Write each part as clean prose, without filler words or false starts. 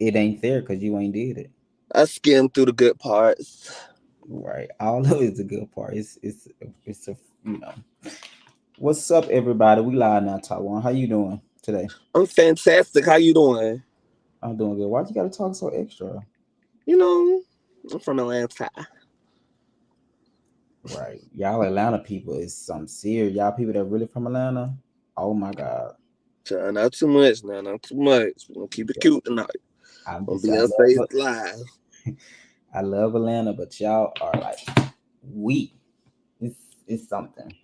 it ain't there because you ain't did it. I skimmed through the good parts. Right. All of it's the good part. It's a you know. What's up, everybody? We live now, Taiwan. How you doing today? I'm fantastic. How you doing? I'm doing good. Why you gotta talk so extra? You know, I'm from Atlanta. Right. Y'all Atlanta people is some serious. Y'all people that really from Atlanta. Oh my God. Try not too much now, not too much. We're gonna keep it Yeah. cute tonight. I'm On just I Beyonce's love live. I love Atlanta, but y'all are like we. It's it's something.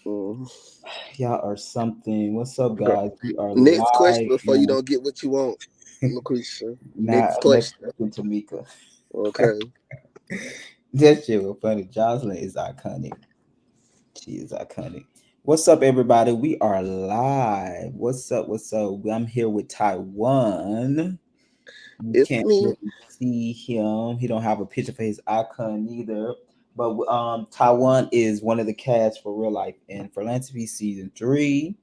Mm. Y'all are something. What's up, Girl. guys? We are Next question live before you on don't get what you want, Lucretia. now. Next Next question. question, Tamika. Okay. That shit was funny. Jocelyn is iconic. She is iconic. What's up, everybody? We are live. What's up? What's up? I'm here with Taiwan. You It's can't me. really see him. He don't have a picture for his icon either. But Taiwan is one of the cast for Real Life in Philanthropy season 3.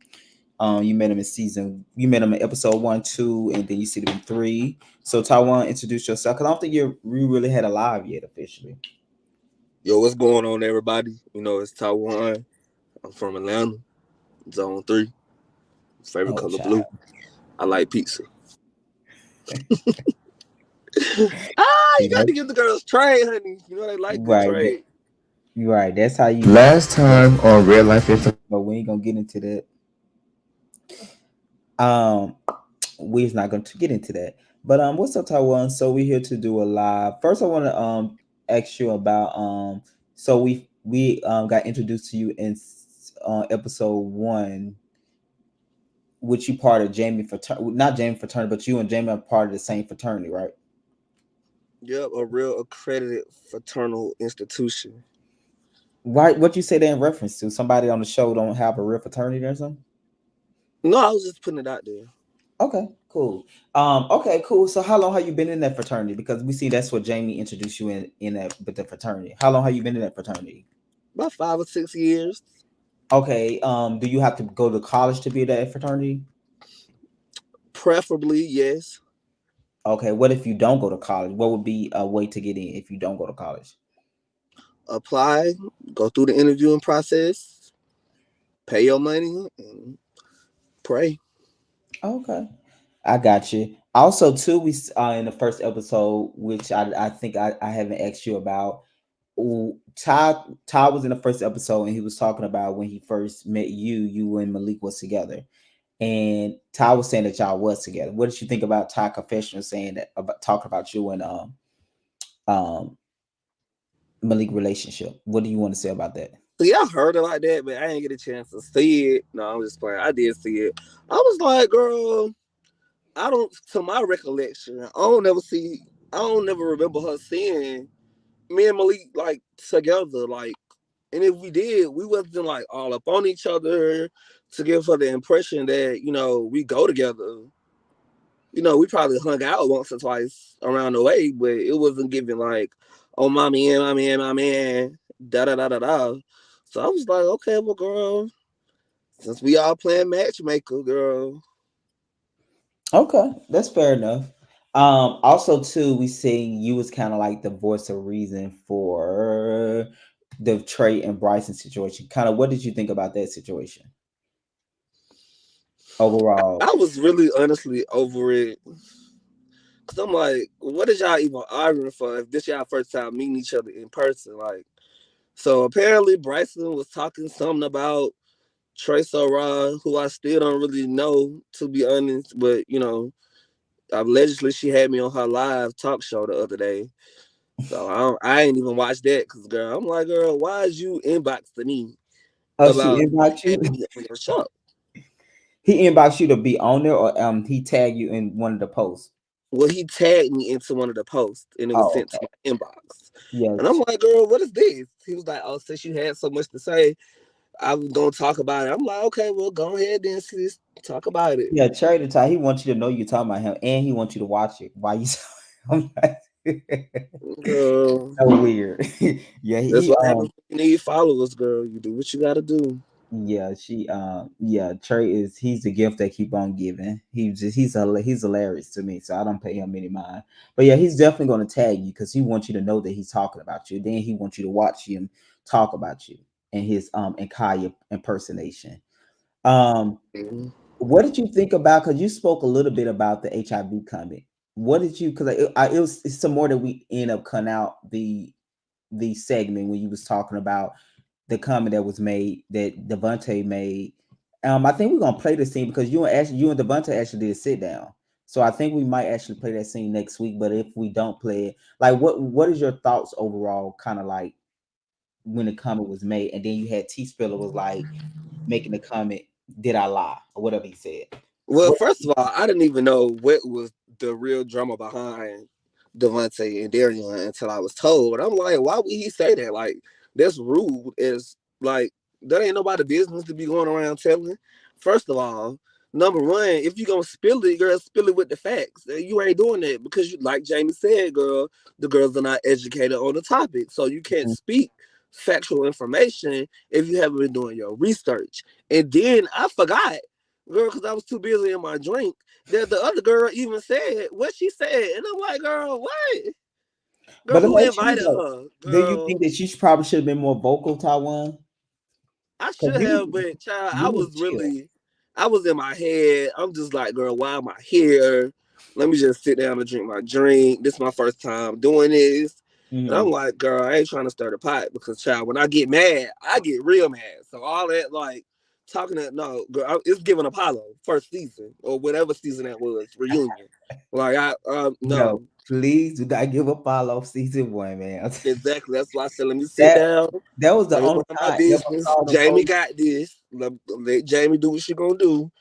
You met him in you met him in episode 1, 2, and then you see him in 3. So Taiwan, introduce yourself because I don't think you really had a live yet officially. Yo, what's going on, everybody? You know, it's Tijuan. I'm from Atlanta. Zone 3. Favorite Oh, color blue. child. I like pizza. You See got that? to give the girls trade, honey. You know they like good Right. trade. Right. That's how you last time on Real Life Info. But we ain't gonna get into that. Um, we're not going to get into that. But what's up, Taiwan? So we're here to do a live. First, I want to ask you about so we got introduced to you in episode 1, which you part of Jamie fraternity, not Jamie fraternity, but you and Jamie are part of the same fraternity, right? Yep, a real accredited fraternal institution. Right. What you say that in reference to? Somebody on the show don't have a real fraternity or something? No, I was just putting it out there. Okay, cool. Okay, cool. So how long have you been in that fraternity? Because we see that's what Jamie introduced you in that with the fraternity. How long have you been in that fraternity? About 5 or 6 years. Okay. Do you have to go to college to be in that fraternity? Preferably, yes. Okay. What if you don't go to college? What would be a way to get in if you don't go to college? Apply, go through the interviewing process, pay your money, and pray. Okay. I got you. Also, too, we in the first episode, which I think I haven't asked you about. Ty was in the first episode, and he was talking about when he first met you. You and Malik was together, and Ty was saying that y'all was together. What did you think about Ty confessional saying that about talking about you and um Malik relationship? What do you want to say about that? So yeah, I heard it like that, but I didn't get a chance to see it. No, I'm just playing. I did see it. I was like, girl, I don't. To my recollection, I don't never remember her seeing me and Malik like together. Like, and if we did, we wasn't like all up on each other to give her the impression that we go together. We probably hung out once or twice around the way, but it wasn't giving like, oh my man, my man, my man, da da da da da. So I was like, okay, well, girl, since we all playing matchmaker, girl. Okay, that's fair enough. Also too, we seen you was kind of like the voice of reason for the Trey and Bryson situation. Kind of, what did you think about that situation overall? I was really honestly over it. Cause I'm like, what is y'all even arguing for if this y'all first time meeting each other in person? Like, so apparently Bryson was talking something about Trey Sarah, who I still don't really know, to be honest. But allegedly she had me on her live talk show the other day. So I ain't even watched that because girl, I'm like, girl, why is you inboxing me Oh, she about inbox you. having me on your show? He inbox you to be on there, or he tag you in one of the posts. Well, he tagged me into one of the posts and it was Oh, sent to okay. my inbox. And I'm Yes. like, girl, what is this? He was like, oh, since you had so much to say, I was gonna talk about it. I'm like, okay, well, go ahead then, sis, talk about it. Yeah, Cherry to tie. He wants you to know you're talking about him, and he wants you to watch it. Why you? I'm like, Girl, so weird. Yeah, that's he what happens when you need followers, girl. You do what you gotta do. Yeah, yeah, Trey is he's the gift that keep on giving. He's hilarious to me, so I don't pay him any mind. But yeah, he's definitely gonna tag you because he wants you to know that he's talking about you. Then he wants you to watch him talk about you and his and Kaya impersonation. Um, Mhm. what did you think about? Because you spoke a little bit about the HIV comment. What did you? Because it was it's some more that we end up cutting out the segment when you was talking about the comment that was made that Devontae made. I think we're gonna play the scene because you and Devontae actually did sit down. So I think we might actually play that scene next week. But if we don't play it, like what is your thoughts overall? Kind of like when the comment was made, and then you had T Spiller was like making the comment, "Did I lie?" or whatever he said. Well, What? first of all, I didn't even know what was the real drama behind Devontae and Darian until I was told. I'm like, why would he say that? Like, that's rude. Is like that ain't nobody business to be going around telling. First of all, number one, if you gonna spill it, girl, spill it with the facts. You ain't doing that because you, like Jamie said, girl, the girls are not educated on the topic, so you can't speak factual information if you haven't been doing your research. And then I forgot, girl, because I was too busy in my drink, that the other girl even said what she said. And I'm like, girl, what? Girl, But let who me ask you invited though: her? do you Girl, think that she probably should have been more vocal, Taiwan? I Because should have, but child, you was chill. I was in my head. I'm just like, girl, why am I here? Let me just sit down and drink my drink. This is my first time doing this. And I'm Mhm. like, girl, I ain't trying to stir the pot because, child, when I get mad, I get real mad. So all that, like, talking to, no, girl, it's giving Apollo first season or whatever season that was, reunion. Like, No, no, please do not give up follow season one, man. exactly. That's why I said, let me sit that down. that was the Let me only mind my time I ever business. saw them Jamie post. got this. Let Jamie do what she gonna do,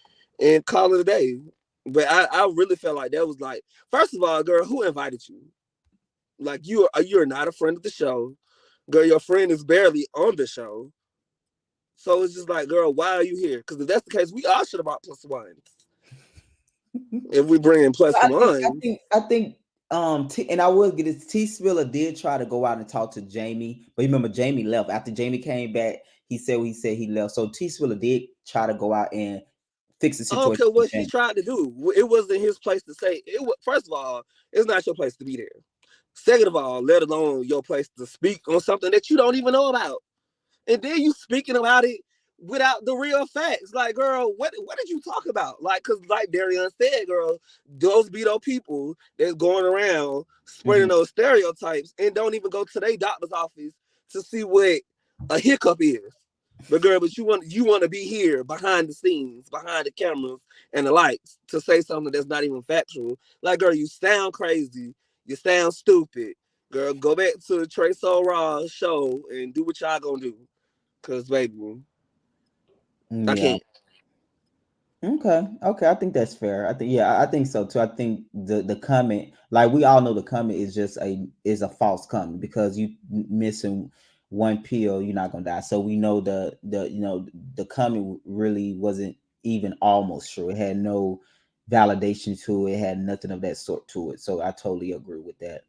and call it a day. But I really felt like that was like, first of all, girl, who invited you? Like you're not a friend of the show, girl. Your friend is barely on the show, so it's just like, girl, why are you here? Because if that's the case, we all should have bought plus one. If we bring in plus one, I think and I will get it. T Spiller did try to go out and talk to Jamie, but you remember Jamie left after Jamie came back. He said what he said he left. So T Spiller did try to go out and fix the I don't situation care with what he Jamie. tried to do. It wasn't his place to say it. First of all, it's not your place to be there. Second of all, let alone your place to speak on something that you don't even know about. And then you speaking about it without the real facts. Like, girl, what did you talk about? Like, cause like Darian said, girl, those be those people that's going around spreading Mhm. those stereotypes and don't even go to their doctor's office to see what a hiccup is. But girl, but you want to be here behind the scenes, behind the cameras and the lights to say something that's not even factual. Like, girl, you sound crazy. You sound stupid. Girl, go back to the Trey Soul Raw show and do what y'all gonna do. Cause baby, I Yeah. can't. Okay. Okay. I think that's fair. I think yeah, I think so too. I think the comment, like we all know the comment is just a false comment because you missing one pill, you're not gonna die. So we know the comment really wasn't even almost true. It had no validation to it, it had nothing of that sort to it. So I totally agree with that.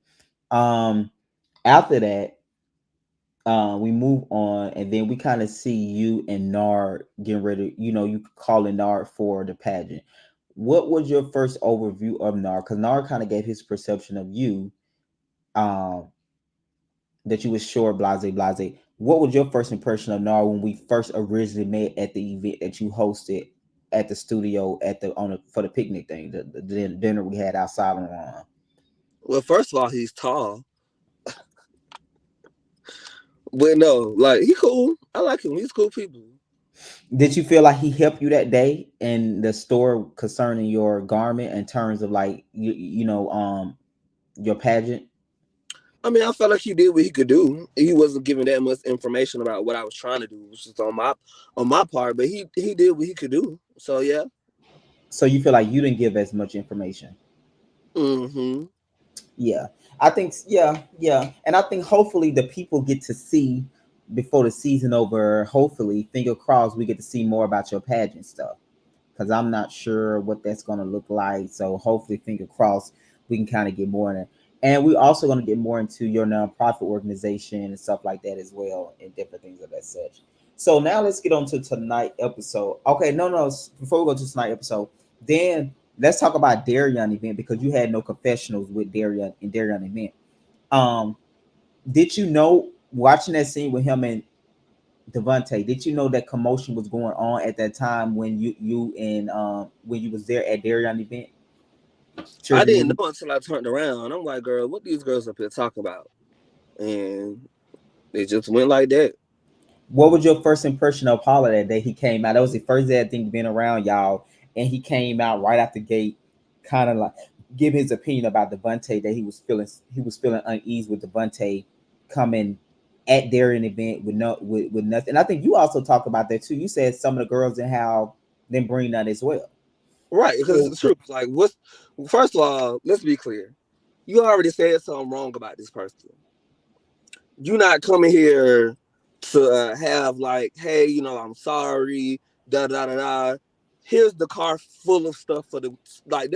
Um After that, we move on, and then we kind of see you and Nard getting ready. You calling Nard for the pageant. What was your first overview of Nard? Because Nard kind of gave his perception of you, um, that you was short, blase, blase. What was your first impression of Nard when we first originally met at the event that you hosted at the studio for the picnic thing, the dinner we had outside on the lawn? Well, first of all, he's tall, but no, like he cool. I like him. He's cool people. Did you feel like he helped you that day in the store concerning your garment in terms of like your pageant? I mean, I felt like he did what he could do. He wasn't giving that much information about what I was trying to do, which is on my part. But he did what he could do. So yeah. So you feel like you didn't give as much information? Mm-hmm. Yeah, I think yeah, and I think hopefully the people get to see before the season over. Hopefully, finger crossed, we get to see more about your pageant stuff because I'm not sure what that's going to look like. So hopefully, finger crossed, we can kind of get more in it. And we're also going to get more into your nonprofit organization and stuff like that as well, and different things of that such. So now let's get on to tonight episode. Okay, no. Before we go to tonight episode, then let's talk about Darian event because you had no confessionals with Darian and Darian event. Um, did you know watching that scene with him and Devontae? Did you know that commotion was going on at that time when you and when you was there at Darian event? I Children, didn't know until I turned around. I'm like, girl, what these girls up here talking about? And it just went like that. what was your first impression of Paula that day he came out? That was the first day I think being around y'all, and he came out right out the gate, kind of like give his opinion about Devontae that he was feeling unease with Devontae coming at Darien event with with nothing. And I think you also talked about that too. You said some of the girls didn't have them bring that as well. Right, because So it's the truth. Like, what's first of all, let's be clear. You already said something wrong about this person. You not coming here to have like, hey, I'm sorry, da da da da. Here's the car full of stuff for the like.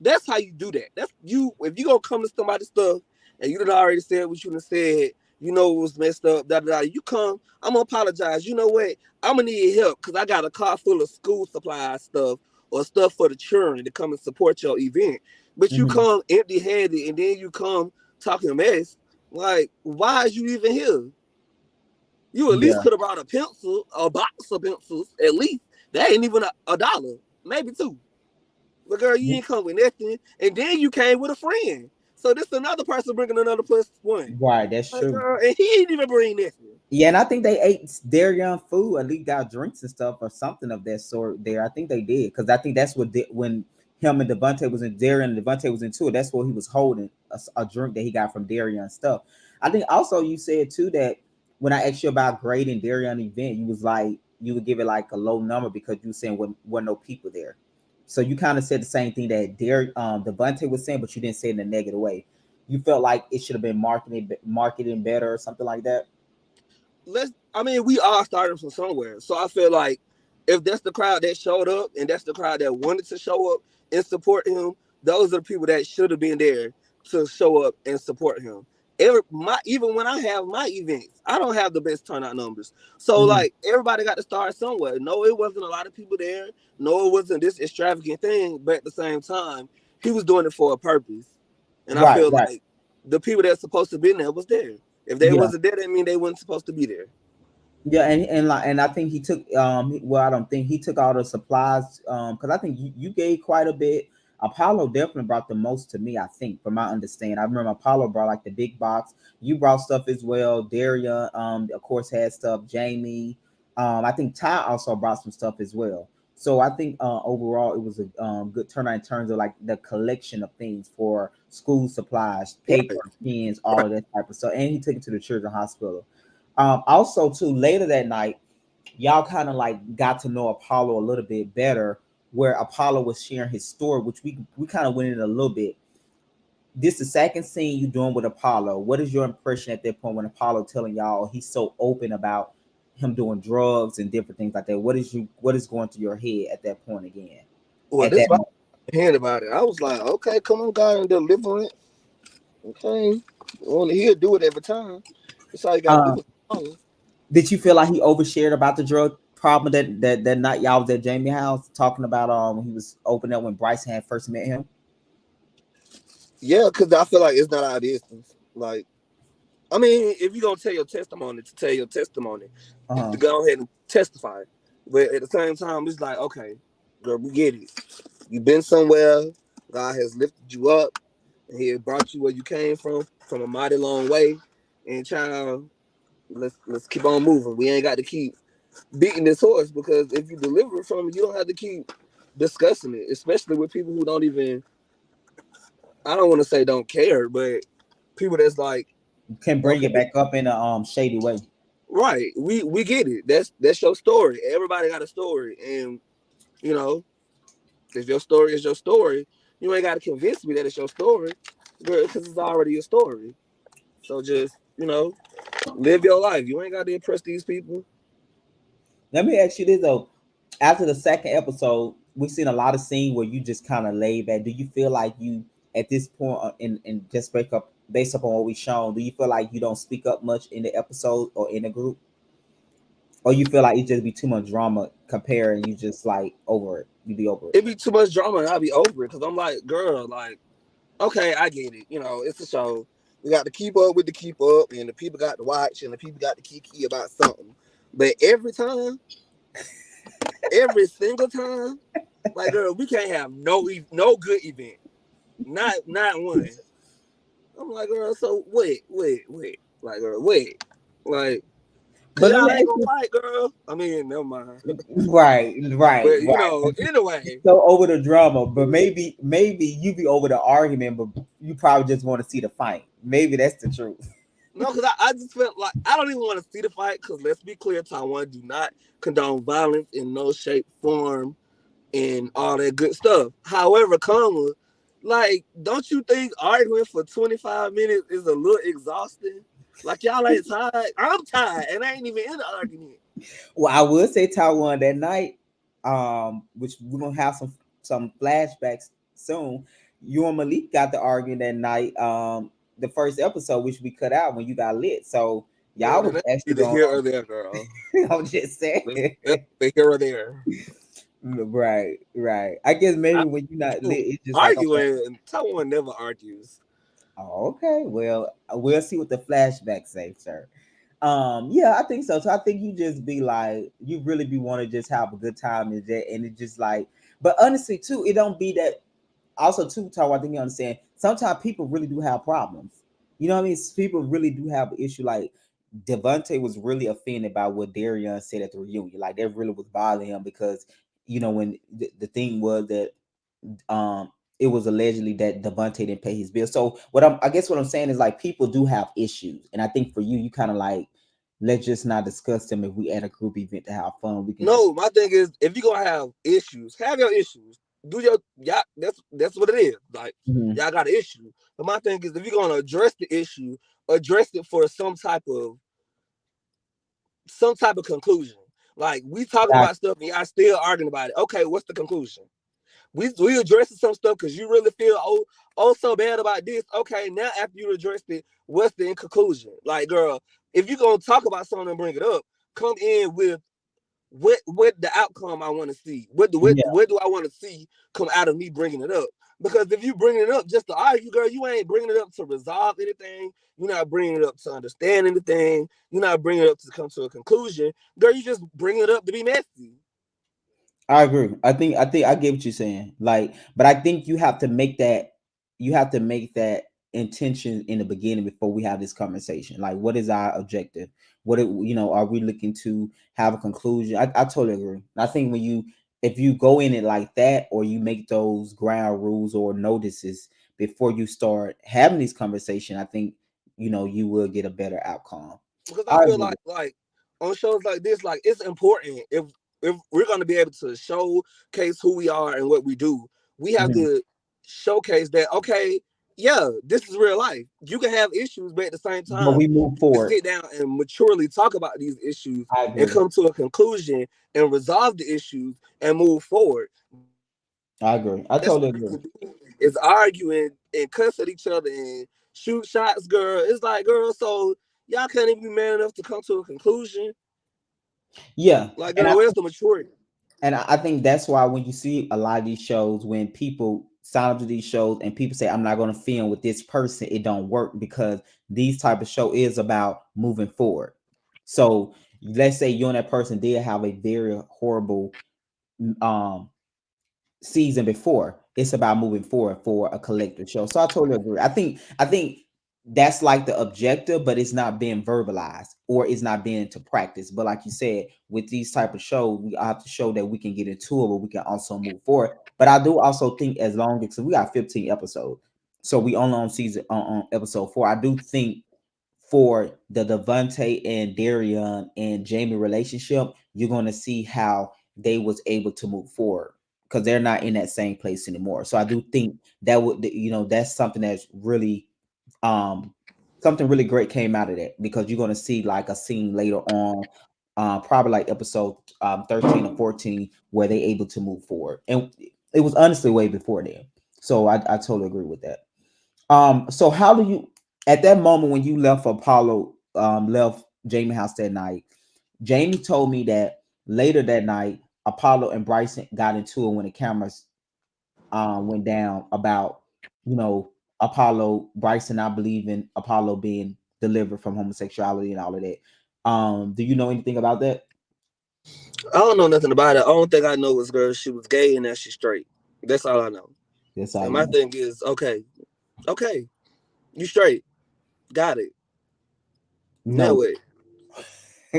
That's how you do that. That's you. If you gonna come to somebody's stuff and you done already said what you done said, it was messed up, da da da. You come, I'm gonna apologize. You know what? I'm gonna need help because I got a car full of school supply stuff or stuff for the children to come and support your event. But you mhm. come empty handed and then you come talking mess. Like, why is you even here? You at least Yeah, could have brought a pencil, a box of pencils, at least. That ain't even a dollar, maybe two. But girl, you ain't come with nothing, and then you came with a friend. So this another person bringing another plus one. right. That's Like, true. girl, and he ain't even bring nothing. Yeah, and I think they ate their young food, at least got drinks and stuff or something of that sort there. I think they did because I think that's what when him and Devontae was in Darian and Devontae was into it. That's what he was holding a drink that he got from Darian and stuff. I think also you said too that when I asked you about grading Darian event, you was like you would give it like a low number because you were saying wasn't no people there. So you kind of said the same thing that Devontae was saying, but you didn't say it in a negative way. You felt like it should have been marketing better or something like that. I mean, we all started from somewhere. So I feel like if that's the crowd that showed up and that's the crowd that wanted to show up and support him, those are the people that should have been there to show up and support him. Even when I have my events, I don't have the best turnout numbers. So Mhm. like everybody got to start somewhere. No, it wasn't a lot of people there. No, it wasn't this extravagant thing. But at the same time, he was doing it for a purpose. And I Right, feel right. like the people that's supposed to be there was there. If they Yeah. wasn't there, that mean they weren't supposed to be there. Yeah, and I think he took well, I don't think he took all the supplies because I think you gave quite a bit. Apollo definitely brought the most to me, I think, from my understanding. I remember Apollo brought like the big box. You brought stuff as well. Daria, of course, had stuff. Jamie, I think Ty also brought some stuff as well. So I think overall it was a good turnout in terms of like the collection of things for school supplies, paper, Right. pens, all of that type of stuff. And he took it to the children's hospital. Also, too, later that night, y'all kind of like got to know Apollo a little bit better, where Apollo was sharing his story, which we kind of went in a little bit. This the second scene you doing with Apollo. What is your impression at that point when Apollo telling y'all he's so open about him doing drugs and different things like that? What is going through your head at that point again? Well, At this that is my moment, hand about it. I was like, okay, come on, God, and deliver it. Okay. Well, he'll do it every time. That's all you got to uh, do. Oh, did you feel like he overshared about the drug problem that night y'all was at Jamie house talking about when he was opening up when Bryce had first met him? yeah, because I feel like it's not our business. Like, I mean, if you're going to tell your testimony, to tell your testimony, Uh-huh. to go ahead and testify. But at the same time, it's like, okay, girl, we get it. You've been somewhere. God has lifted you up. And he has brought you where you came from a mighty long way. And child, let's keep on moving. We ain't got to keep beating this horse because if you deliver from it, you don't have to keep discussing it, especially with people who don't even, I don't want to say don't care, but people that's like, Can bring it okay, back up in a shady way. right, we get it. That's your story. Everybody got a story. And, you know, if your story is your story, you ain't got to convince me that it's your story, because it's already your story. So just, live your life. You ain't got to impress these people. Let me ask you this though. After the second episode, we've seen a lot of scene where you just kind of lay back. Do you feel like you at this point in just break up based upon what we shown? Do you feel like you don't speak up much in the episode or in the group? Or you feel like it just be too much drama comparing, you just like over it. You be over it. It be too much drama and I'll be over it because I'm like, girl, like, okay, I get it. You know, it's a show. We got to keep up with the keep up, and the people got to watch, and the people got to kiki about something. But every time, every single time, like, girl, we can't have no good event. Not one. I'm like, girl, so wait. Like, girl, wait. Like, cause But let y'all me ain't ask gonna you, fight, girl. I mean, never mind. right, right, But you right. know, anyway, So over the drama, but maybe you be over the argument, but you probably just want to see the fight. Maybe that's the truth. no, because I just felt like I don't even want to see the fight. Because let's be clear, Taiwan do not condone violence in no shape, form, and all that good stuff. However, comma, like, don't you think arguing for 25 minutes is a little exhausting? Like, y'all ain't tired. I'm tired, and I ain't even in the argument. Well, I would say Taiwan that night, which we're gonna have some flashbacks soon. You and Malik got to arguing that night, the first episode, which we cut out when you got lit. So y'all Man, was that's actually either going. here or there, girl. I'm just saying. That's either here or there. Right, right. I guess maybe I, when you're not lit, shoot, it's just like okay. arguing, Taiwan never argues. Oh, okay. Well, we'll see what the flashbacks say, sir. Yeah, I think so. So I think you just be like, you really be want to just have a good time and it just like, but honestly too, it don't be that. Also too, Tawa, I think you understand. Sometimes people really do have problems. You know what I mean? People really do have an issue. Like Devontae was really offended by what Darian said at the reunion. Like that really was bothering him because when the thing was that it was allegedly that Devontae didn't pay his bill. So I guess what I'm saying is like people do have issues, and I think for you, you kind of like let's just not discuss them. If we at a group event to have fun, we can just No, my thing is, if you gonna have issues, have your issues. Do your yeah. That's what it is. Like, Mhm. y'all got an issue. But my thing is, if you're gonna address the issue, address it for some type of conclusion. Like, we talking I, about stuff and y'all still arguing about it. Okay, what's the conclusion? We addressing some stuff because you really feel so bad about this. Okay, now after you addressed it, what's the conclusion? Like, girl, if you're gonna talk about something and bring it up, come in with what the outcome I want to see. yeah, What do I want to see come out of me bringing it up? Because if you bringing it up just to argue, girl, you ain't bringing it up to resolve anything. You're not bringing it up to understand anything. You're not bringing it up to come to a conclusion. Girl, you just bring it up to be messy. I agree. I think I get what you're saying. Like, but I think you have to make that intention in the beginning before we have this conversation. Like, what is our objective? Are we looking to have a conclusion? I totally agree. I think if you go in it like that, or you make those ground rules or notices before you start having this conversation, I think you will get a better outcome. Because I I feel agree. like on shows like this, like, it's important if we're gonna be able to showcase who we are and what we do, we have Mhm. to showcase that, okay, yeah, this is real life. You can have issues, but at the same But time, we move we forward. sit down and maturely talk about these issues I and agree. come to a conclusion and resolve the issues and move forward. That's what we can do I agree. I is totally agree. arguing and cuss at each other and shoot shots, girl. It's like, girl, so y'all can't even be man enough to come to a conclusion. Yeah, Like, girl, and I where's the maturity? and I think that's why when you see a lot of these shows, when people sign up to these shows and people say, "I'm not going to film with this person," it don't work because these type of show is about moving forward. So let's say you and that person did have a very horrible um season before. It's about moving forward for a collective show. So I totally agree. I think that's like the objective, but it's not being verbalized or it's not being to practice. But like you said, with these type of shows, we have to show that we can get into it, but we can also move forward. But I do also think as long as we got 15 episodes, so we only on season on episode 4. I do think for the Devontae and Darian and Jamie relationship, you're gonna see how they was able to move forward because they're not in that same place anymore. So I do think that that's something that's really um something really great came out of that because you're gonna see like a scene later on, probably like episode 13 or 14 where they able to move forward. And it was honestly way before then. So I totally agree with that. So how do you at that moment when you left Apollo, left Jamie house that night? Jamie told me that later that night, Apollo and Bryson got into it when the cameras went down about, you know, Apollo, Bryson not believing Apollo being delivered from homosexuality and all of that. Do you know anything about that? I don't know nothing about it. The only thing I know is, girl, she was gay and that she's straight. That's all I know. That's all And you my know. thing is, okay, okay, you straight, got it. Now No. what?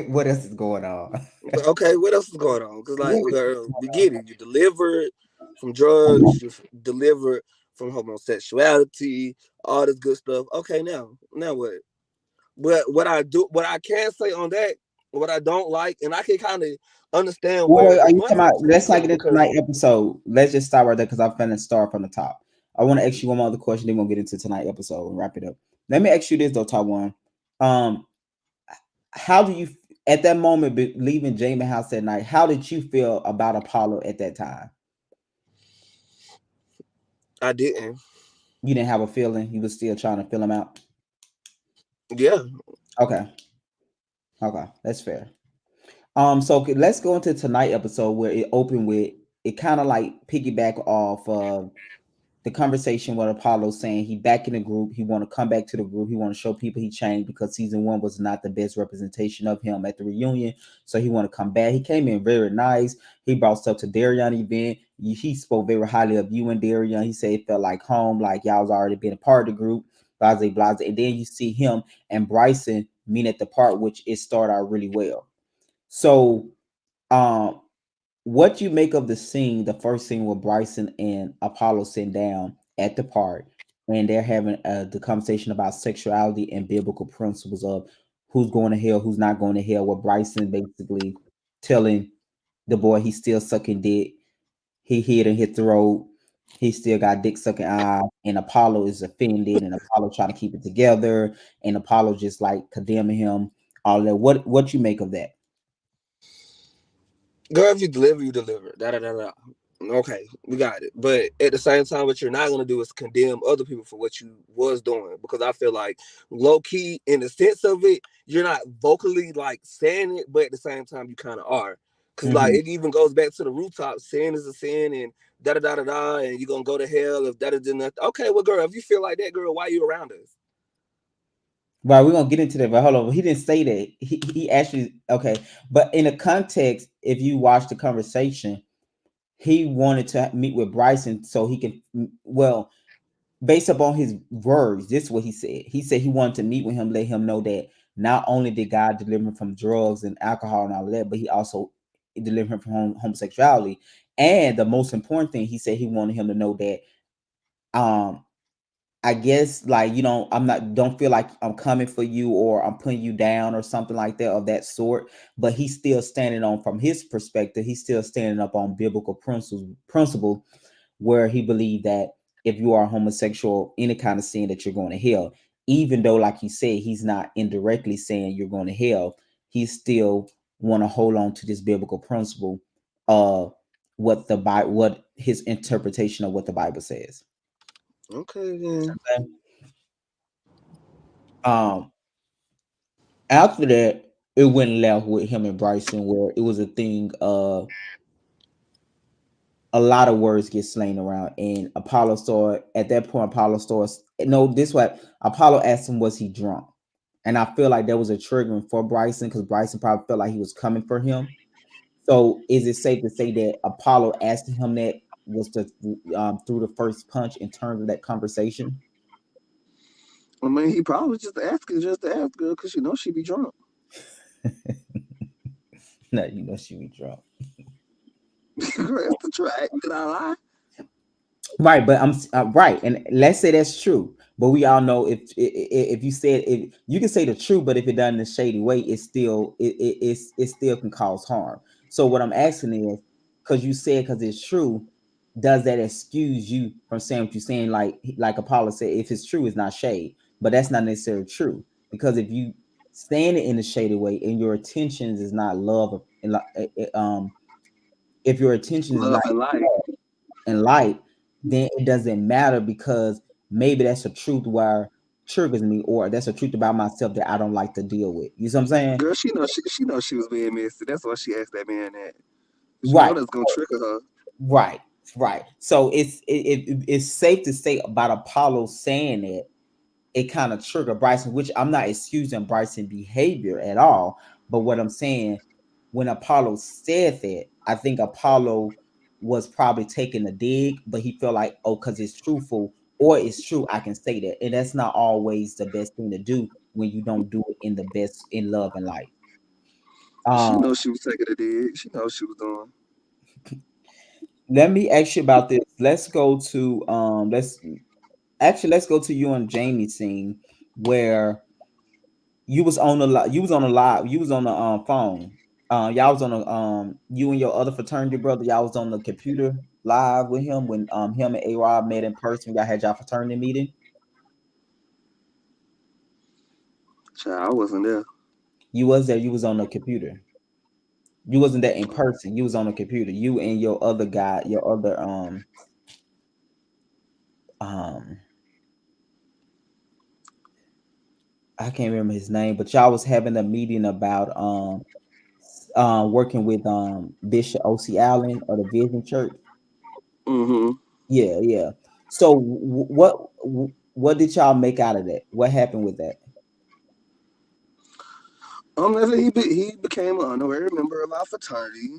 What else is going on? Okay, what else is going on? Because, like, What is girl, going we get it. You delivered from drugs, you delivered from homosexuality, all this good stuff. Okay, now what? But what I can say on that, what I don't like, and I can kind of understand Well, where are the you talking about? context comes Let's not from get into because tonight's episode. Let's just start right there because I'm finna start from the top. I want to ask you one more other question. Then we'll get into tonight's episode and wrap it up. Let me ask you this though, Taiwan. Um, how do you at that moment leaving Jamie house that night? How did you feel about Apollo at that time? I didn't. You didn't have a feeling. You was still trying to feel him out. Yeah, Okay, okay, that's fair. So let's go into tonight episode where it opened with it kind of like piggyback off of the conversation with Apollo saying he back in the group. He want to come back to the group. He want to show people he changed because season one was not the best representation of him at the reunion. So he want to come back. He came in very nice. He brought stuff to Darian event. He spoke very highly of you and Darian. He said it felt like home, like y'all was already been a part of the group. Blase, blase. And then you see him and Bryson meet at the part, which it started out really well. So, um, what you make of the scene, the first scene with Bryson and Apollo sitting down at the park, and they're having the conversation about sexuality and biblical principles of who's going to hell, who's not going to hell. What Bryson basically telling the boy he's still sucking dick, he hit and hit the road, he still got dick sucking eye, and Apollo is offended, and Apollo trying to keep it together, and Apollo just like condemning him. All that. What you make of that? girl, if you deliver, you deliver. Da da da da. Okay, we got it. But at the same time, what you're not gonna do is condemn other people for what you was doing, because I feel like low key, in the sense of it, you're not vocally like saying it, but at the same time, you kind of are. Cause like Mm-hmm. it even goes back to the rooftop. Sin is a sin, and da da da da da, and you're gonna go to hell if that is nothing. Okay, well, girl, if you feel like that, girl, why you around us? Right, we're gonna get into that, but hold on. He didn't say that. He actually okay, but in the context, if you watch the conversation, he wanted to meet with Bryson so he can. Well, based upon his words, this is what he said. He said he wanted to meet with him, let him know that not only did God deliver him from drugs and alcohol and all of that, but He also delivered him from homosexuality. And the most important thing, he said he wanted him to know that um I guess like I'm not don't feel like I'm coming for you or I'm putting you down or something like that of that sort. But he's still standing on from his perspective, he's still standing up on biblical principle where he believed that if you are homosexual, any kind of sin that you're going to hell, even though like you said, he's not indirectly saying you're going to hell, he still want to hold on to this biblical principle of what the Bible what his interpretation of what the Bible says. Okay, then. Um, After that, it went left with him and Bryson, where it was a thing. A lot of words get slain around, and Apollo started at that point. Apollo starts. No, this what Apollo asked him, was he drunk? And I feel like that was a triggering for Bryson because Bryson probably felt like he was coming for him. So, is it safe to say that Apollo asking him that was the through the first punch in terms of that conversation? I mean, he probably just asking just to ask her because she be drunk. No, she be drunk. Girl, that's the track. Did I lie? Right, but I'm right, and let's say that's true. But we all know if you said if you can say the truth, but if it done in a shady way, it still can cause harm. So what I'm asking is, because you said because it's true, does that excuse you from saying what you're saying? Like Apollo said, if it's true, it's not shade, but that's not necessarily true because if you saying it in a shady way and your intentions is not love and if your intention is Love not and life. and light, then it doesn't matter because maybe that's a truth where triggers me, or that's a truth about myself that I don't like to deal with. You see what I'm saying? Girl, she knows she was being messy. That's why she asked that man that. She know Right, that's gonna trigger her. right, right. So it's safe to say about Apollo saying it, it kind of triggered Bryson, which I'm not excusing Bryson behavior at all. But what I'm saying, when Apollo said that, I think Apollo was probably taking a dig, but he felt like, oh, because it's truthful or it's true, I can say that. And that's not always the best thing to do when you don't do it in the best in love and life. She Um, knows she was taking a dig. She knows she was doing. let me ask you about this. Let's go to let's go to you and Jamie scene where you was on a live, you was on the phone. Y'all was on a you and your other fraternity brother, y'all was on the computer live with him when him and A Rob met in person. Y'all had y'all fraternity meeting. Child, I wasn't there. You was there, you was on the computer. You wasn't there in person, you was on the computer. You and your other guy, your other um I can't remember his name, but y'all was having a meeting about working with Bishop O.C. Allen of the Vision Church. Mm-hmm. Yeah, yeah. So what did y'all make out of that? What happened with that? That's he became an honorary member of our fraternity.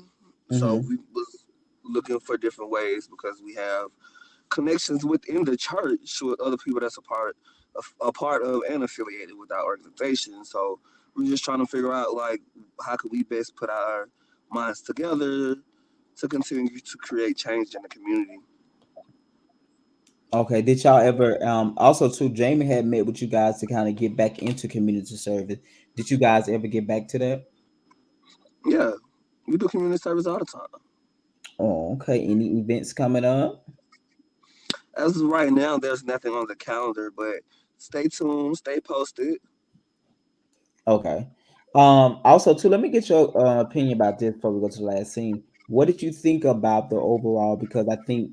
So Hmm. we was looking for different ways because we have connections within the church with other people that's a part of and affiliated with our organization. So we're just trying to figure out like how could we best put our minds together to continue to create change in the community. Okay. Did y'all ever also too? Jamie had met with you guys to kind of get back into community service. Did you guys ever get back to that? Yeah, we do community service all the time. Oh, okay. Any events coming up? As of right now, there's nothing on the calendar, but stay tuned, stay posted. Okay. Also too, let me get your opinion about this before we go to the last scene. What did you think about the overall? Because I think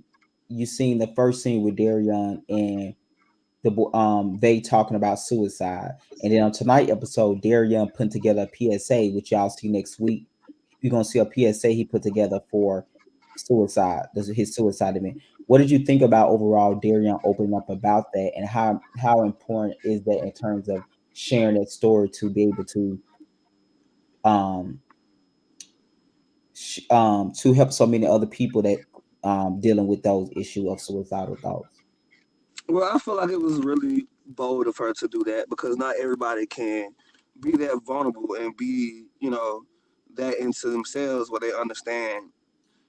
you seen the first scene with Darion and they talking about suicide, and then on tonight episode, Darion putting together a PSA, which y'all see next week. You're gonna see a PSA he put together for suicide. This is his suicide event. What did you think about overall Darion opening up about that, and how important is that in terms of sharing that story to be able um to help so many other people that dealing with those issue of suicidal thoughts. Well, I feel like it was really bold of her to do that because not everybody can be that vulnerable and be, that into themselves where they understand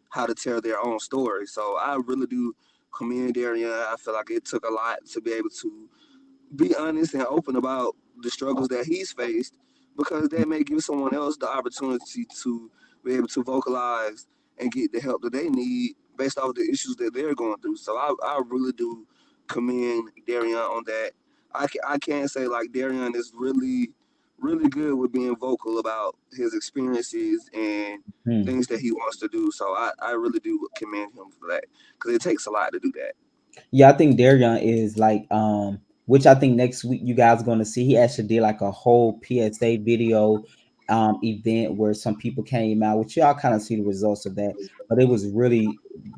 how to tell their own story. So I really do commend Darian. I feel like it took a lot to be able to be honest and open about the struggles that he's faced because that may give someone else the opportunity to be able to vocalize and get the help that they need based off the issues that they're going through. So I really do commend Darian on that. I can say like Darian is really good with being vocal about his experiences and Hmm. things that he wants to do. So I really do commend him for that because it takes a lot to do that. Yeah, I think Darion is like which I think next week you guys are gonna see. He actually did like a whole PSA video event where some people came out, which y'all kind of see the results of that. But it was really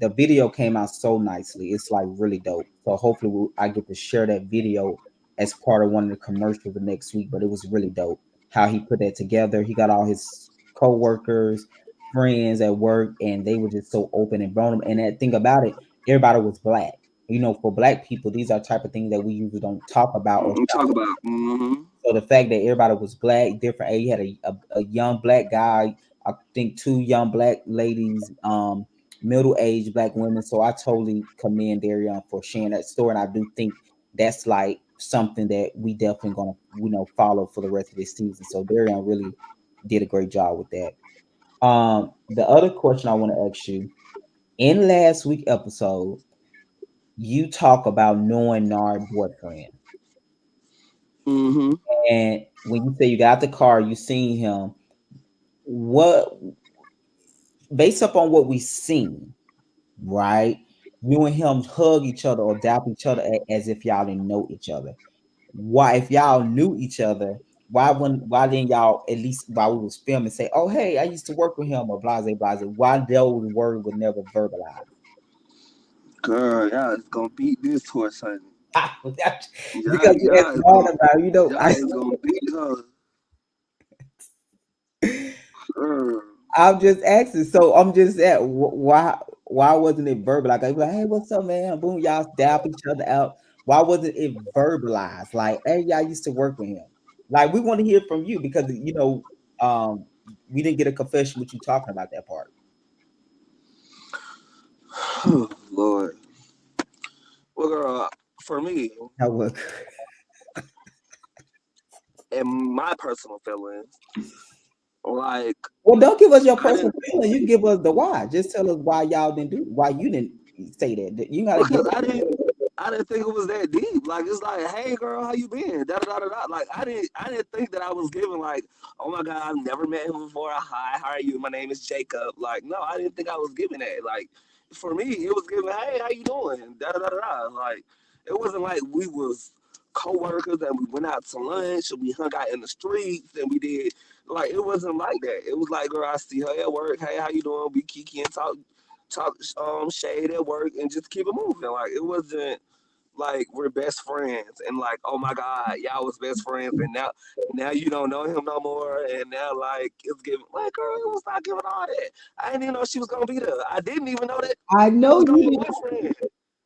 the video came out so nicely. It's like really dope. So hopefully I get to share that video as part of one of the commercials the next week. But it was really dope how he put that together. He got all his co-workers, friends at work, and they were just so open and vulnerable. And that thing about it, everybody was black. For black people, these are type of things that we usually don't talk about or Talk about. Mm-hmm. so the fact that everybody was black, different age, you had a young black guy, I think two young black ladies, middle aged black women. So I totally commend Darion for sharing that story. And I do think that's like something that we definitely gonna follow for the rest of this season. So Darion really did a great job with that. The other question I want to ask you in last week episode, you talk about knowing Nard boyfriend. Mm-hmm. And when you say you got the car, you seen him, what based upon what we seen, right? You and him hug each other or dap each other as if y'all didn't know each other. why if y'all knew each other, why didn't y'all at least while we was filming say, oh hey, I used to work with him or blase blase? Why those words were never verbalized? Girl, y'all is gonna beat this horse, honey. Because you asked hard about it, Y'all is gonna beat her. Girl. I'm just asking. So I'm just at why wasn't it verbal? Like I be like, hey, what's up, man? Boom, y'all dap each other out. Why wasn't it verbalized? Like, hey, y'all used to work with him. Like, we want to hear from you because um, we didn't get a confession with you talking about that part. Oh, Lord. Well, girl, for me, That was and my personal feelings, like well. Don't give us your I personal didn't feeling. You give us the why. Just tell us why y'all didn't do. Why you didn't say that. You gotta give. because I didn't think it was that deep. Like it's like, hey girl, how you been? Da da da da da. Like I didn't think that I was giving like, oh my god, I've never met him before. Hi, how are you? My name is Jacob. Like no, I didn't think I was giving that. Like for me, it was giving, hey, how you doing? Da da da da da. Like it wasn't like we was co-workers and we went out to lunch and we hung out in the streets and we did like it wasn't like that. It was like, girl, I see her at work. Hey, how you doing? We kiki and talk shade at work and just keep it moving. Like it wasn't like we're best friends and like, oh my god, y'all was best friends and now you don't know him no more and now like it's giving like girl, it was not giving all that. I didn't even know she was gonna be there. I didn't even know that I that know was gonna you be didn't. my boyfriend.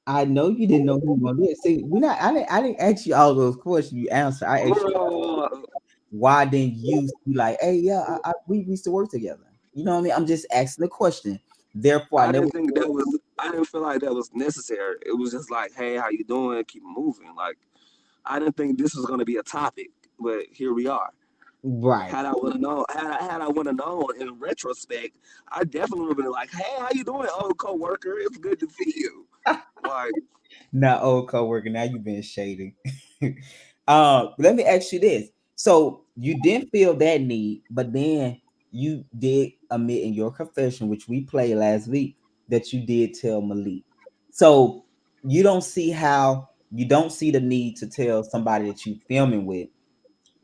I know you didn't know who was gonna do it. See, we not. I didn't ask you all those questions. You answer. I asked you Girl, why didn't you be like, hey, yeah, we used to work together. You know what I mean? I'm just asking the question. Therefore, I I never. didn't think that was I didn't feel like that was necessary. It was just like, hey, how you doing? Keep it moving. Like I didn't think this was gonna be a topic, but here we are. Right. Had I would have known, had I would have known in retrospect, I definitely would have been like, "Hey, how you doing, old coworker? It's good to see you." Like, Not old coworker. Now you've been shading. Let me ask you this. So you didn't feel that need, but then you did admit in your confession, which we played last week, that you did tell Malik. So you don't see the need to tell somebody that you filming with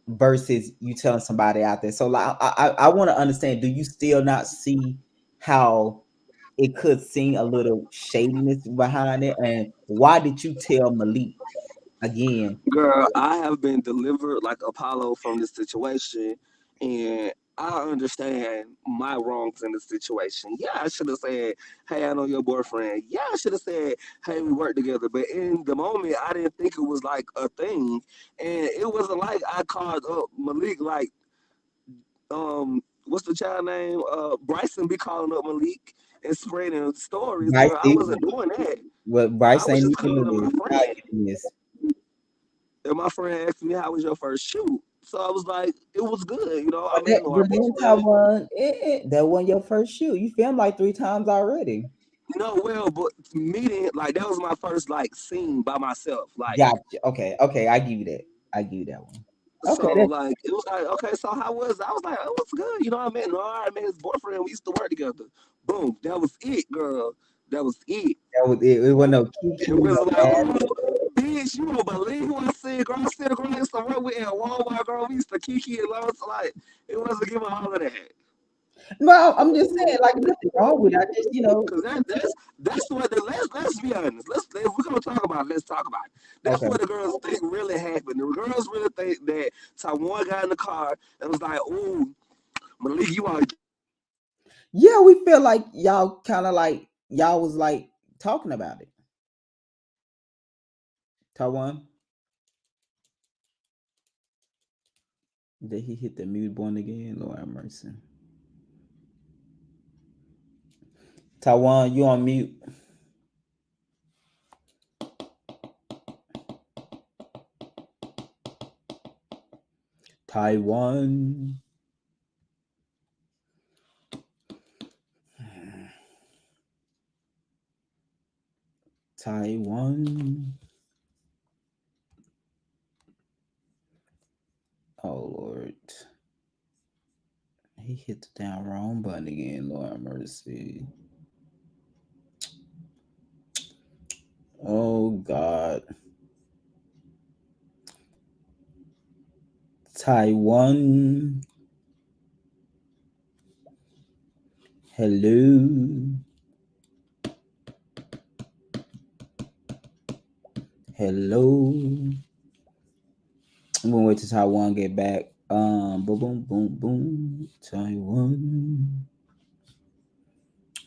versus you telling somebody out there. So like I want to understand, do you still not see how it could seem a little shadiness behind it? And why did you tell Malik again? girl, I have been delivered like Apollo from this situation, and I understand my wrongs in this situation. Yeah, I should have said, "Hey, I know your boyfriend." Yeah, I should have said, "Hey, we work together." But in the moment, I didn't think it was like a thing, and it wasn't like I called up Malik like what's the child name? Bryson be calling up Malik and spreading stories, Bryce, girl. I wasn't doing that. what I Bryce was ain't just calling even up this. my How friend. you this. And my friend asked me, how was your first shoot? So I was like, it was good. You know, I But met our but best then friend. Taiwan, that wasn't your first shoot. You filmed like 3 times already. No, well, but meeting, like, that was my first, like, scene by myself. Like, Gotcha. Okay, okay, I give you that. I give you that one. Okay, so, that's like, it was like, okay, so how was I was like, oh, what's good? You know, I met Noir, I met his boyfriend. We used to work together. Boom. That was it, girl. That was it. that was it. It wasn't no It Kiki, was no like, bad. oh, bitch, you don't believe who I see, girl. I see the girl I used to work with at Walmart, girl. We used to kiki and love. So, like, it wasn't giving all of that. No, I'm just saying, like nothing wrong with it. I just, Cause that's what the let's be honest. If we're gonna talk about it, let's talk about it. That's okay. what the girls think really happened. The girls really think that Taiwan got in the car and was like, "Ooh, Malik, you are." Yeah, we feel like y'all kind of like y'all was like talking about it. Taiwan, did he hit the mute button again? Lord have mercy. Taiwan, you on mute. Taiwan, Taiwan. Oh Lord, he hit the down wrong button again. Lord have mercy. Oh God. Taiwan. Hello. Hello. I'm gonna wait till Taiwan get back. Boom, boom, boom, boom. Taiwan.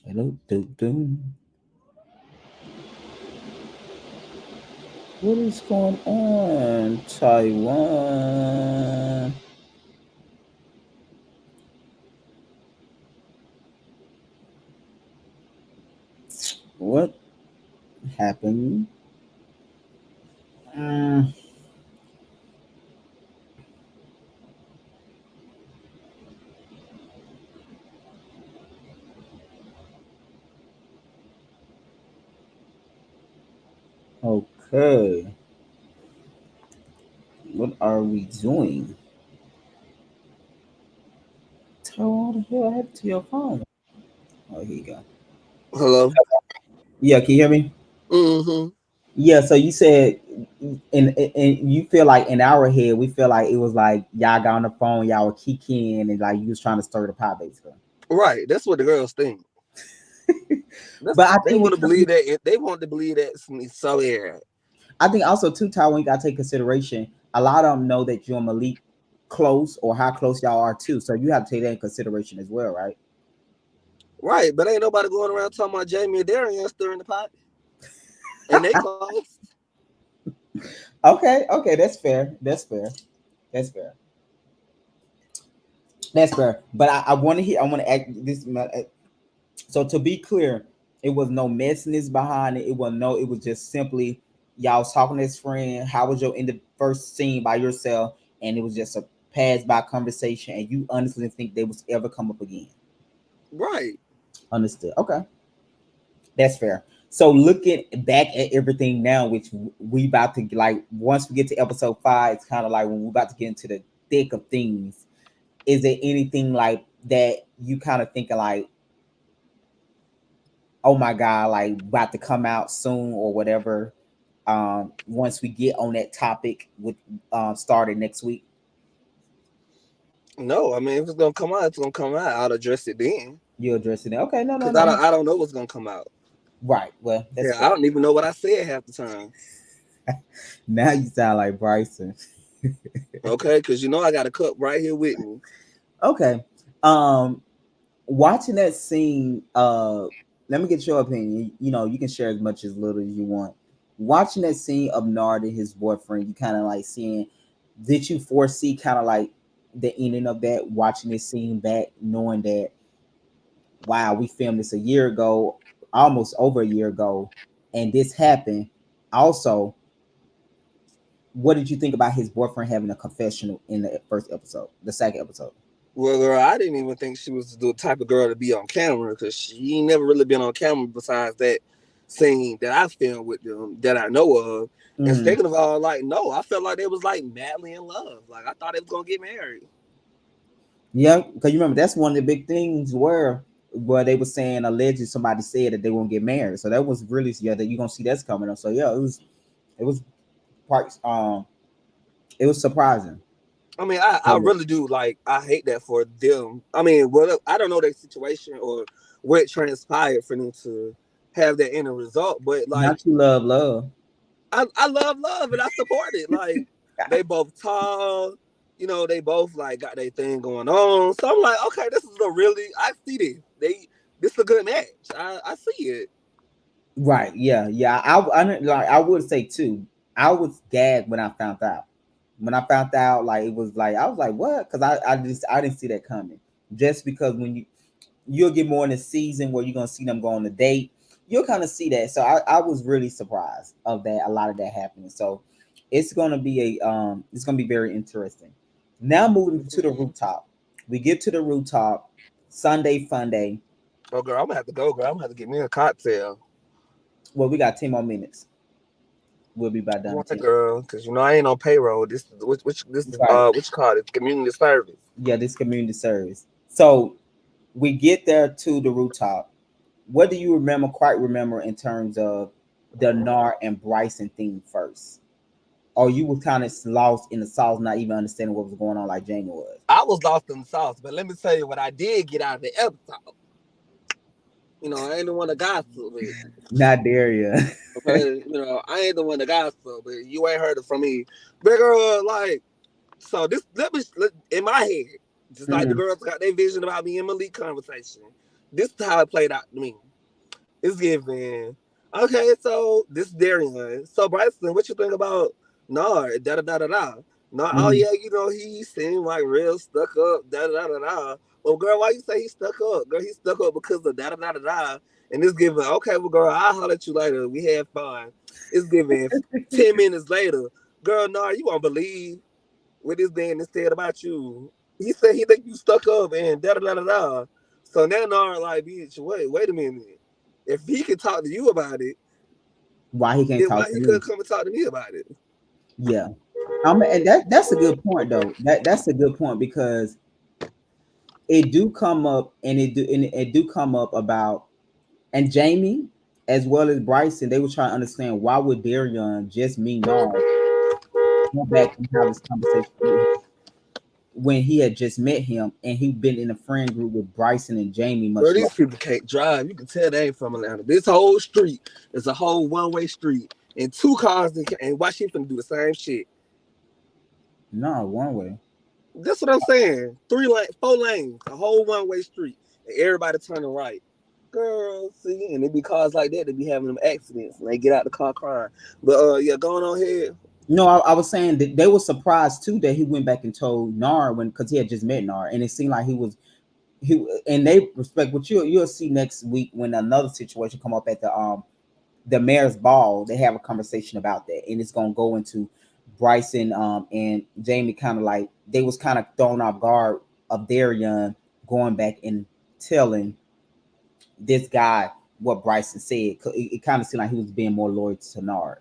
Hello, do, do. What is going on, Taiwan? What happened? Mm, okay. What are we doing? Taiwan, what the hell happened to your phone? Oh, here you go. Hello. Yeah, can you hear me? Mm-hmm. Yeah, so you said, and you feel like in our head, we feel like it was like y'all got on the phone, y'all were kicking, and like you was trying to stir the pot, basically. Right. That's what the girls think. But I They think want to because believe that. They want to believe that it's me so bad. I think also too, Taiwan, you gotta take consideration. A lot of them know that you and Malik close or how close y'all are too, so you have to take that in consideration as well, right? Right. But ain't nobody going around talking about Jamie and Darian stirring the pot. And they close. Okay, okay, that's fair. That's fair. That's fair. That's fair. But I want to hear. I want to act this. So to be clear, it was no messiness behind it. It was no. It was just simply y'all was talking as friend. How was your in the first scene by yourself? And it was just a pass by conversation. And you honestly think they was ever come up again? Right. Understood. Okay, that's fair. So looking back at everything now, which we about to like, once we get to episode 5, it's kind of like when we're about to get into the thick of things. Is there anything like that you kind of thinking like, oh my god, like about to come out soon or whatever? Once we get on that topic with started next week, No, I mean if it's gonna come out, it's gonna come out. I'll address it then. you addressing it. Okay, no, no, Cause no. I don't know what's gonna come out. Right. Well, that's Yeah, I fair. don't even know what I said half the time. Now you sound like Bryson. Okay, because you know I got a cup right here with me. Okay. Um, watching that scene, let me get your opinion. You know, you can share as much as little as you want. Watching that scene of Nard and his boyfriend, you kind of like seeing, did you foresee kind of like the ending of that, watching this scene back, knowing that, wow, we filmed this a year ago, almost over a year ago, and this happened. Also, what did you think about his boyfriend having a confessional in the first episode, the second episode? Well, girl, I didn't even think she was the type of girl to be on camera because she ain't never really been on camera besides that scene that I filmed with them that I know of. And Mm-hmm. second of all, like, no, I felt like they was like madly in love. Like I thought they was gonna get married. Yeah, because you remember that's one of the big things where they were saying allegedly somebody said that they won't get married. So that was really, yeah, that you're gonna see that's coming up. So yeah, it was quite it was surprising. I mean, I really do like I hate that for them. I mean, what I don't know their situation or what transpired for them to have that end result, but like Not you love. I love love and I support it. Like they both tall, you know, they both like got their thing going on. So I'm like, okay, this is a really I see this. This is a good match. I see it. Right. Yeah. Yeah. Like I would say too. I was gagged when I found out. When I found out, like it was like I was like, what? Because I didn't see that coming. Just because when you'll get more in the season where you're gonna see them go on a date, you'll kind of see that. So I was really surprised of that. A lot of that happening. So it's gonna be very interesting. Now moving to the Mhm. rooftop. We get to the rooftop. Sunday fun day. Oh girl, I'm gonna have to go, girl. I'm gonna have to get me a cocktail. Well, we got 10 more minutes. We'll be about done in What 10. girl? Because you know I ain't on payroll. This which this is Right. what you call it? Community service. Yeah, this community service. So we get there to the rooftop. What do you remember, quite remember, in terms of the Nar and Bryson thing first? or you was kind of lost in the sauce, not even understanding what was going on, like Jamie was. I was lost in the sauce, but let me tell you what I did get out of the episode. You know, I ain't the one to gossip, Not Daria. but you know, I ain't the one to gossip, but you ain't heard it from me. But girl, like, so this in my head, just like the Mhm. girls got their vision about me and Malik conversation. This is how it played out to me. It's given. Okay, so this is Darian. So Bryson, what you think about Nard? Da da da da da. No, oh Mhm. yeah, you know he seemed like real stuck up. Da da da da da. Well, girl, why you say he stuck up? Girl, he stuck up because of da da da da da. And it's given. Okay, well, girl, I'll holler at you later. We had fun. It's given. 10 minutes later, girl, Nard, you won't believe what this man said about you. He said he think you stuck up and da da da da da. So now Nard like, bitch, wait a minute. If he can talk to you about it, Why he can't then why talk to he me? couldn't come and talk to me about it? Yeah. And that's a good point though. That's a good point because it do come up and it do come up about and Jamie as well as Bryson, they were trying to understand why would Darion just me Nard go back and have this conversation with him when he had just met him and he'd been in a friend group with Bryson and Jamie Bro, much these longer. people can't drive. You can tell they ain't from Atlanta. This whole street is a whole one-way street. And two cars and why she finna do the same shit? No, one way. That's what I'm saying. 4 lanes, a whole one-way street. And everybody turning right. Girl, see, and it be cars like that, they be having them accidents and they get out the car crying. But yeah, going on here. No, I was saying that they were surprised too that he went back and told Nard when because he had just met Nard and it seemed like he and they respect what you'll see next week when another situation come up at the mayor's ball. They have a conversation about that and it's gonna go into Bryson and Jamie kind of like they was kind of thrown off guard of Darion going back and telling this guy what Bryson said. It kind of seemed like he was being more loyal to Nard.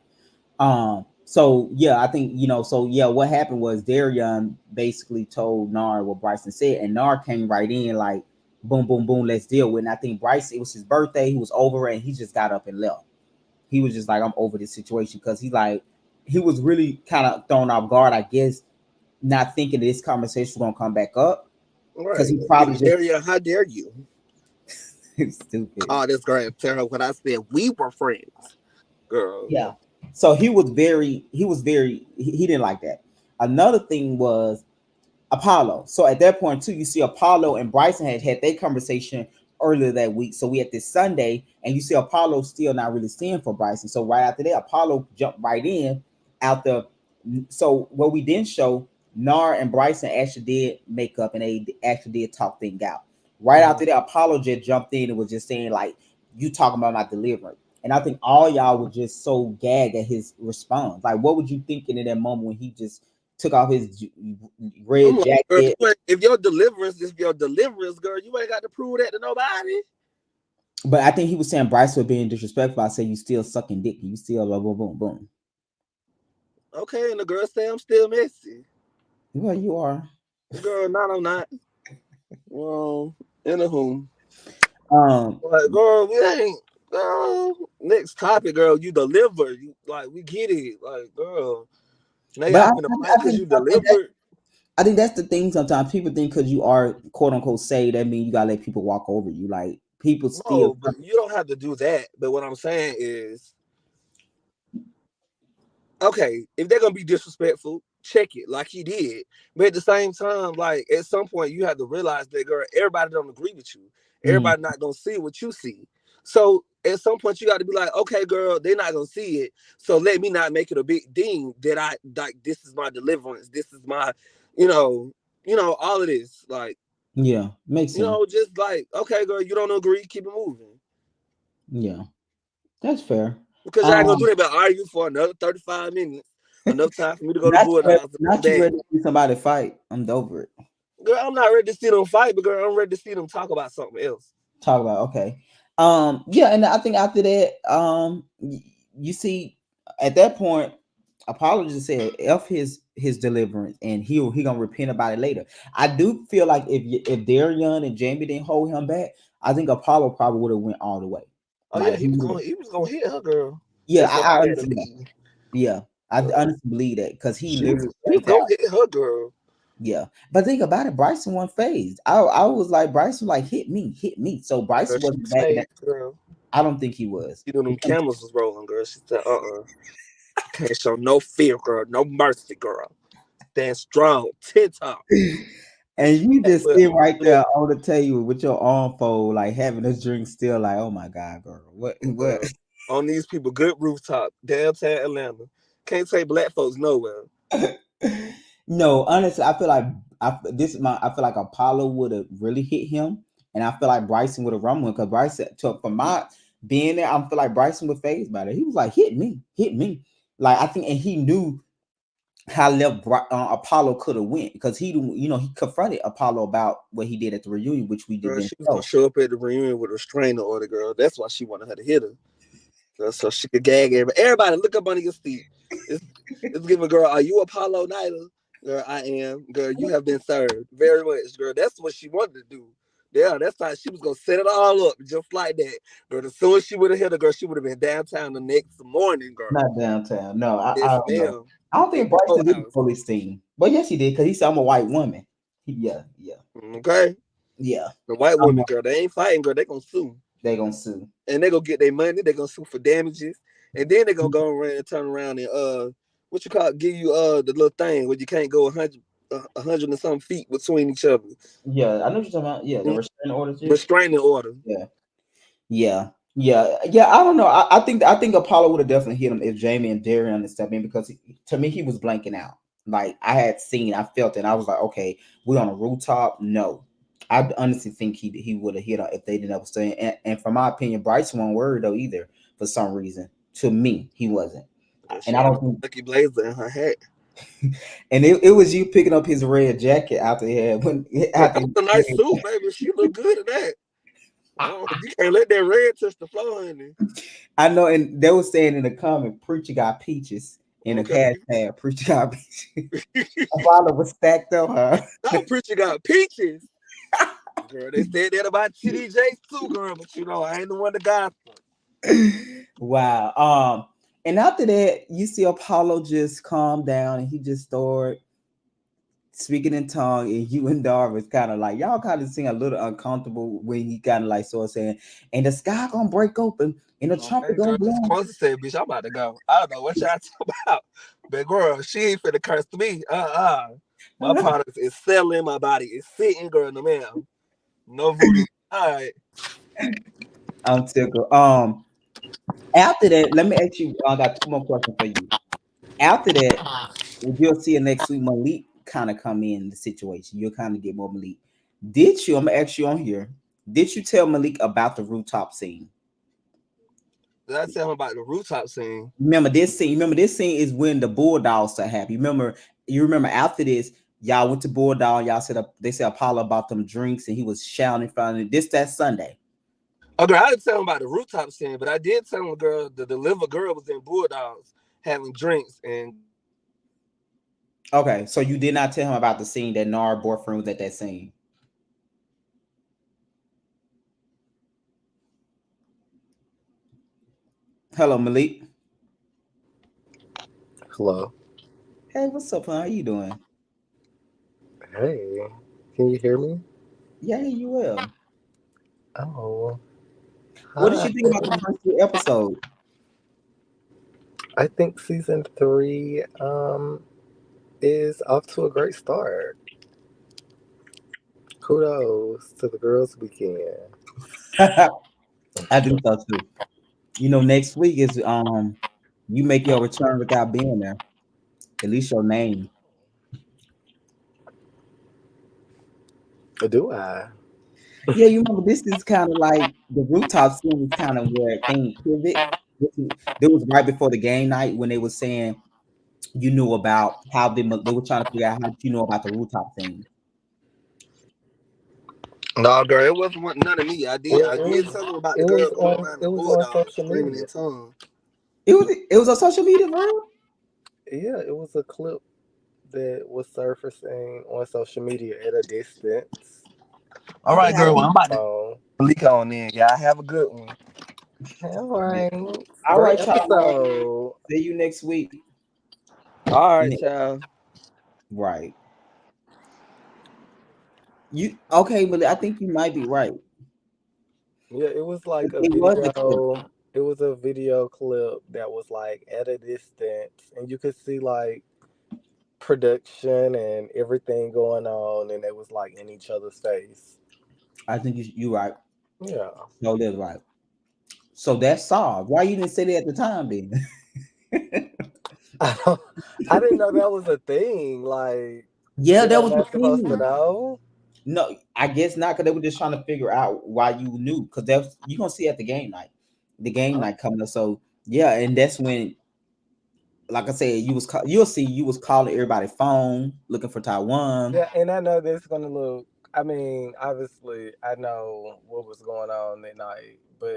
So yeah, I think so yeah, what happened was Darion basically told Nard what Bryson said, and Nard came right in like boom, boom, boom, let's deal with it. And I think Bryson, it was his birthday, he was over it, and he just got up and left. He was just like, I'm over this situation because he was really kind of thrown off guard, I guess, not thinking this conversation was gonna come back up because Right. he probably just Area, how dare you stupid. call this girl and tell her what I said? We were friends. Girl. Yeah. So he didn't like that. Another thing was Apollo. So at that point too, you see Apollo and Bryson had their conversation earlier that week. So we had this Sunday, and you see Apollo still not really seeing for Bryson. So right after that, Apollo jumped right in out the. So what we didn't show, Nar and Bryson actually did make up, and they actually did talk things out. Right Mhm. after that, Apollo just jumped in and was just saying like, "You talking about my deliverance." And I think all y'all were just so gagged at his response. Like, what would you thinking in that moment when he just took off his I'm red like, girl, jacket? if your deliverance is your deliverance, girl, you ain't got to prove that to nobody. But I think he was saying Bryce was being disrespectful. I said you still sucking dick. You still blah, boom, boom, boom. Okay, and the girl say I'm still messy. Well, you are. Girl, not I'm not. Well, in a whom. Um, Like, girl, we ain't girl. Next topic, girl, you deliver. You like we get it. Like, girl. Now but y'all finna fight because you delivered. I think that's the thing. Sometimes people think because you are quote unquote saved, that means you gotta let people walk over you. Like people still. No, but you don't have to do that. But what I'm saying is, okay, if they're gonna be disrespectful, check it like he did. But at the same time, like at some point, you have to realize that girl, everybody don't agree with you. Mm, Everybody not gonna see what you see. So at some point, you got to be like, okay, girl, they're not gonna see it. So let me not make it a big thing that I like. This is my deliverance. This is my, you know, all of this. Like, yeah, makes sense. just like, okay, girl, you don't agree, keep it moving. Yeah, that's fair. Because y'all ain't gonna do Um, that about argue for another 35 minutes. Enough time for me to go to not you ready, Bulldogs and come not you back. ready to see somebody fight. I'm over it. Girl, I'm not ready to see them fight, but girl, I'm ready to see them talk about something else. Talk about okay. Yeah, and I think after that, you see, at that point, Apollo just said f his deliverance, and he gonna repent about it later. I do feel like if Darion and Jamie didn't hold him back, I think Apollo probably would have went all the way. Oh yeah, Like he he was would have. gonna hit her, girl. Yeah, That's why I he had to understand that. leave. Yeah, I honestly believe that because he literally She blanked out. go hit her girl. Yeah, but think about it. Bryson won phased. I was like Bryson, like hit me, hit me. So Girl, Bryson she wasn't was backing that. fake, girl. I don't think he was. You know them cameras was rolling, girl. She said, can't show no fear, girl, no mercy, girl. Stand strong, 10 top. And you just But sit right there on the table with your arm fold, like having a drink still, like, oh my God, girl. What? girl, on these people, good rooftop, downtown Atlanta. Can't take black folks nowhere. No, honestly, I feel like I feel like Apollo would have really hit him, and I feel like Bryson would have run one because Bryson took from my being there, I feel like Bryson was phased by it. He was like, hit me, hit me. Like I think, and he knew how left Apollo could have went because he confronted Apollo about what he did at the reunion, which we Girl, didn't she was gonna know. show up at the reunion with a restraining order, girl. That's why she wanted her to hit her. Girl, so she could gag everybody. Everybody, look up under your seat. It's, it's giving, girl, are you Apollo Nyla? Girl, I am. Girl, you have been served very much, girl. That's what she wanted to do. Yeah, that's how she was gonna set it all up just like that. Girl, as soon as she would have hit her, girl, she would have been downtown the next morning, girl. Not downtown. No, I Yes, don't know. ma'am. I don't In think the Bryson did the courthouse. police thing, but yes, he did because he said I'm a white woman. Yeah, yeah, Okay? yeah. The white I'm woman, girl, they ain't fighting, girl. They gonna sue. they gonna sue. And they gonna get their money. They gonna sue for damages, and then they gonna go around and turn around and what you call it, give you the little thing where you can't go 100 and some feet between each other. Yeah, I know what you're talking about. Yeah, the restraining order shit. Restraining order. Yeah, yeah, yeah. I don't know. I think Apollo would have definitely hit him if Jamie and Darian had stepped in because to me he was blanking out. Like I felt it. I was like, okay, we're on a rooftop. No, I honestly think he would have hit her if they didn't ever stay. And from my opinion, Bryce wasn't worried though either for some reason. To me, he wasn't. And She I had don't a think. lucky blazer in her hat. And it was you picking up his red jacket after he had when Girl, after. that was a nice suit, baby. She looked good in that. Oh, you can't let that red touch the floor, honey. I know, and they were saying in the comment, "Preacher got peaches," in the Okay. hashtag "Preacher got peaches." Apollo was stacked on her. That preacher got peaches. Girl, they said that about TDJ too, girl, but I ain't the one to gossip. Wow. And after that, you see Apollo just calm down, and he just started speaking in tongue, and you and Dar was kind of like y'all kind of seem a little uncomfortable when he kind of like sort of saying, "And the sky gonna break open, and the trumpet Okay, gonna girl, because blow." Kwanzaa said, bitch, I'm about to go. I don't know what y'all talking about. But girl, she ain't finna curse me. My products is selling, my body is sitting, girl, no ma'am. No voodoo. All right. I'm tickled. After that, let me ask you. I got two more questions for you. After that, you'll see it next week. Malik kind of come in the situation. You'll kind of get more Malik. Did you? I'm gonna ask you on here. Did you tell Malik about the rooftop scene? Did I tell him about the rooftop scene? Remember this scene. Remember this scene is when the Bulldogs are happy. Remember. You remember after this, y'all went to Bulldog. Y'all said they said Apollo about them drinks, and he was shouting in front of it. This that Sunday. Oh, girl, I didn't tell him about the rooftop scene, but I did tell him, girl, the deliver girl was in Bulldogs having drinks and Okay, so you did not tell him about the scene that Nara boyfriend was at that scene. Hello, Malik. Hello. Hey, what's up, huh? How you doing? Hey, can you hear me? Yeah, you will. Oh, What did hi. you think about the first two episodes? I think season three is off to a great start. Kudos to the girls' weekend. I think so too. Next week is you make your return without being there. At least your name. Do I? Yeah, you remember this is kind of like the rooftop scene is kind of where things pivot. This was right before the game night when they were saying you knew about how they were trying to figure out how you know about the rooftop scene. no, girl, it wasn't none of me. I did, Well, I did tell him about the it girl was going on around it the was on Bulldog social screaming media. in tongues. It was on social media, bro. Yeah, it was a clip that was surfacing on social media at a distance All right, from girl, well, I'm someone's about to phone. leak on in. Yeah, have a good one. All Yeah. right, All great right, y'all. episode. See you next week. All And right, child. right. You okay, but I think you might be right. Yeah, it was like a It was the clip. video. It was a video clip that was like at a distance, and you could see like production and everything going on, and it was like in each other's face. I think you right. Yeah. No, that's right. So that's solved. Why you didn't say that at the time then? I didn't know that was a thing. Like, Yeah, was that I was the not supposed to thing. know? No, I guess not, because they were just trying to figure out why you knew. Because that's you gonna see at the game Oh, night coming up. So yeah, and that's when, like I said, you'll see you was calling everybody phone looking for Taiwan. yeah, and I know this gonna look. I mean, obviously, I know what was going on that night, but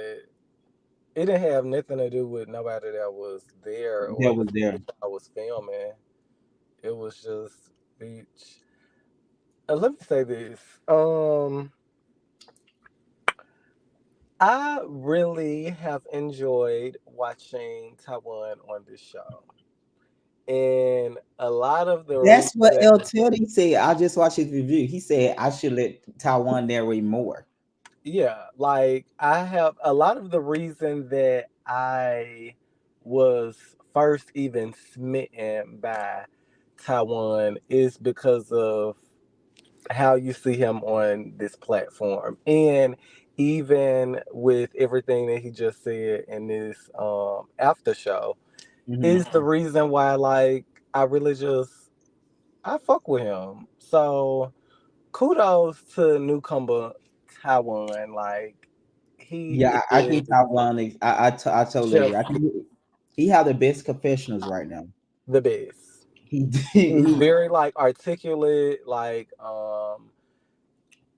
it didn't have nothing to do with nobody that was there or That the was there. footage I was filming. It was just beach. Let me say this. I really have enjoyed watching Taiwan on this show. And a lot of the That's reason what that, El Tildy said. I just watched his review. He said I should let Taiwan narrate more. yeah, like I have a lot of the reason that I was first even smitten by Taiwan is because of how you see him on this platform. And even with everything that he just said in this after show, Hmm. is the reason why like I really just I fuck with him. So kudos to newcomer Taiwan. Like he Yeah, I is think Taiwan is. I totally agree. just I think he have the best confessionals right now. the best. He He's he very like articulate, like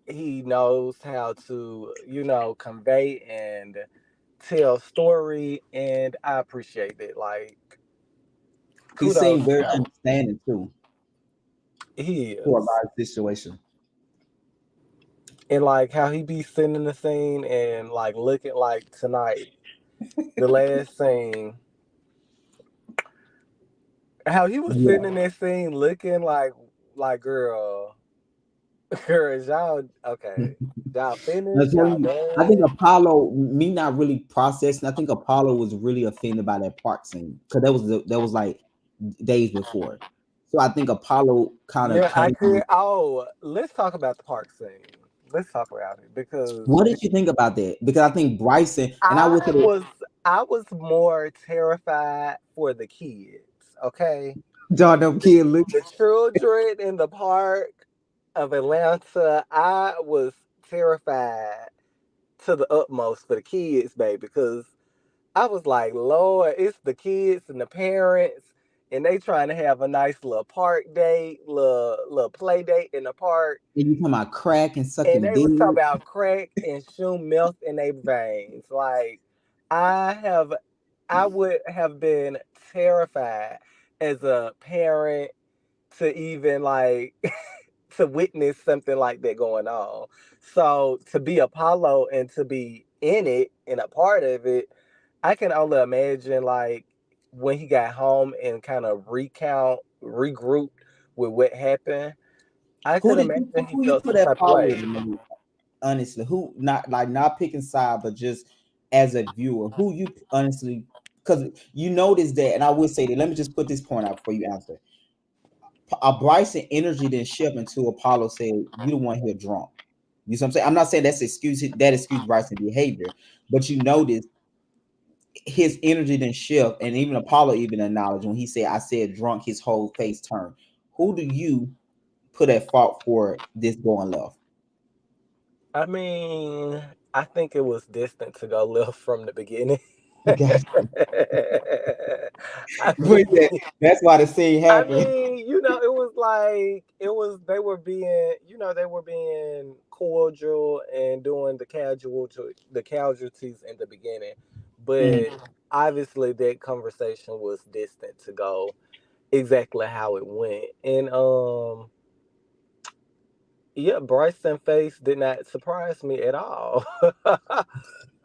he knows how to, convey and tell story, and I appreciate it. Like he kudos seemed to very him. understanding too He for a is. lot of situations. And like how he be sitting in the scene and like looking like tonight, the last scene, how he was Yeah. sitting in that scene looking like girl, girl, is y'all okay? Y'all That's finished? what Y'all I think done? Apollo, me not really processing. I think Apollo was really offended by that park scene because that was like days before. So I think Apollo kind of Yeah, I came. could. Oh, let's talk about the park scene. Let's talk about it because What did you think about that? Because I think Bryson and I would I say was I was more terrified for the kids. Okay, John them kid look. the children in the park of Atlanta. I was terrified to the utmost for the kids, baby, because I was like, Lord, it's the kids and the parents, and they trying to have a nice little park date, little play date in the park, And you talking about crack and and sucking they was talking dick. about crack and shoe meth in their veins. Like, I have, I would have been terrified as a parent to even like to witness something like that going on. So to be Apollo and to be in it and a part of it, I can only imagine like when he got home and kind of regrouped with what happened. I could imagine he Who you felt put some at type of fault way. with in the movie? Honestly, who not picking side, but just as a viewer, who you honestly, because you notice that, and I would say that. Let me just put this point out before you answer. Bryson energy didn't shift until Apollo said, "You the one here drunk." You see what I'm saying? I'm not saying that excuse Bryson behavior, but you notice his energy didn't shift, and even Apollo even acknowledged when he said, "I said drunk," his whole face turned. Who do you put at fault for this going left? I mean, I think it was distant to go left from the beginning. Gotcha. I But mean, that's why the scene I happened. mean, it was like they were being cordial and doing the casualties in the beginning, but Mhm. obviously that conversation was distant to go exactly how it went, and yeah, Bryson face did not surprise me at all.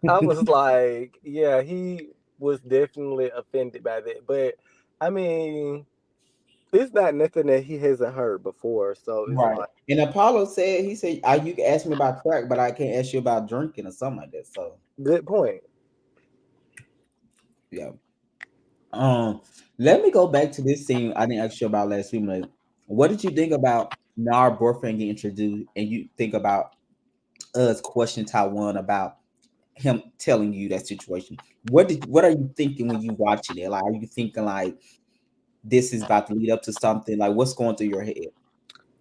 I was like, yeah, he was definitely offended by that, but I mean. It's not nothing that he hasn't heard before. So it's Right. like, And Apollo said, he said, you can ask me about crack, but I can't ask you about drinking or something like that. So good point. yeah. Um, Let me go back to this scene I didn't ask you about last week. Like, what did you think about now our boyfriend getting introduced, and you think about us questioning Taiwan about him telling you that situation? What are you thinking when you watching it? Like, are you thinking like this is about to lead up to something? Like, what's going through your head?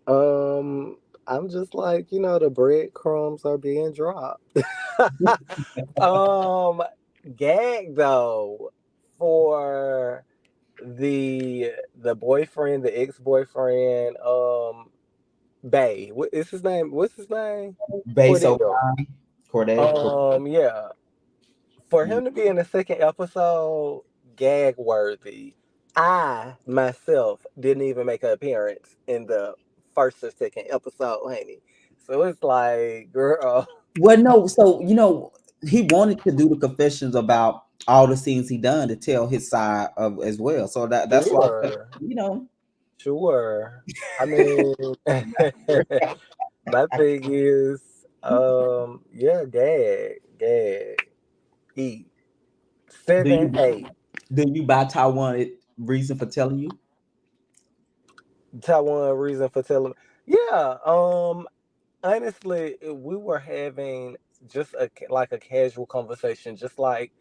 Um, I'm just like, the breadcrumbs are being dropped. um, Gag though for the boyfriend, the ex boyfriend, Bay. What is his name? What's his name? Based on Cordell. Corday. Yeah. For him to be in the second episode, gag worthy. I myself didn't even make an appearance in the first or second episode, honey. So it's like, girl, Well, no, so he wanted to do the confessions about all the scenes he done to tell his side of as well. So that's why sure, sure. I mean, my thing is, yeah, gag, eat do 7, you 8. buy Taiwan reason for telling you? Taiwan reason for telling. Yeah, honestly, we were having just like a casual conversation, just like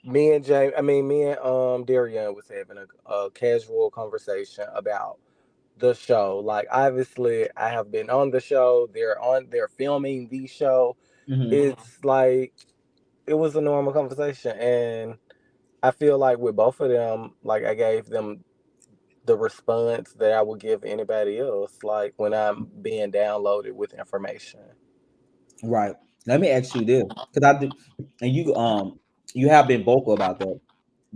me and James. I mean, me and Darian was having a casual conversation about the show. Like, obviously, I have been on the show. They're filming the show. Hmm. It's like it was a normal conversation, and I feel like with both of them, like I gave them the response that I would give anybody else, like when I'm being downloaded with information. Right. Let me ask you this, because I do, and you have been vocal about that.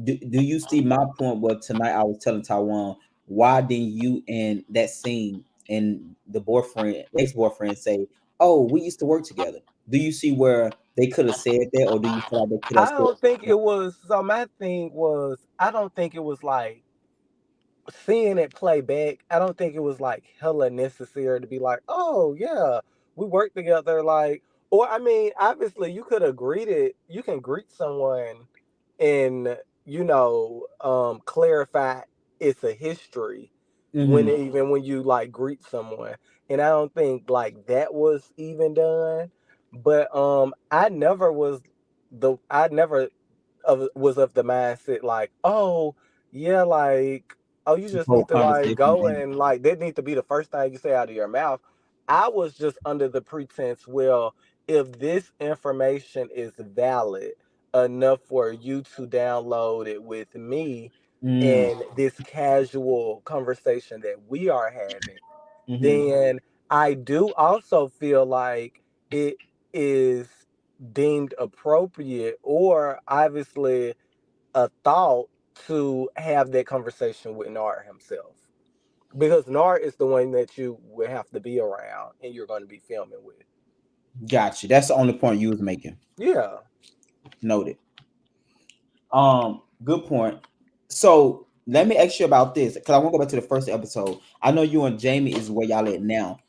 Do you see my point? Where tonight I was telling Taiwan, why didn't you in that scene and the boyfriend, ex boyfriend, say, "Oh, we used to work together"? Do you see where they could have said that, or do you feel like they could have I said? don't think it was. So my thing was, I don't think it was like seeing it play back. I don't think it was like hella necessary to be like, oh yeah, we work together. Like, or I mean, obviously you could have greeted. You can greet someone, and clarify it's a history Hmm. even when you like greet someone. And I don't think like that was even done. But I never was of the mindset like, oh yeah, like, oh, you just Whole need to like conversation. go and like that need to be the first thing you say out of your mouth. I was just under the pretense, well, if this information is valid enough for you to download it with me Mm. in this casual conversation that we are having, Hmm. then I do also feel like it is deemed appropriate or obviously a thought to have that conversation with Nar himself. Because Nar is the one that you would have to be around and you're going to be filming with. Got you. That's the only point you was making. Yeah. Noted. Good point. So let me ask you about this because I want to go back to the first episode. I know you and Jamie is where y'all at now.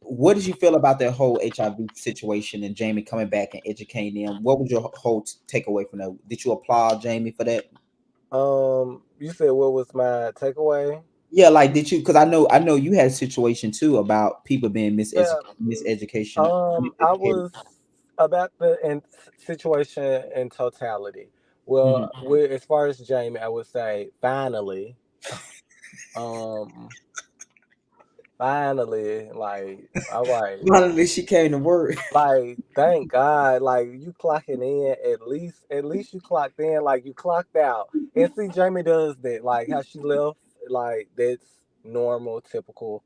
What did you feel about that whole HIV situation and Jamie coming back and educating them? What was your whole takeaway from that? Did you applaud Jamie for that? You said what was my takeaway? Yeah, like did you? Because I know you had a situation too about people being Yeah. I miseducated. was about the situation in totality. Well, Mhm. as far as Jamie, I would say finally, um, finally, like, all right. Finally, she came to work. Like, thank God, like you clocking in at least you clocked in, like you clocked out. And see, Jamie does that, like how she left, like that's normal, typical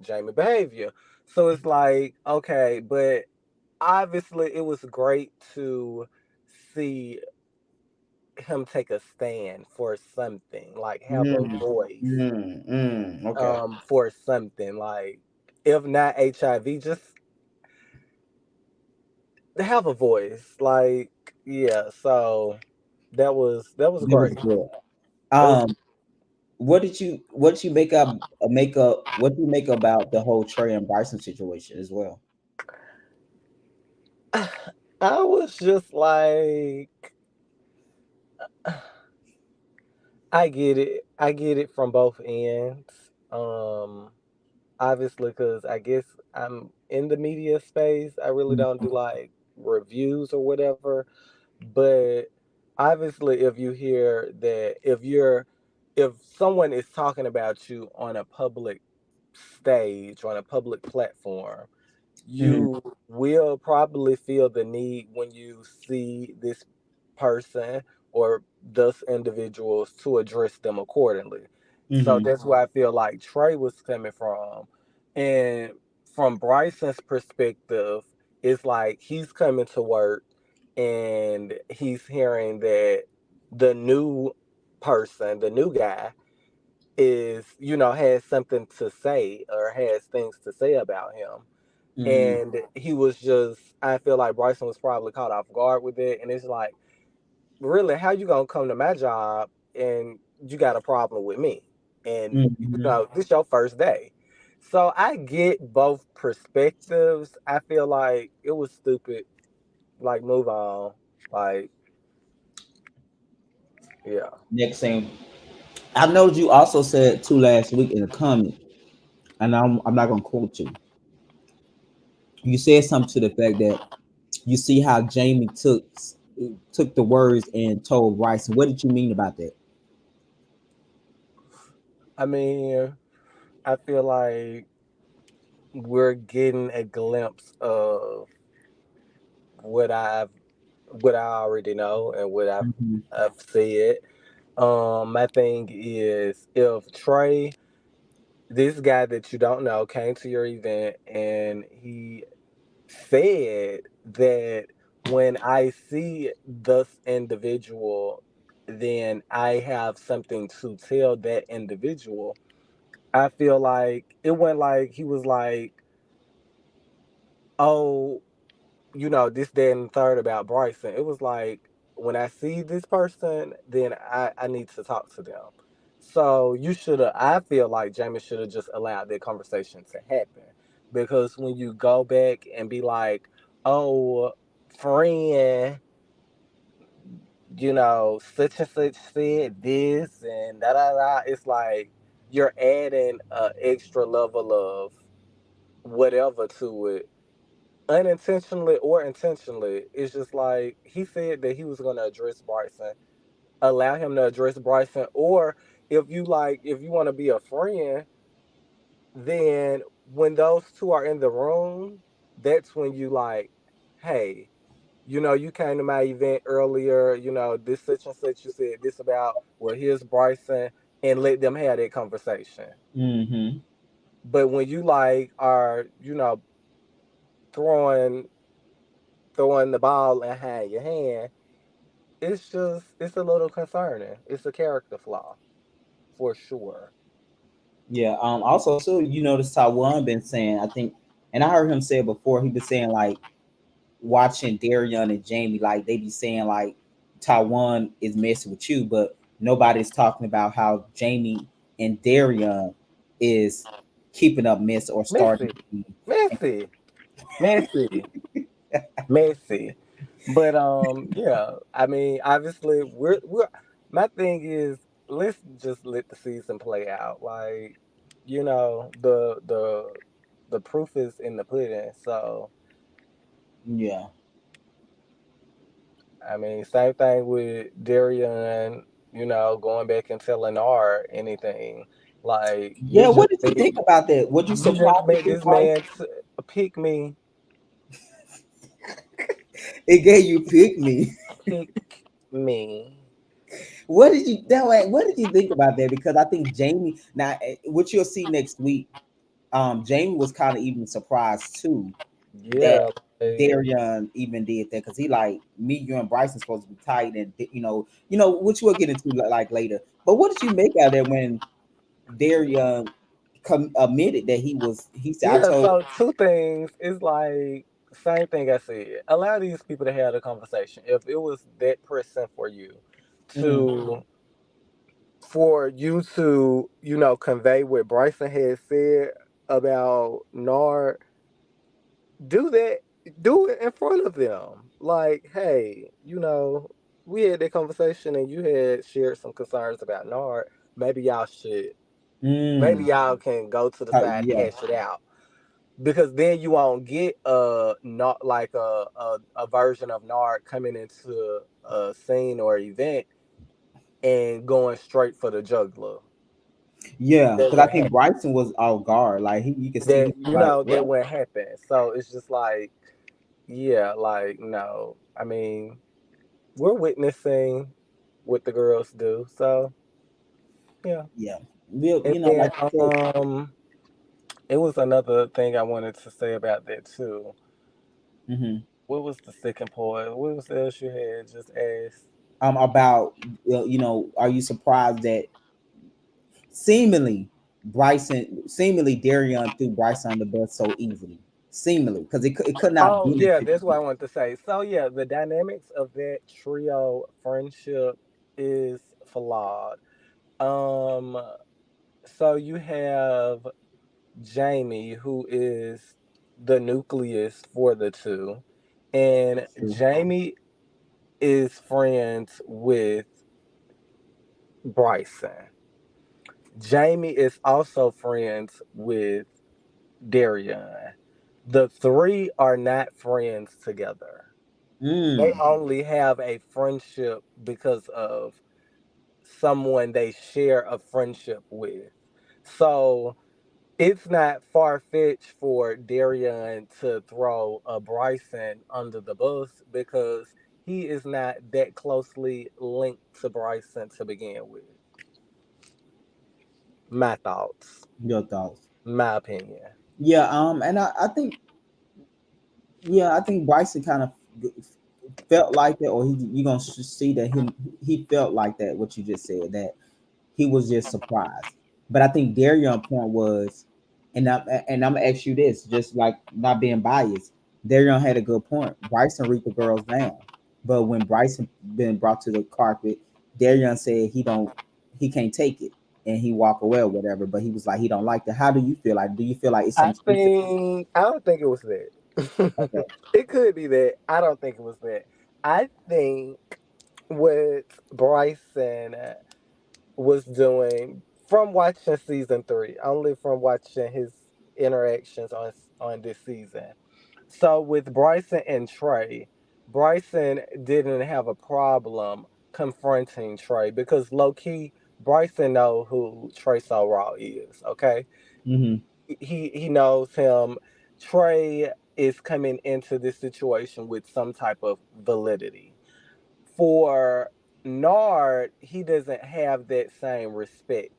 Jamie behavior. So it's like, okay, but obviously it was great to see him take a stand for something, like have a Mm, voice, okay. for something, like if not HIV, just have a voice. Like, yeah, so that was That was great. good. That was Um, what did you what do you make about the whole Trey and Bryson situation as well? I was just like, I get it. I get it from both ends. Obviously, because I guess I'm in the media space. I really don't do like reviews or whatever. But obviously, if you hear that, if someone is talking about you on a public stage, on a public platform, Mhm, you will probably feel the need when you see this person or those individuals to address them accordingly. So mhm, that's where I feel like Trey was coming from. And from Bryson's perspective, it's like he's coming to work and he's hearing that the new person, the new guy, is, has something to say or has things to say about him. mhm, And he was just, I feel like Bryson was probably caught off guard with it. And it's like, really, how you gonna come to my job and you got a problem with me? And mhm. this your first day. So I get both perspectives. I feel like it was stupid. Like, move on. Like, yeah. Next thing, I know you also said too last week in a comment, and I'm not gonna quote you. You said something to the fact that you see how Jamie took the words and told Bryson. What did you mean about that? I mean, I feel like we're getting a glimpse of what I've what I already know and what Mhm, I've said. My thing is, if Trey, this guy that you don't know, came to your event and he said that when I see this individual, then I have something to tell that individual. I feel like it went like he was like, oh, this, that, and the third about Bryson. It was like, when I see this person, then I need to talk to them. So you should have, I feel like Jamie should have just allowed that conversation to happen. Because when you go back and be like, oh, friend, such and such said this and da da da, it's like you're adding a extra level of whatever to it, unintentionally or intentionally. It's just like he said that he was going to address Bryson. Allow him to address Bryson, or if you want to be a friend, then when those two are in the room, that's when you like, hey, you came to my event earlier. This such and such. You said this about, well, here's Bryson, and let them have that conversation. mhm. But when you like are throwing throwing the ball and had your hand, it's a little concerning. It's a character flaw for sure. Yeah. Also, too, you notice Taiwan been saying. I think, and I heard him say it before. He been saying like watching Darian and Jamie, like they be saying like Taiwan is messing with you, but nobody's talking about how Jamie and Darian is keeping up mess or starting Messy, to be. messy, messy, messy. But yeah. I mean, obviously, we're. My thing is, let's just let the season play out. Like, the proof is in the pudding. So Yeah. I mean, same thing with Darian, going back and telling R anything. Like, Yeah. What did you think about that? Were you you just surprised to made see this Bryce? man pick me, It gave you pick me. pick me. What did you that way? What did you think about that? Because I think Jamie now, what you'll see next week, Jamie was kind of even surprised too that Yeah, like, Darian even did that because he like me, you and Bryson supposed to be tight and which we'll get into like later. But what did you make out of that when Darian admitted that he said I yeah. told So two things. It's like same thing I said. Allow these people to have the conversation. If it was that pressing for you mm, to for you to, convey what Bryson had said about Nard, do that, do it in front of them. Like, hey, we had that conversation and you had shared some concerns about Nard. Maybe y'all should, maybe Mm. y'all can go to the side and Yeah. hash it out. Because then you won't get not like a version of Nard coming into a scene or event and going straight for the juggler. Yeah, That because I wouldn't think happen. Bryson was all guard. Like you can see That he was like, that what? wouldn't happen. So it's just like, yeah, like no. I mean, we're witnessing what the girls do. So yeah. Yeah. And then Like you said. it was another thing I wanted to say about that too. Hmm. What was the second point? What was the else you had just asked? About are you surprised that seemingly Darion threw Bryson on the bus so easily? Seemingly, because it could not Oh yeah, benefit that's what I them. wanted to say. So yeah, the dynamics of that trio friendship is flawed. Um, so you have Jamie, who is the nucleus for the two, and True. Jamie is friends with Bryson. Jamie is also friends with Darion. The three are not friends together. They Mm. only have a friendship because of someone they share a friendship with. So it's not far fetched for Darion to throw a Bryson under the bus because he is not that closely linked to Bryson to begin with. My thoughts, Your thoughts? my opinion. Yeah. And I think I think Bryson kind of felt like that, or you gonna see that he felt like that. What you just said, that he was just surprised. But I think Darion's point was, and I'm gonna ask you this, just like not being biased. Darion had a good point. Bryson read the girls down, but when Bryson been brought to the carpet, Darion said he can't take it, and he walk away or whatever. But he was like he don't like that. How do you feel? Like, do you feel like it's some truth to I don't think it was that. that? It could be that. I don't think it was that. I think what Bryson was doing from watching season three, only from watching his interactions on this season. So with Bryson and Trey, Bryson didn't have a problem confronting Trey because low key Bryson know who Trey So Raw is. Okay, Mm-hmm. he knows him. Trey is coming into this situation with some type of validity. For Nard, he doesn't have that same respect.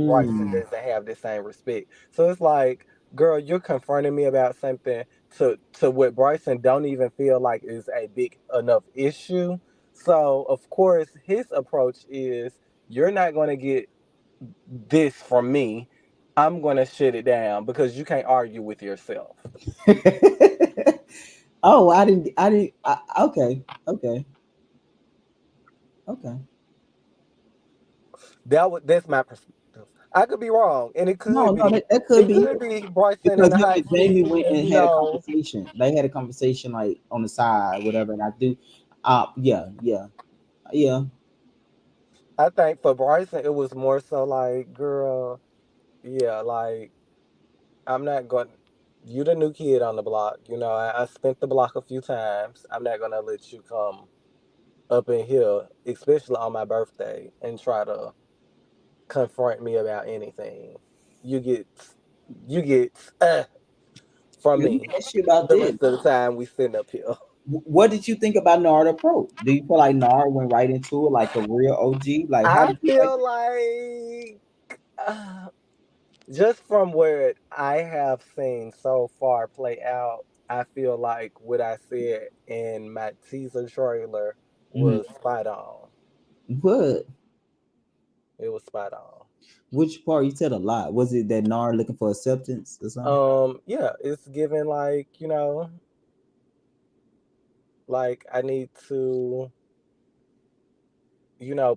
Bryson Mm. doesn't have the same respect. So it's like, girl, you're confronting me about something to what Bryson don't even feel like is a big enough issue. So of course his approach is you're not gonna get this from me. I'm gonna shut it down because you can't argue with yourself. Oh, okay, okay, okay. That's my perspective. I could be wrong, and No, no, that could it be could be Bryson in because the him hot and Jamie seat, went and and had a conversation. They had a conversation like on the side, whatever. And I do, yeah, yeah, yeah. I think for Bryson it was more so like, girl, yeah, like I'm not going. You the new kid on the block. I spent the block a few times. I'm not gonna let you come up in here, especially on my birthday, and try to confront me about anything. You get, you get from Let me me ask you about the this. rest of the time we sitting up here. What did you think about Nard approach? Do you feel like Nard went right into it like a real OG? Like, how I did you like? feel like uh, just from what I have seen so far play out, I feel like what I said in my teaser trailer Mhm. was spot on. What? It was spot on. Which part? You said a lot. Was it that Nard looking for acceptance or something? Yeah, it's given like, like I need to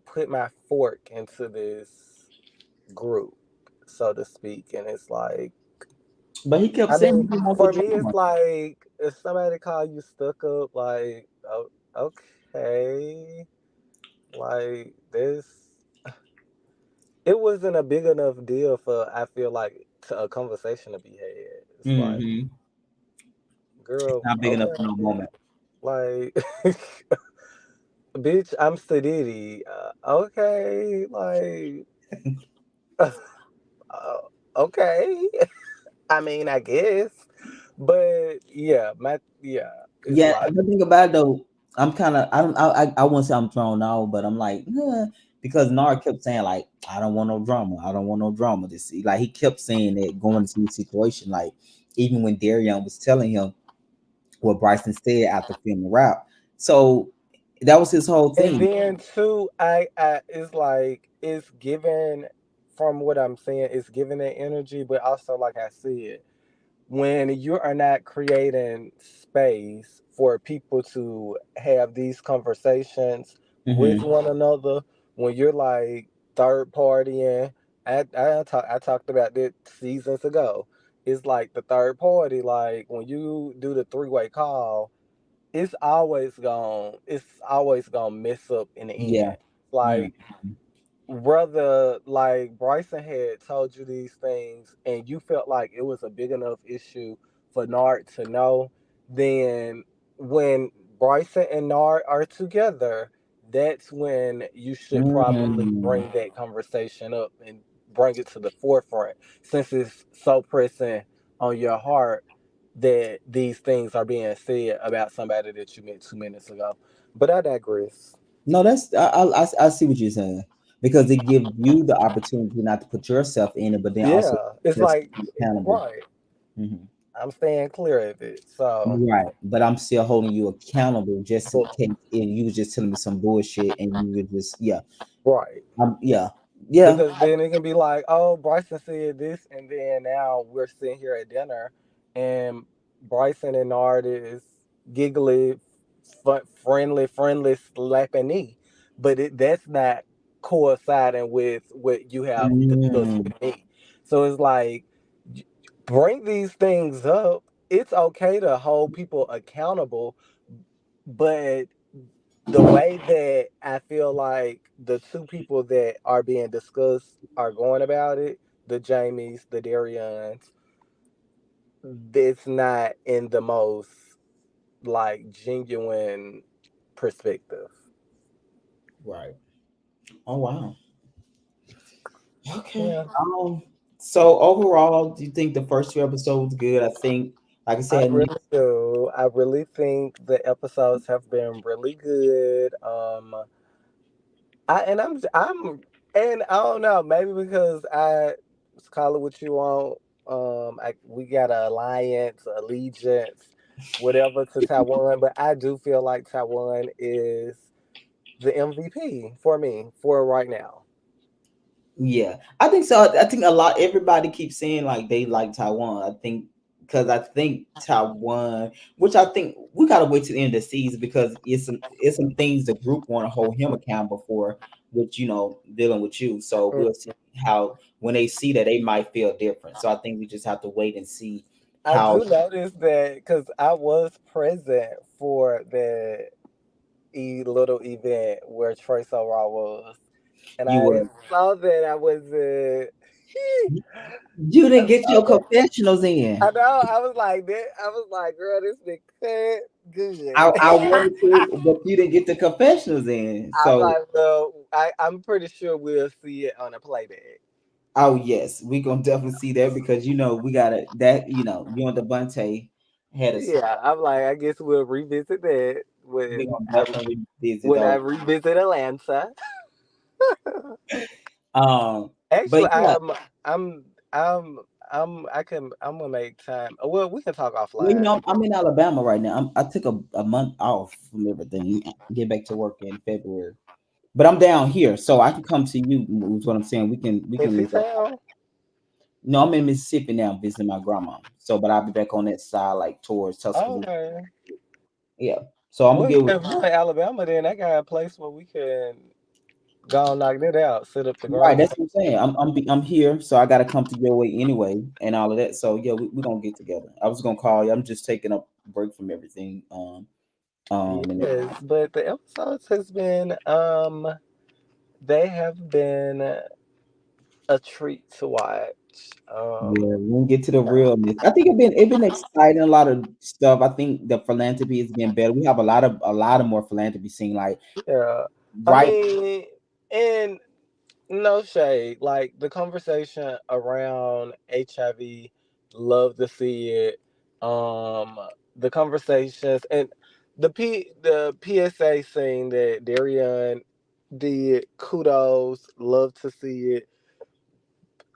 put my fork into this group, so to speak. And it's like, But he kept I saying mean, he didn't want the for me, it's drama. like if somebody call you stuck up, like, oh, okay, like this, it wasn't a big enough deal for, I feel like, to a conversation to be had. It's like, Mm-hmm. girl, Not big enough for no okay, moment. like, bitch, I'm Sadiddy. Okay, like, okay. I mean, I guess, but yeah, it's Yeah, like, the thing about it though, I'm kind of I don't I won't say I'm thrown out, but I'm like, because Nard kept saying like, I don't want no drama, I don't want no drama. This like he kept saying that going into the situation, like even when Darion was telling him what Bryson said after filming rap, so that was his whole and thing. then too, I it's like it's given, from what I'm saying, it's giving that energy, but also like I said, when you are not creating space for people to have these conversations with Hmm. one another, when you're like third partying, I talked about this seasons ago. It's like the third party, like when you do the three-way call, it's always gonna mess up in the Yeah. end. Mm. Like, whether like Bryson had told you these things and you felt like it was a big enough issue for Nard to know, then when Bryson and Nard are together, that's when you should probably Mm. bring that conversation up and bring it to the forefront, since it's so pressing on your heart that these things are being said about somebody that you met 2 minutes ago. But I digress. No, that's I see what you're saying because it gives you the opportunity not to put yourself in it, but then also Yeah, it's yourself like, accountable. right. Mhm. I'm staying clear of it. So, Right, but I'm still holding you accountable just in but case if you was just telling me some bullshit and you were just right. yeah, yeah. Because then it can be like, oh, Bryson said this, and then now we're sitting here at dinner, and Bryson and Nard is giggly, friendly, slapping knee, but that's not coinciding with what you have discussed Mm. with me. So it's like, y- bring these things up. It's okay to hold people accountable, but the way that I feel like the two people that are being discussed are going about it, the Jamies, the Darians, it's not in the most like genuine perspective. Right. Oh wow. Okay. Yeah, So overall, do you think the first two episodes good? I think, like I I said, really do. I really think the episodes have been really good. And I don't know, maybe because I was calling what you want. We got an alliance, allegiance, whatever to Taiwan, but I do feel like Taiwan is the MVP for me for right now. yeah, I think so. I think a lot. Everybody keeps saying like they like Taiwan. I think because I think Taiwan, which I think we gotta wait to the end of the season because it's some things the group want to hold him accountable for, which dealing with you. So Mm. we'll see how when they see that they might feel different. So I think we just have to wait and see I how do notice that because I was present for the little event where Trey Raw was, and you I were. saw that I was You didn't I get saw your that. confessionals in. I know. I was like that. I was like, girl, this been cut good. I wanted to, but you didn't get the confessionals in. I'm So, like, well, I'm pretty sure we'll see it on a playback. oh yes, we gonna definitely see that because we got it. That you and Devontae had us. Yeah, I'm like, I guess we'll revisit that We gonna definitely visit when I those. revisit Atlanta. Um, but Actually, yeah, I'm, I'm, I'm gonna make time. Well, we can talk well, offline. I'm in Alabama right now. I took a month off from everything. Get back to work in February, but I'm down here, so I can come to you. Is what I'm saying. We can Missy link up. Town. No, I'm in Mississippi now visiting my grandma. So, but I'll be back on that side, like towards Tuscaloosa. Okay. Yeah. So I'm gonna Well, get with. if you're in Alabama, then I got a place where we can. Go on, knock that out. Set up the Right, grand that's what I'm stage. saying. I'm here, so I gotta come to your way anyway, and all of that. So yeah, we gonna get together. I was gonna call you. I'm just taking a break from everything. And Yes, but the episodes has been they have been a treat to watch. yeah, we gonna get to the realness. I think it been exciting. A lot of stuff. I think the philanthropy is getting better. We have a lot of more philanthropy scene. Like Yeah. I right. mean, and no shade. Like the conversation around HIV, love to see it. The conversations and the PSA scene that Darian did, kudos, love to see it.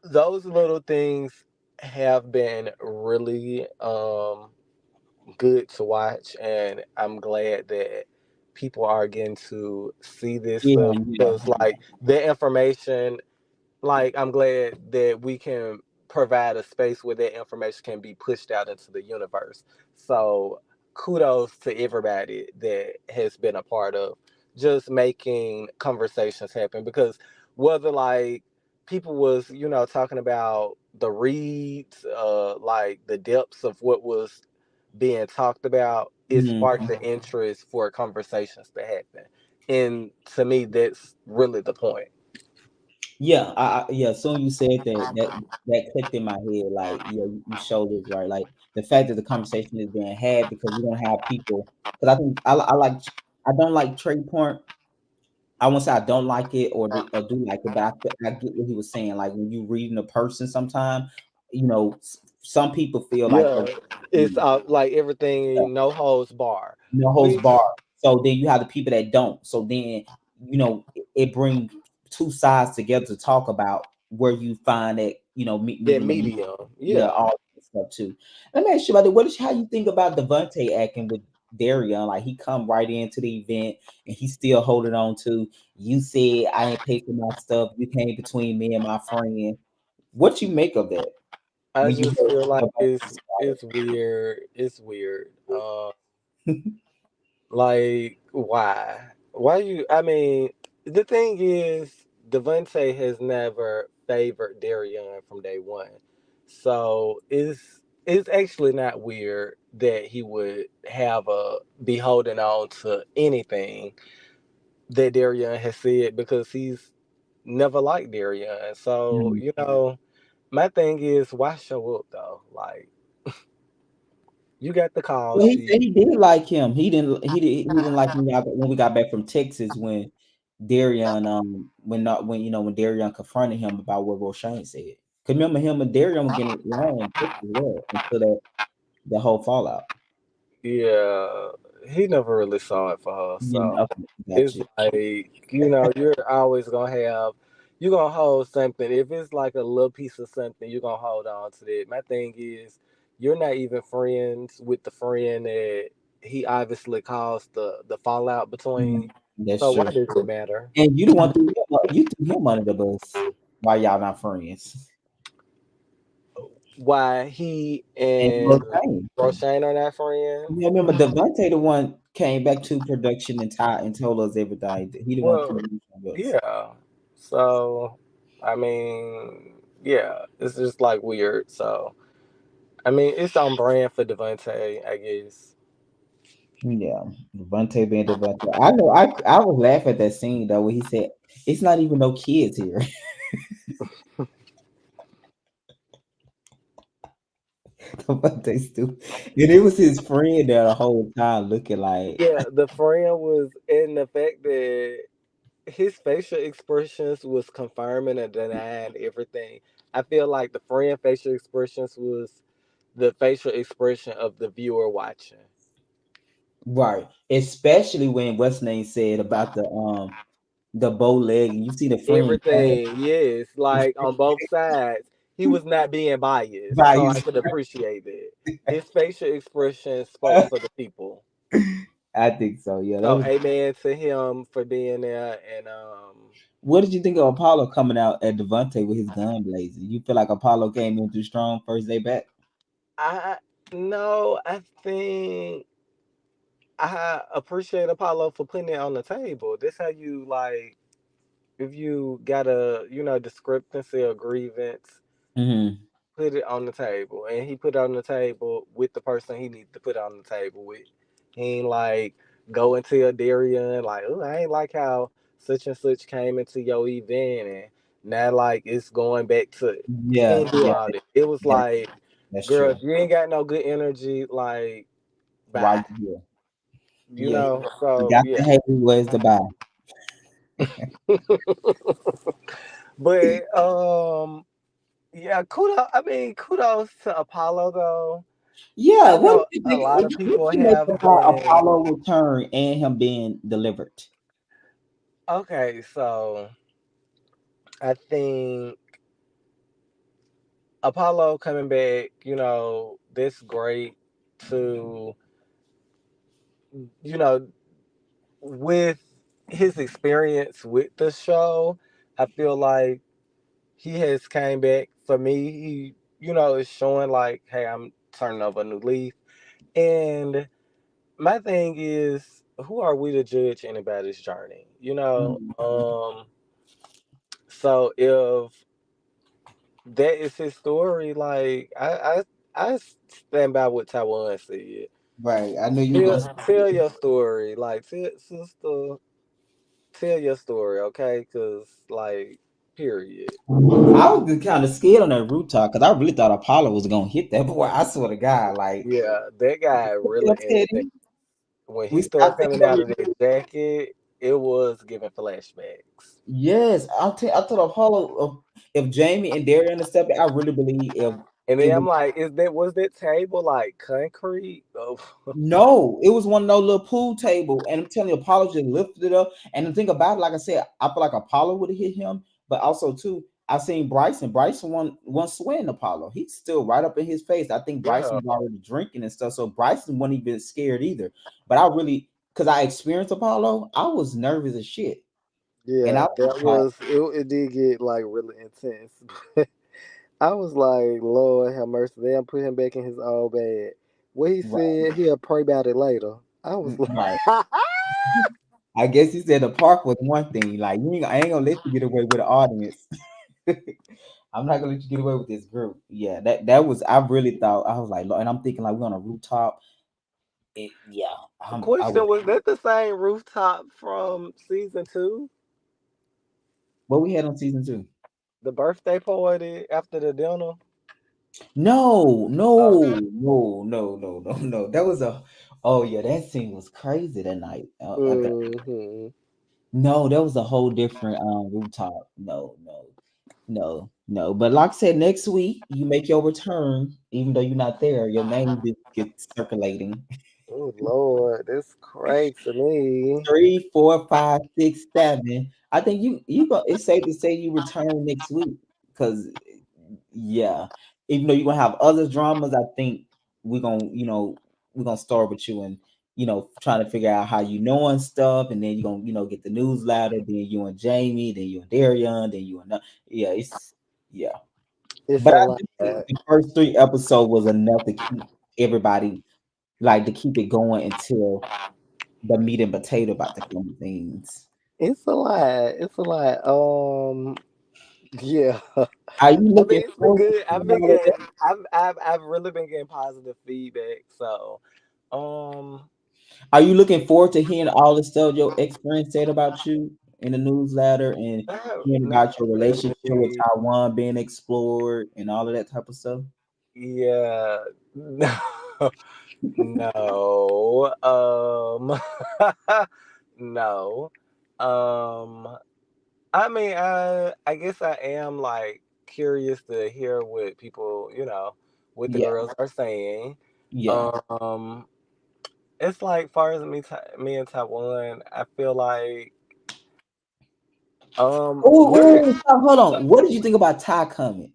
Those little things have been really good to watch, and I'm glad that people are getting to see this Yeah, stuff yeah. because like the information, like I'm glad that we can provide a space where that information can be pushed out into the universe. So kudos to everybody that has been a part of just making conversations happen because whether like people was talking about the reads like the depths of what was being talked about, it Mhm. sparked the interest for conversations to happen, and to me that's really the point. Yeah, yeah. Soon you said that clicked in my head. Like, yeah, you showed this right. Like the fact that the conversation is being had because we don't have people. Because I think I don't like trade point. I won't say I don't like it or do like it, but I get what he was saying. Like when you reading a person, sometime, some people feel like, Yeah, oh, it's like everything, no holds bar. no holds Which, bar. So then you have the people that don't. So then it brings two sides together to talk about where you find that that meeting the medium, yeah, yeah. all that stuff too. Let me ask you about that. How you think about Devontae acting with Darion? Like he come right into the event and he's still holding on to. You said I ain't paid for my stuff. You came between me and my friend. What you make of that I when you just heard feel like Devontae it's weird. It's weird. Like why you? I mean, the thing is, Devontae has never favored Darion from day one, so it's actually not weird that he would have a be holding on to anything that Darion has said because he's never liked Darion. So, started? my thing is why show up though? Like you got the call Well, he sheet. said he did like him. He didn't like me when we got back from Texas when Darion when not when Darion confronted him about what Roshane said. Cause remember him and Darion were getting along in Texas as well until the whole fallout. Yeah, he never really saw it for her. So Yeah, okay, got it's you. like, you're always gonna you're gonna hold something. If it's like a little piece of something, you're gonna hold on to that. My thing is, you're not even friends with the friend that he obviously caused the fallout between. That's So why true. does it matter? And you the one you threw him under the bus. Why y'all not friends? Why he And and Roshane. Roshane are not friends? You remember Devontae the one came back to production and told us everything. He the one threw Well, him under the bus. yeah. So, I mean, yeah, it's just like weird. So, I mean, it's on brand for Devontae, I guess. Yeah, Devontae being Devontae. I know. I was laughing at that scene though, where he said, "It's not even no kids here." Devontae stupid, and it was his friend there the whole time, looking like, Yeah, the friend was in the fact that his facial expressions was confirming and denying everything. I feel like the friend facial expressions was the facial expression of the viewer watching. right. Especially when what's name said about the bow leg, and you see the friend Everything, yes, like on both sides. He was not being biased, so I values. could appreciate it. His facial expression spoke for the people. I think so. Yeah, that So was. amen to him for being there and What did you think of Apollo coming out at Devontae with his gun blazing? You feel like Apollo came in too strong first day back? I no, I think I appreciate Apollo for putting it on the table. This how you like if you got a discrepancy or grievance, Mm-hmm. put it on the table. And he put it on the table with the person he needs to put it on the table with. He ain't like go into a Darian like, oh, I ain't like how such and such came into your event and now like it's going back to he Yeah, ain't do yeah, all that. It was yeah. like, That's girl, true. if you ain't got no good energy, like Why bye. you here? You Yeah, know? you So got yeah. the hate. Where's the buy? But yeah, kudos to Apollo though. Yeah, I what know did you a think? lot of What people did you make have about been Apollo return and him being delivered? okay, so I think Apollo coming back, that's great to, you know, with his experience with the show, I feel like he has came back for me. He, is showing like, hey, I'm turning over a new leaf. And my thing is, who are we to judge anybody's journey? Mhm. So if that is his story, like I stand by what Taiwan said. Right. I knew you were Tell, gonna. tell your story, like sister, tell your story, okay? Cause like, period. I was kind of scared on that rooftop because I really thought Apollo was gonna hit that boy. I swear to God, like Yeah, that guy really upset insane. him. When We he I started think coming out of that jacket, it was giving flashbacks. yes, I told Apollo if Jamie and Darian and stuff, I really believe if And it then was I'm like, was that table like concrete? Oh, no, it was one of those little pool table, and I'm telling you, Apollo just lifted it up. And the thing about it, like I said, I feel like Apollo would have hit him, but also too, I seen Bryson. Bryson one swing Apollo. He's still right up in his face. I think yeah, Bryson was already drinking and stuff, so Bryson wasn't even scared either. But I really, because I experienced Apollo, I was nervous as shit, and I yeah, was that like, was it. It did get like really intense. I was like, Lord have mercy. They put him back in his old bed. What he right, said, he'll pray about it later. I was like, right. I guess he said the park was one thing. Like I ain't gonna let you get away with the audience. I'm not gonna let you get away with this group. Yeah, that was. I really thought I was like, and I'm thinking like we're on a rooftop. Yeah, I was. question, was that the same rooftop from season 2? What we had on season 2? The birthday party after the dinner? No, Oh, no, no, no, no, no, no. That was a. Oh yeah, that scene was crazy that night. mm-hmm. No, that was a whole different rooftop. No, no, no, no. But like I said, next week you make your return, even though you're not there. Your name gets circulating. Oh Lord, that's crazy to me. 3, 4, 5, 6, 7. I think you go. It's safe to say you return next week because yeah, even though you're gonna have other dramas, I think we're gonna we're gonna start with you and trying to figure out how you know and stuff, and then you're gonna get the newsletter, then you and Jamie, then you and Darian, then you and yeah, it's yeah. It's But a I lot. do think the first 3 episodes was enough to keep everybody like to keep it going until the meat and potato about to come with things. It's a lot. It's a lot. Yeah. Are you I mean, looking it's been forward good. to I've been all of that? getting. I've really been getting positive feedback. So, um, Are you looking forward to hearing all the stuff your ex friend said about you in the newsletter and hearing not about your relationship with really. Taiwan being explored and all of that type of stuff? Yeah. No. No. No. Um. I mean, I guess I am like curious to hear what people, what the Yeah, girls are saying. yeah. Um, it's like far as me and Taiwan, I feel like we're Oh, hold on. What did you think about Ty coming?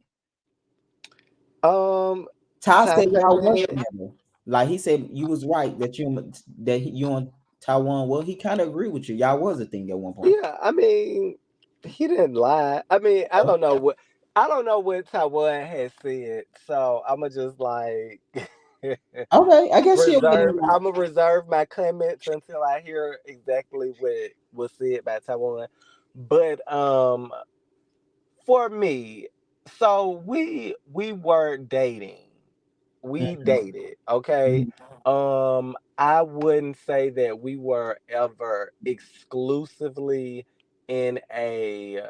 um Ty Ty said y'all coming was in. together. Like he said, you was right that you and Taiwan. Well, he kind of agreed with you. Y'all was a thing at one point. Yeah, I mean, he didn't lie. I mean, I don't know what Taiwan has said, so I'ma just like Okay, I guess she'll let him know. reserve my comments until I hear exactly what was said by Taiwan. But for me, so we were dating. We dated, okay? Mhm. I wouldn't say that we were ever exclusively in a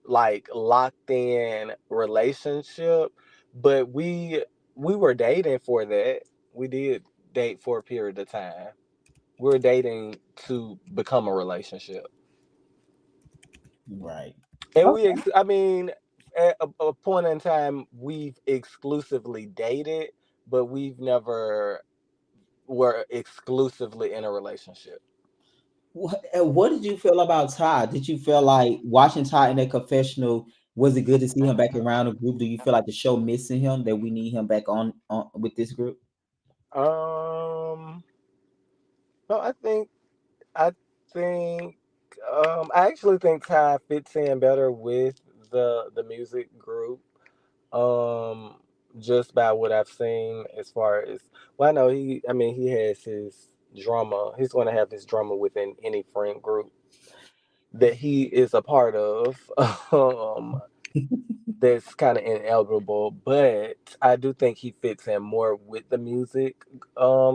like locked in relationship, but we were dating for that. We did date for a period of time. We were dating to become a relationship. Right. And Okay. I mean, at a point in time, we've exclusively dated, but we've never were exclusively in a relationship. What did you feel about Ty? Did you feel like watching Ty in that confessional? Was it good to see him back around the group? Do you feel like the show missing him? That we need him back on with this group? Um, no, I think, I actually think Ty fits in better with the music group. Um, just by what I've seen as far as, well, I know I mean, he has his drama. He's going to have his drama within any friend group that he is a part of. That's kind of inevitable, but I do think he fits in more with the music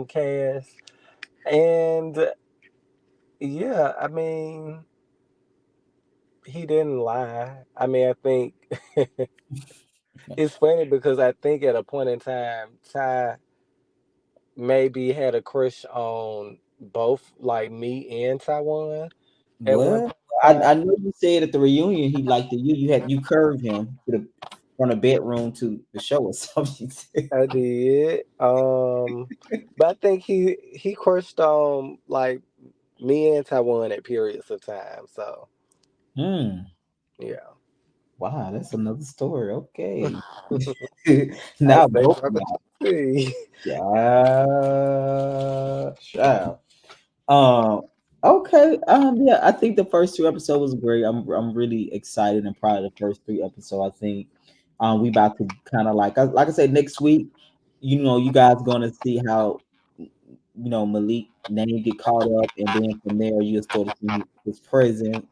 cast. And yeah, I mean, he didn't lie. I mean, I think it's funny because I think at a point in time, Ty maybe had a crush on both, like me and Taiwan at one Well, point in I time. know you said at the reunion he liked you. You curved him to the from the bedroom to the show or something. I did. But I think he crushed on like me and Taiwan at periods of time. So Hmm. yeah, Wow, that's another story. Okay. I Now say both of drop it y'all. to see. Yeah. Child. Um. Okay. Yeah, I think the first two episodes was great. I'm really excited and proud of the first three episodes. I think we about to kind of like I said next week. You know, you guys gonna see how Malik name get caught up, and then from there you'll start to see his presence,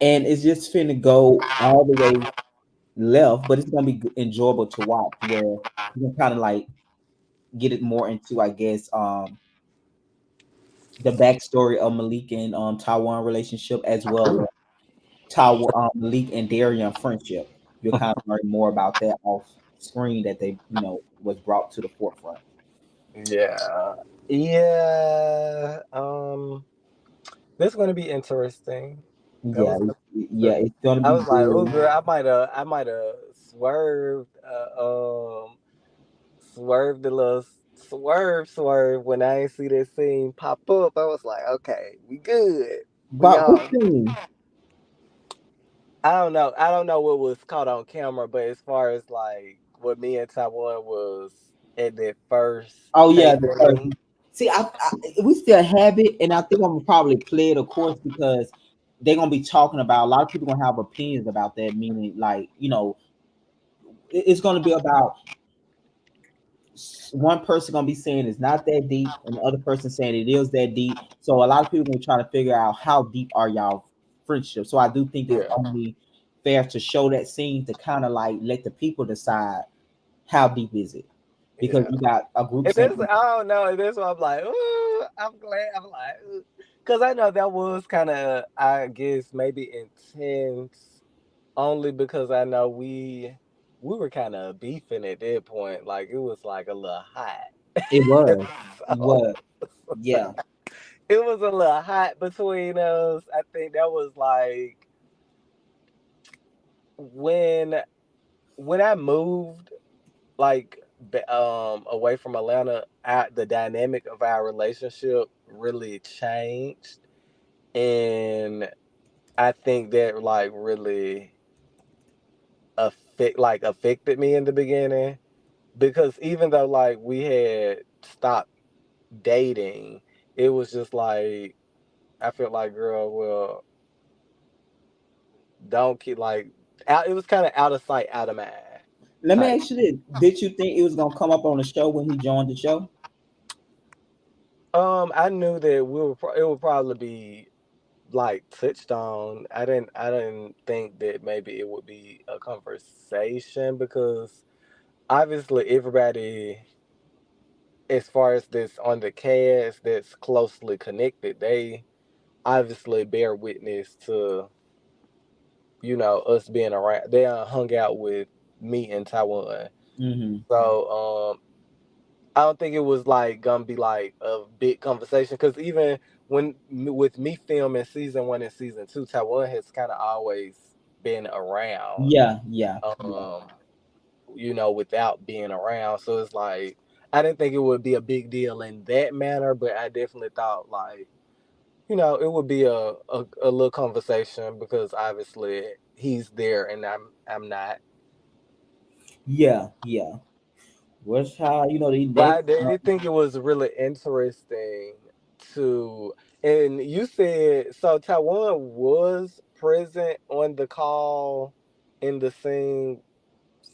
and it's just finna go all the way left, but it's gonna be enjoyable to watch. Where you can kind of like get it more into, I guess, the backstory of Malik and Taiwan relationship, as well as Taiwan Malik and Darian friendship. You'll kind of learn more about that off screen that they was brought to the forefront. Yeah, yeah. This is gonna be interesting. That Yeah, was. yeah, it's gonna I be was like, oh, good. girl, I might have swerved, swerved a little, swerve when I ain't see that scene pop up. I was like, okay, we good, we But what on. thing? I don't know what was caught on camera, but as far as like what me and Taiwan was at that first Oh yeah, the first. taping, See, we still have it, and I think I'm gonna probably play it, of course, because they're gonna be talking about a lot of people gonna have opinions about that. Meaning, like it's gonna be about one person gonna be saying it's not that deep, and the other person saying it is that deep. So a lot of people gonna try to figure out how deep are y'all friendship. So I do think it's yeah, only fair to show that scene to kind of like let the people decide how deep is it, because yeah. you got a group And saying. this, I don't know. And this one, I'm like, ooh, I'm glad. I'm like, because I know that was kind of, I guess, maybe intense, only because I know we were kind of beefing at that point. Like it was like a little hot. It was. It So was. Yeah. it was a little hot between us. I think that was like when I moved like away from Atlanta, the dynamic of our relationship really changed, and I think that like really affected me in the beginning because even though like we had stopped dating, it was just like I felt like, girl, well, don't keep like out. It was kind of out of sight, out of mind Let me type. ask you this: did you think it was gonna come up on the show when he joined the show? I knew that it would probably be. like touched on, I didn't think that maybe it would be a conversation because obviously everybody, as far as this on the cast that's closely connected, they obviously bear witness to, us being around. They hung out with me in Taiwan. Mm-hmm. So I don't think it was like gonna be like a big conversation because even with me filming season 1 and season 2, Taiwan has kind of always been around. Yeah, yeah, yeah. Um, without being around, so it's like I didn't think it would be a big deal in that manner, but I definitely thought like it would be a little conversation because obviously he's there and I'm not. Yeah, yeah. Which how But they I did think it was really interesting to, and you said so Taiwan was present on the call in the scene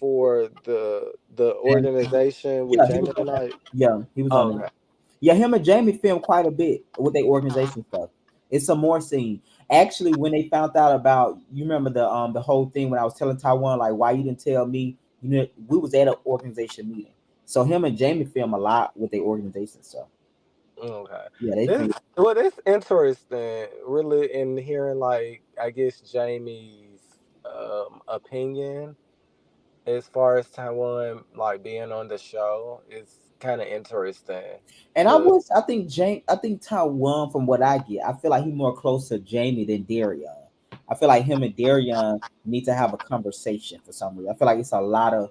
for the and organization with yeah, he was Jamie on that. tonight. Yeah, he was on Oh, that. okay. Yeah, him and Jamie filmed quite a bit with their organization stuff. It's some more scene. Actually, when they found out about, you remember the whole thing when I was telling Taiwan like why you didn't tell me, we was at an organization meeting. So him and Jamie film a lot with their organization stuff. Okay. Yeah, they This film. well, it's interesting, really, in hearing like I guess Jamie's opinion as far as Taiwan like being on the show is kind of interesting. And Cause I think Taiwan, from what I get, I feel like he's more close to Jamie than Darian. I feel like him and Darian need to have a conversation for some reason. I feel like it's a lot of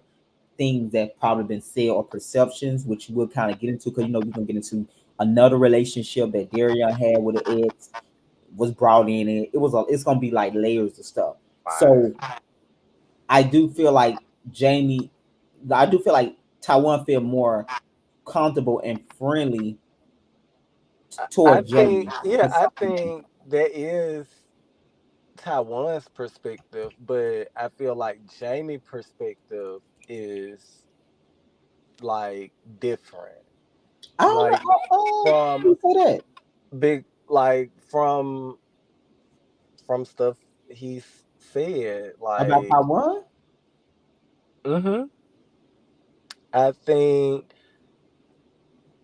things that probably been said or perceptions, which we'll kind of get into because we're gonna get into another relationship that Darian had with an ex was brought in. And it's gonna be like layers of stuff. So right. I do feel like Jamie, I do feel like Taiwan feel more comfortable and friendly I toward think, Jamie yeah, for I some reason. think that is Taiwan's perspective, but I feel like Jamie' perspective is like different. I don't know. Like How do from you say that big, like from stuff he's said, about like, Taiwan? hmm I think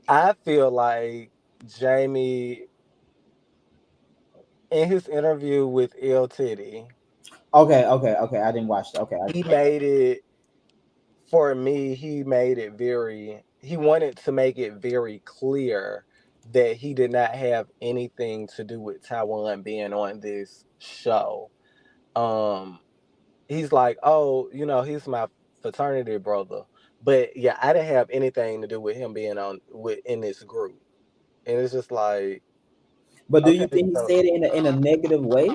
I feel like Jamie in his interview with L Titty, Okay, okay, okay. I didn't watch that. Okay, he made it for me, he made it very, he wanted to make it very clear that he did not have anything to do with Taiwan being on this show. Um, he's like, oh, he's my fraternity brother. But yeah, I didn't have anything to do with him being on with in this group. And it's just like, but do okay, you think he so said it in a negative way?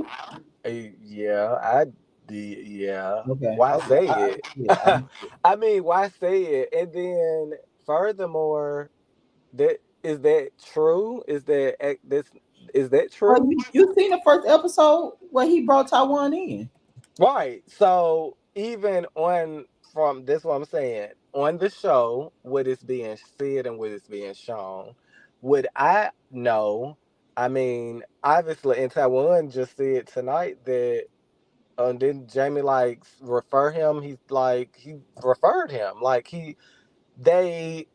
yeah, I did. Yeah, Okay, why okay. say I it? see it. I see it. I mean, why say it? And then furthermore, that true? Is that Oh, true? you seen the first episode where he brought Taiwan in? Right. So even on from this, what I'm saying on the show, what is being said and what is being shown, would I know? I mean, obviously, in Taiwan just said tonight that didn't Jamie like refer him? He referred him like they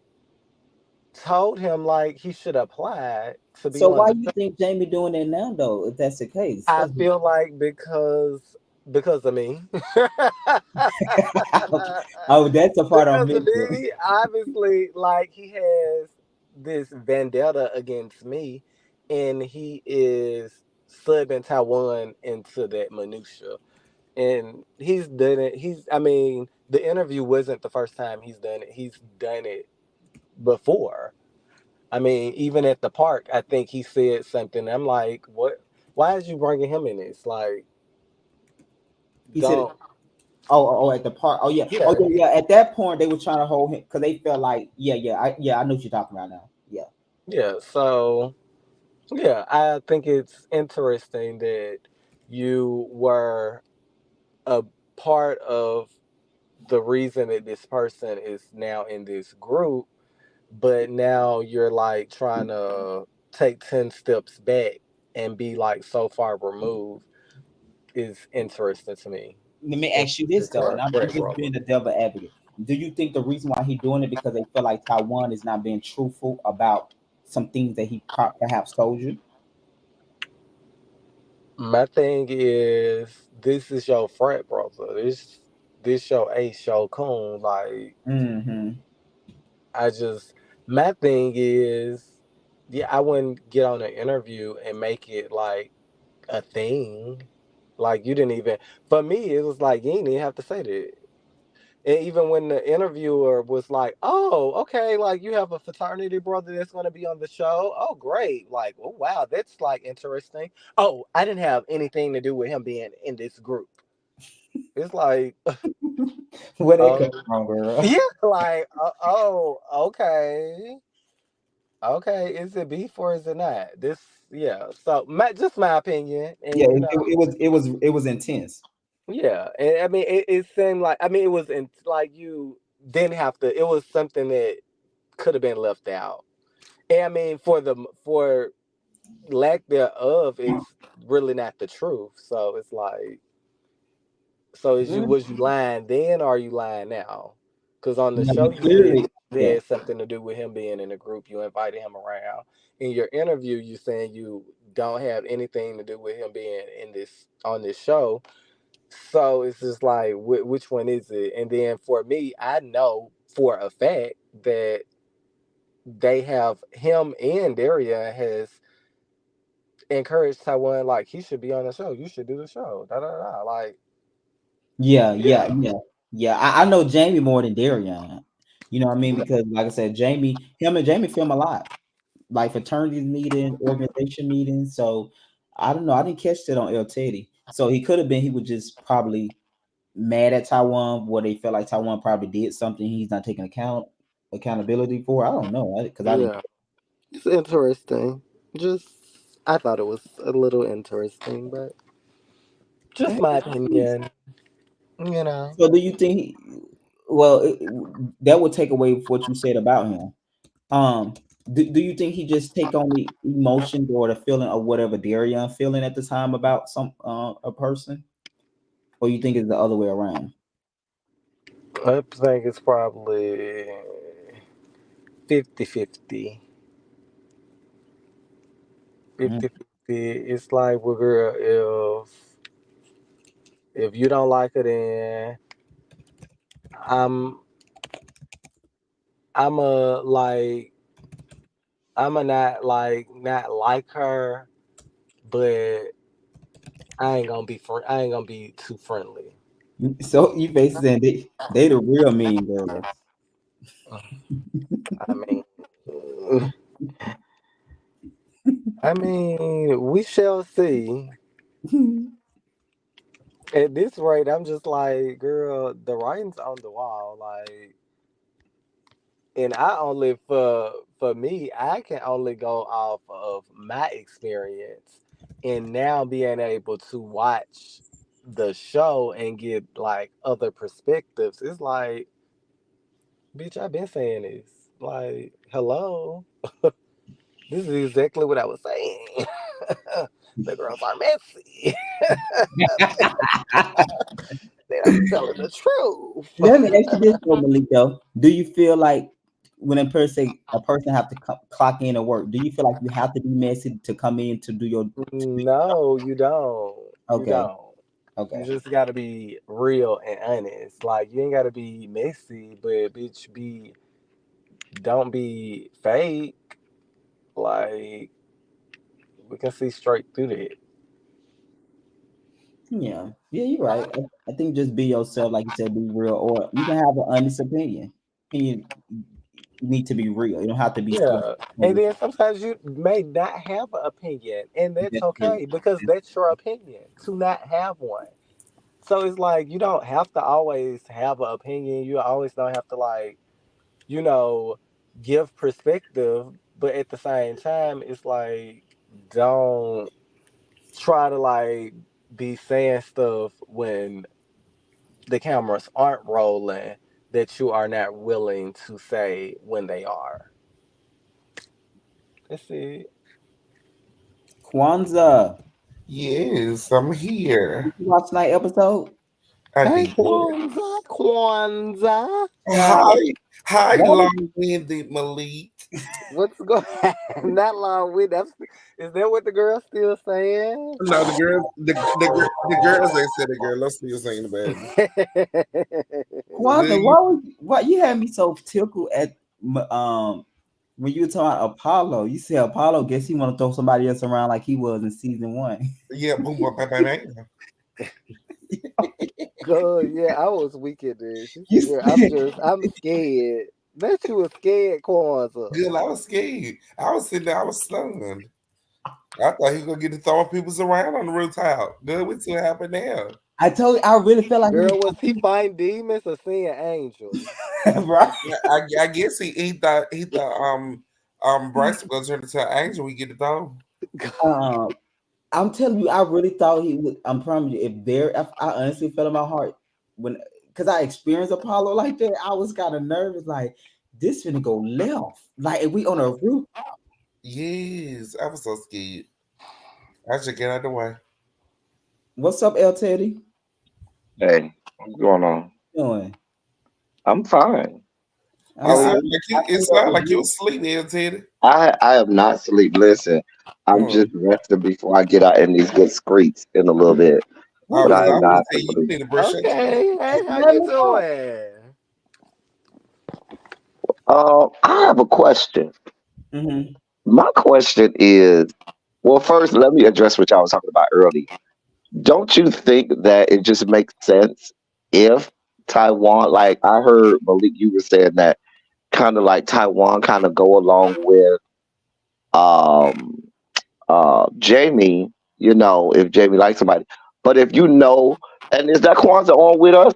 told him like he should apply to be So on why the you show. think Jamie doing that now though? If that's the case, I feel like because of me. oh, that's the part I'm Because of missing. me, obviously, like he has this vendetta against me, and he is subbing Taiwan into that minutia. And he's done it. I mean, the interview wasn't the first time he's done it. He's done it before. I mean, even at the park, I think he said something. I'm like, what? Why is you bringing him in this? Like, He said, don't. at the park. Oh Yeah, yeah, yeah. At that point, they were trying to hold him because they felt like, I know what you're talking about now. Yeah, yeah. So, yeah, I think it's interesting that you were a part of the reason that this person is now in this group, but now you're like trying to take 10 steps back and be like so far removed is interesting to me. Let me And ask you this though, and I'm Fred just brother. being the devil advocate. Do you think the reason why he's doing it because they feel like Taiwan is not being truthful about some things that he perhaps told you? My thing is, this is your frat brother. This your ace, your coon. Like, Mm-hmm. I just, my thing is, yeah, I wouldn't get on an interview and make it like a thing. Like, you didn't even, for me, it was like, you didn't even have to say that. And even when the interviewer was like, "Oh, okay, like you have a fraternity brother that's going to be on the show. Oh, great! Like, oh wow, that's like interesting. Oh, I didn't have anything to do with him being in this group. It's like, Where they come oh, from, girl? yeah, like, oh, okay, okay. Is it beef or is it not? This, yeah. So, just my opinion, Yeah, and it was intense. yeah, and I mean, it seemed like, I mean, it was in like you didn't have to. It was something that could have been left out. And I mean, for lack thereof is really not the truth. So it's like, so is you Mm. was you lying then or are you lying now? Because on the No, show you you said clearly, it yeah, had something to do with him being in the group. You invited him around. In your interview, you saying you don't have anything to do with him being in this on this show. So it's just like, which one is it? And then for me, I know for a fact that they have him and Daria has encouraged Taiwan like he should be on the show. You should do the show. Da da da. Like yeah, yeah, yeah, yeah, yeah. I know Jamie more than Darian. You know what I mean? Because like I said, him and Jamie film a lot, like fraternity meeting, organization meetings. So I don't know. I didn't catch that on El Teddy. So he could have been. He was just probably mad at Taiwan, where they felt like Taiwan probably did something he's not taking accountability for. I don't know because I didn't. yeah. It's interesting. Just I thought it was a little interesting, but just Eh, my opinion. You know. So do you think? Well, that would take away what you said about him. Um, do you think he just take on the emotions or the feeling of whatever Darian feeling at the time about some a person, or you think it's the other way around? I think it's probably 50-50. Mm. 50-50. It's like, well, girl, if you don't like her, then I'm I'm a like I'm a not like her, but I ain't gonna be too friendly. So you basically saying they the real mean girls. I mean, we shall see. At this rate, I'm just like, girl, the writing's on the wall. Like, and I only for me, I can only go off of my experience, and now being able to watch the show and get like other perspectives. It's like, bitch, I've been saying this. Like, hello, this is exactly what I was saying. The girls are messy. They're not telling the truth. Let me ask you this though, Malito. Do you feel like when a person have to clock in and work, do you feel like you have to be messy to come in to do your to do No, you don't. You okay, don't. You okay. just gotta be real and honest. Like, you ain't gotta be messy, but bitch, don't be fake. Like, we can see straight through that. Yeah, yeah, you're right. I think just be yourself, like you said, be real, or you can have an honest opinion. Opinion need to be real. You don't have to be so. Yeah. And then sometimes you may not have an opinion, and that's That's true. okay because that's your opinion to not have one. So it's like, you don't have to always have an opinion. You always don't have to, like, you know, give perspective, but at the same time, it's like, don't try to like be saying stuff when the cameras aren't rolling that you are not willing to say when they are. That's it. Kwanzaa. Yes, I'm Did here. you watch night episode? I Hey, did. Kwanzaa, Kwanzaa. Yeah. Hi, hi, That was, long-winded Malik. What's going? Not long with that. Is that what the girl's still saying? No, the girls ain't said it, girl. Let's still saying the baby. Kwanzaa. Good. Why you had me so tickled at when you were talking about Apollo? You said Apollo. Guess he want to throw somebody else around like he was in season one. Yeah, boom, boom, bang, bang, bang. Good. Yeah, I was weak at this. She You said, "Girl, said, I'm scared." Bet you was scared, Kwanzaa. Girl, I was scared. I was sitting there, I was stunned. I thought he was gonna get to throwing people's around on the rooftop. Good, what still happened there? I told you I really felt like he was Girl, was he fighting demons or seeing angels? right. Yeah, I guess he thought Bryce was gonna turn into an angel. We get it though. Um, I'm telling you, I really thought he would. I'm promising you, if I honestly felt in my heart when, because I experienced Apollo like that, I was kind of nervous. Like this finna go left. Like if we on a roof, Yes, I was so scared. I should get out of the way. what's up, L Teddy? Hey, what's going on? Doing? I'm fine. All It How are right. sounded you? like I you. It see that sounded like you review. was sleeping, Teddy. I am not sleep. Listen, I'm Mm. just resting before I get out in these good streets in a little bit. Oh, But What? I because I am was gonna not say you asleep. need to brush your teeth. Okay, hey, how Let you me know. doing? I have a question. Mm-hmm. My question is, well, first let me address what y'all was talking about earlier. Don't you think that it just makes sense if Taiwan, like I heard Malik, you were saying that kind of like Taiwan kind of go along with um Jamie, if Jamie likes somebody. But if you know, and is that Kwanzaa on with us?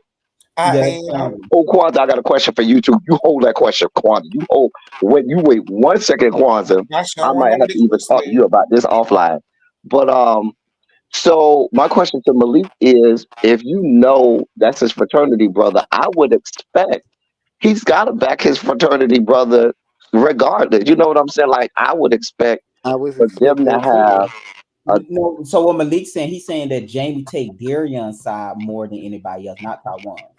I Yes, am. Oh, Kwanzaa, I got a question for you too. You hold that question, Kwanzaa. You hold when you wait 1 second, Kwanzaa. I sure I want to might know have what to this even person talk to you said. about this offline. But so my question to Malik is, if you know that's his fraternity brother, I would expect he's got to back his fraternity brother regardless. You know what I'm saying? Like I would expect I was for them expecting to that have too. a. no. So what Malik's saying, he's saying that Jamie take Darion's side more than anybody else, not Taiwan.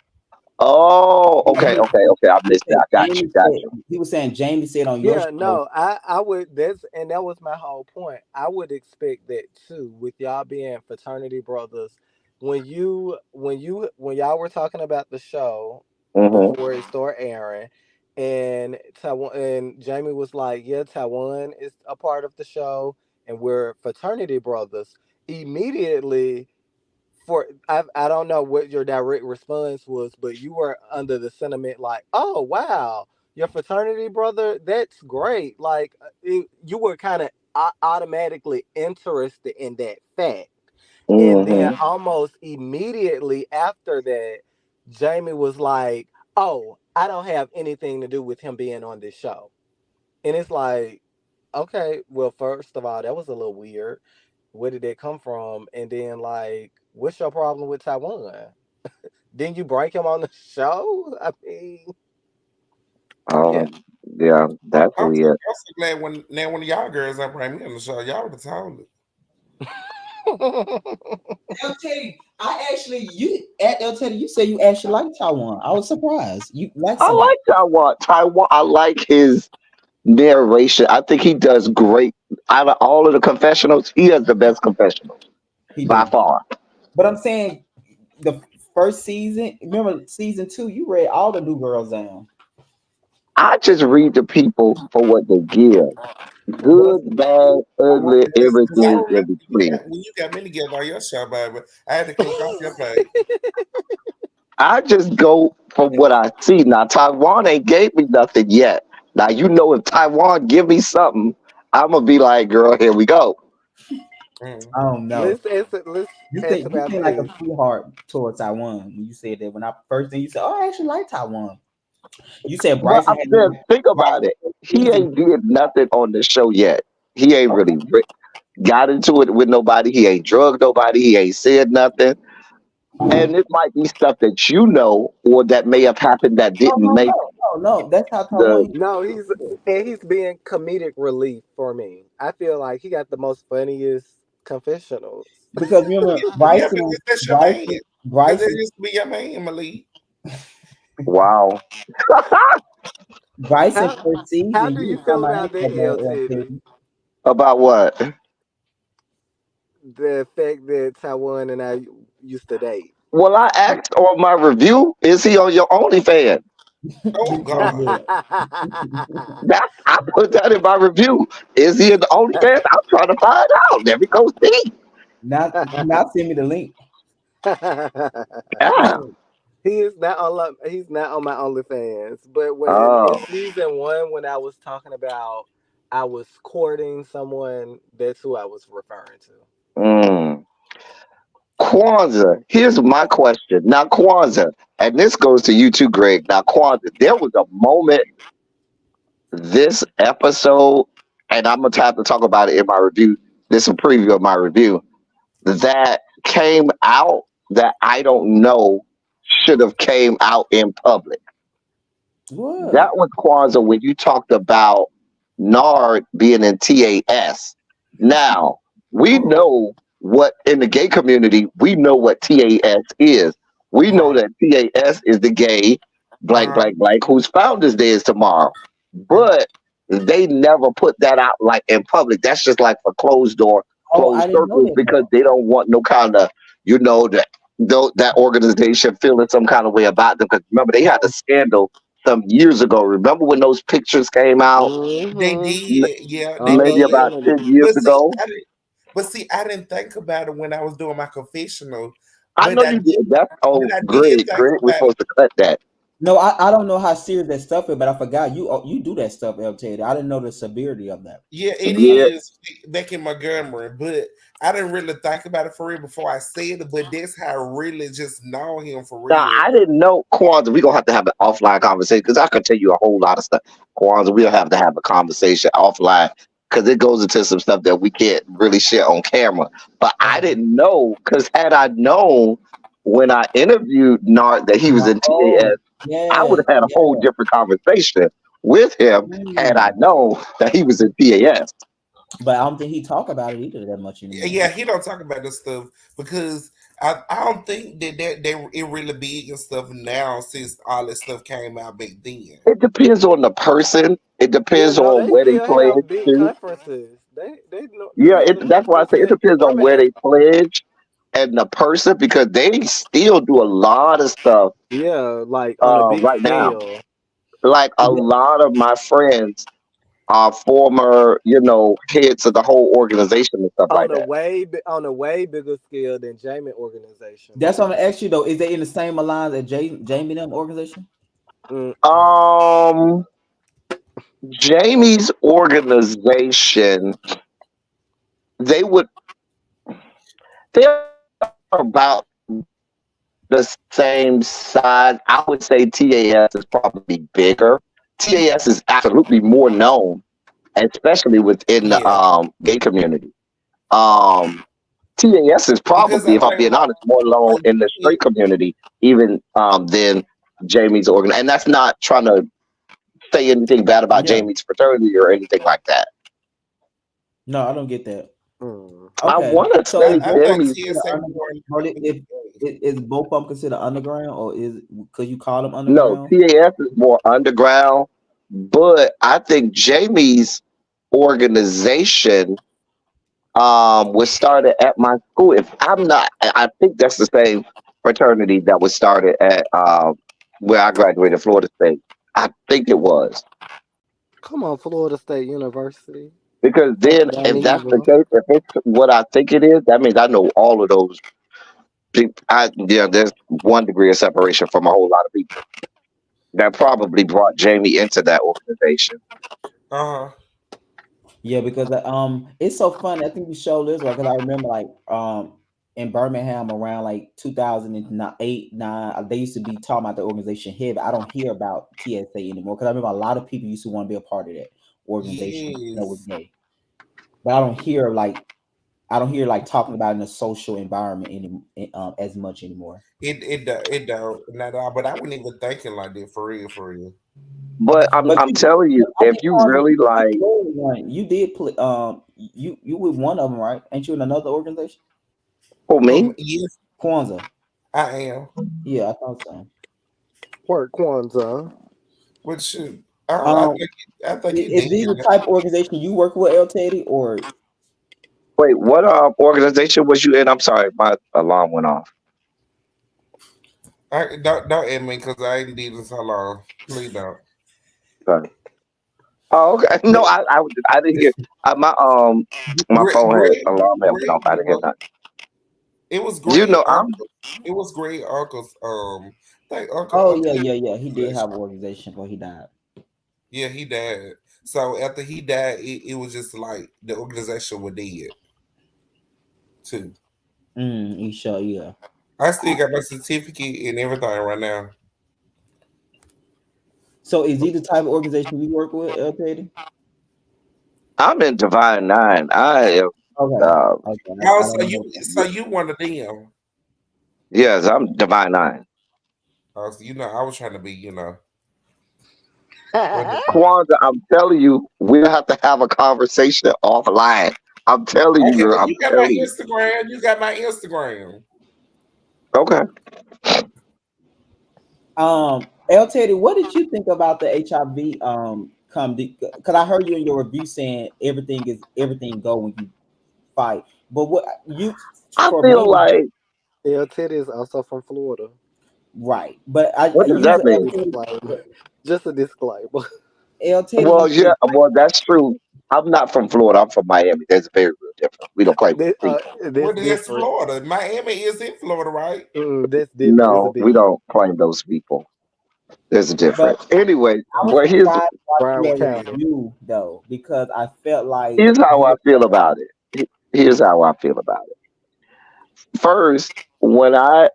Oh, He, okay, he, okay, okay. I he missed that. said I got you, Jamie got said you. he was saying Jamie said on your Yeah, show. no, I would that's and that was my whole point. I would expect that too, with y'all being fraternity brothers. When y'all were talking about the show Hmm. before it started airing, and Taiwan and Jamie was like, "Yeah, Taiwan is a part of the show, and we're fraternity brothers." Immediately, I don't know what your direct response was, but you were under the sentiment like, "Oh wow, your fraternity brother, that's great." Like you were kind of automatically interested in that fact, and then Hmm. almost immediately after that, Jamie was like, "Oh, I don't have anything to do with him being on this show," and it's like, okay, well, first of all, that was a little weird. Where did that come from? And then, like, what's your problem with Taiwan? Didn't you break him on the show? I mean, yeah. Um, yeah, that's weird. I'm so glad when now one of y'all girls I bring me on the show, y'all would have told it. I'll tell you, I actually you at I'll tell you, you say you actually like Taiwan. I was surprised. You like I somebody. like Taiwan. Taiwan. I like his narration. I think he does great. Out of all of the confessionals, he has the best confessionals He by do. far. But I'm saying the first season, remember season two, you read all the new girls down. I just read the people for what they give. But I'm Good, bad, ugly, Because I everything remember in between. when you got me together on your show, baby, I had to click off your page. I just go from what I see. Now Taiwan ain't gave me nothing yet. Now you know if Taiwan give me something, I'm gonna be like, girl, here we go. Mm. I don't know. Let's You ask think you about seem like a this. sweetheart towards Taiwan when you said that. When I first thing you said, "Oh, I actually like Taiwan." You said But Bryson I'm had saying, think like about it. He season. ain't did nothing on the show yet. He ain't Okay. really got into it with nobody. He ain't drugged nobody. He ain't said nothing. And it might be stuff that you know or that may have happened that No, didn't no, make. no, no, that's how The Taiwan. No, he's being comedic relief for me. I feel like he got the most funniest confessionals. Because remember Yeah, Bryson was because that's your man. Bryson Because that Bryson used to be your man, Malik. wow. Bryson How first how season, do he you was feel talking about him about that, so L bad, Teddy? LT. About what? The fact that Taiwan and I used to date. Well, I asked on my review, is he on your OnlyFans? Oh So God. good. That I put that in my review. Is he in the OnlyFans? I'm trying to find out. Let me go see. Now send me the link. Yeah. He's not on my OnlyFans. But when in Oh. season one, when I was talking about I was courting someone, that's who I was referring to. Mm. Kwanzaa. Here's my question. Now, Kwanzaa, and this goes to you too, Greg. Now, Kwanzaa, there was a moment this episode, and I'm gonna have to talk about it in my review. This is a preview of my review that came out that I don't know should have came out in public. That What? was Kwanzaa when you talked about Nard being in TAS. Now, we Oh, know what in the gay community, we know what TAS is. We know right. that TAS is the gay blank, Uh-huh. blank, blank, whose Founders Day is tomorrow. Uh-huh. But they never put that out like in public. That's just like for closed door, Oh, I closed didn't know circles that because part. they don't want no kind of, that that organization feeling some kind of way about them. Because remember, they had a Oh, scandal some years ago. Remember when those pictures came out? They Mm-hmm. M- did, yeah, they Maybe Uh-huh. did. about Some of 10 years But see, ago. I didn't think about it when I was doing my confessional. I But know I you did, did. That's but I did Greg. think Greg was about it. supposed to cut that. no, I don't know how serious that stuff is, but I forgot you do that stuff, LT. I didn't know the severity of that. Yeah, it Yeah. is back in Montgomery, but I didn't really think about it for real before I said it. But that's how I really just know him for Now real. I didn't know Kwanzaa. We're gonna have to have an offline conversation because I could tell you a whole lot of stuff. Kwanzaa, we'll have to have a conversation offline because it goes into some stuff that we can't really share on camera. But I Uh-huh. didn't know because had I known when I interviewed Nart that he was No, in TAS, oh, I would yes, have had a whole yes. different conversation with him had I Mm. known that he was in TAS. But I don't think he talk about it either that much anymore. Yeah, he don't talk about this stuff because I don't think that they it really big and stuff now since all this stuff came out back then. It depends on the person. It Yeah, depends no, on they where they still pledge have big to. conferences. They Yeah, have the that's why I conference say it in depends on where Birmingham. they pledge and the person because they still do a lot of stuff Yeah, like on a big right now. scale. Like a Yeah, lot of my friends are former, heads of the whole organization and stuff like that. On a way bigger scale than Jamie organization. that's what I'm gonna ask you though. Is they in the same alliance as Jamie and them organization? Mm-mm. Um, Jamie's organization, they would they are about the same size. I would say TAS is probably bigger. TAS is absolutely more known, especially within the Yeah, gay community. Um, TAS is because probably, I if I'm think being honest, more known like in the straight community, even than Jamie's organ. And that's not trying to say anything bad about Yeah. Jamie's fraternity or anything like that. No, I don't get that. Mm. I Okay, want to so say is I both of them think Jamie's. considered TSA more underground? Or is both of them considered underground, or is could you call them No, underground? TAS is more underground, but I think Jamie's organization was started at my school. If I'm not, I think that's the same fraternity that was started at where I graduated, Florida State. I think it was Come on, Florida State University. because then, That ain't if that's the evil. case, if it's what I think it is, that means I know all of those. There's 1 degree of separation from a whole lot of people that probably brought Jamie into that organization. uh-huh. Yeah, because it's so funny. I think we showed this one because I remember like in Birmingham around like 2008, nine, they used to be talking about the organization here, but I don't hear about TSA anymore because I remember a lot of people used to want to be a part of that organization that was Yes. gay, but I don't hear like talking about it in a social environment as much anymore. It don't not at all. But I wasn't even thinking like that for real, for real. But But I'm you, telling you, I if think you Kwanzaa, really you did like, play in one. You did play. You with one of them, right? Ain't you in another organization? for me, Yes, Kwanzaa. I am. Yeah, I thought so. Work Kwanzaa. Which Um, I think he is did. these the type of organization you work with, El Teddy, or wait, what organization was you in? I'm sorry, my alarm went off. I don't at me because I ain't did this so long. Please don't. Sorry. Oh, okay. No, I didn't hear. My my phone had alarm had went Greg, off. I didn't hear nothing. it was You great know, I'm uncle. It was great uncle's. I think oh Uncle yeah, had yeah, an yeah. He did have organization. an organization before he died. Yeah, he died. So after he died, it was just like the organization was dead too. You sure? Yeah. I still got my certificate and everything right now. So is he the type of organization you work with, El Teddy? I'm in Divine Nine. I am. Okay. Uh, Okay. Oh, I don't know. so you one of them. yes, I'm Divine Nine. So I was trying to be, what the Kwanzaa, I'm telling you, we'll have to have a conversation offline. I'm telling you, okay, girl. well, I'm you got my telling you. Instagram. You got my Instagram. Okay. El Teddy, what did you think about the HIV come? Because I heard you in your review saying everything go when you fight, but what you I for feel me, like, El Teddy is also from Florida. right? But I what does use that El mean? Teddy, Disclaimer. Just a disclaimer. El Teddy Well, used yeah, to. well, that's true. I'm not from Florida. I'm from Miami. There's very real difference. We don't claim This, those people. that's That's different. Florida. Miami is in Florida, right? That's different. It's a No, we big don't claim those people. There's a But difference. Anyway, I was Okay. well, surprised watching Broward your County. review though, because I felt like here's how you I were feel about it. Here's how I feel about it. First, when I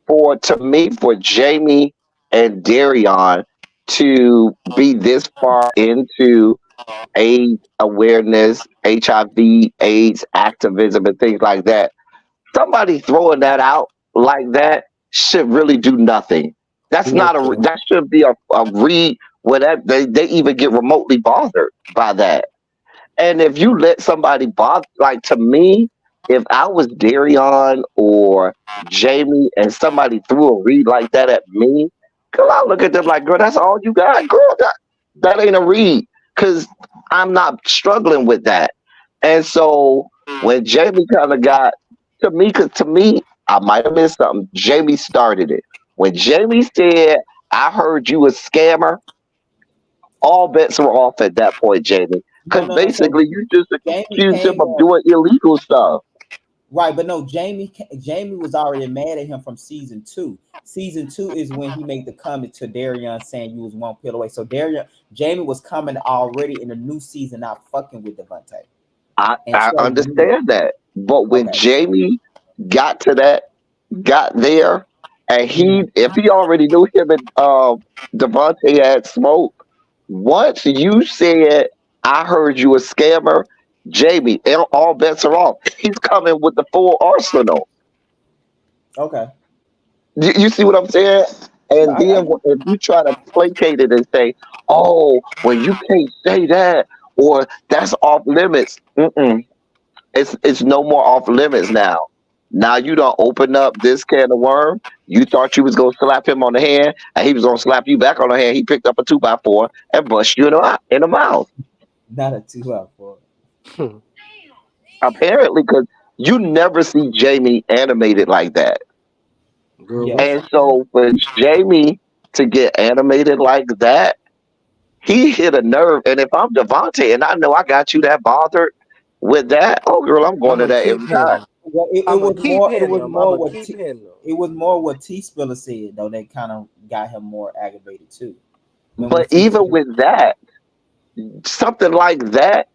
for to me for Jamie and Darion to be this far into AIDS awareness, HIV, AIDS activism, and things like that, somebody throwing that out like that should really do nothing. That's not a Nothing. that should be a read whatever they even get remotely bothered by that. And if you let somebody bother, like to me, if I was Darion or Jamie and somebody threw a read like that at me, girl, I look at them like, girl, that's all you got, girl. That ain't a read, cause I'm not struggling with that. And so when Jamie kind of got to me, cause to me, I might have missed something. Jamie started it. When Jamie said, "I heard you a scammer," all bets were off at that point, Jamie. no, Because no, no. So basically, you just Jamie accused him came of on doing illegal stuff. right, but no, Jamie was already mad at him from season two. Season two is when he made the comment to Darion saying you was one pill away. So Jamie was coming already in the new season, not fucking with Devontae and I telling you, understand that, but when okay, Jamie got to that, got there, and mhm, if he already knew him and Devontae had smoke, once you said, "I heard you a scammer," Jamie, all bets are off. He's coming with the full arsenal. okay, You see what I'm saying? yeah, And then if you try to placate it and say, "Oh, well, you can't say that," or "That's off limits," it's no more off limits now. Now you don't open up this can of worm. You thought you was gonna slap him on the hand, and he was gonna slap you back on the hand. He picked up a 2x4 and bust you in the mouth. not a 2 out for Apparently, because you never see Jamie animated like that. Girl, we yes, And seen. so for Jamie to get animated like that, he hit a nerve. And if I'm Devontae and I know I got you that bothered with that, oh girl, I'm going I'm to gonna that keep every time. hitting. well, I'm gonna keep hitting them. I'm gonna keep hitting them. It was more what T Spiller said though that kind of got him more aggravated too. Remember when But T even Spiller? with that, something like that,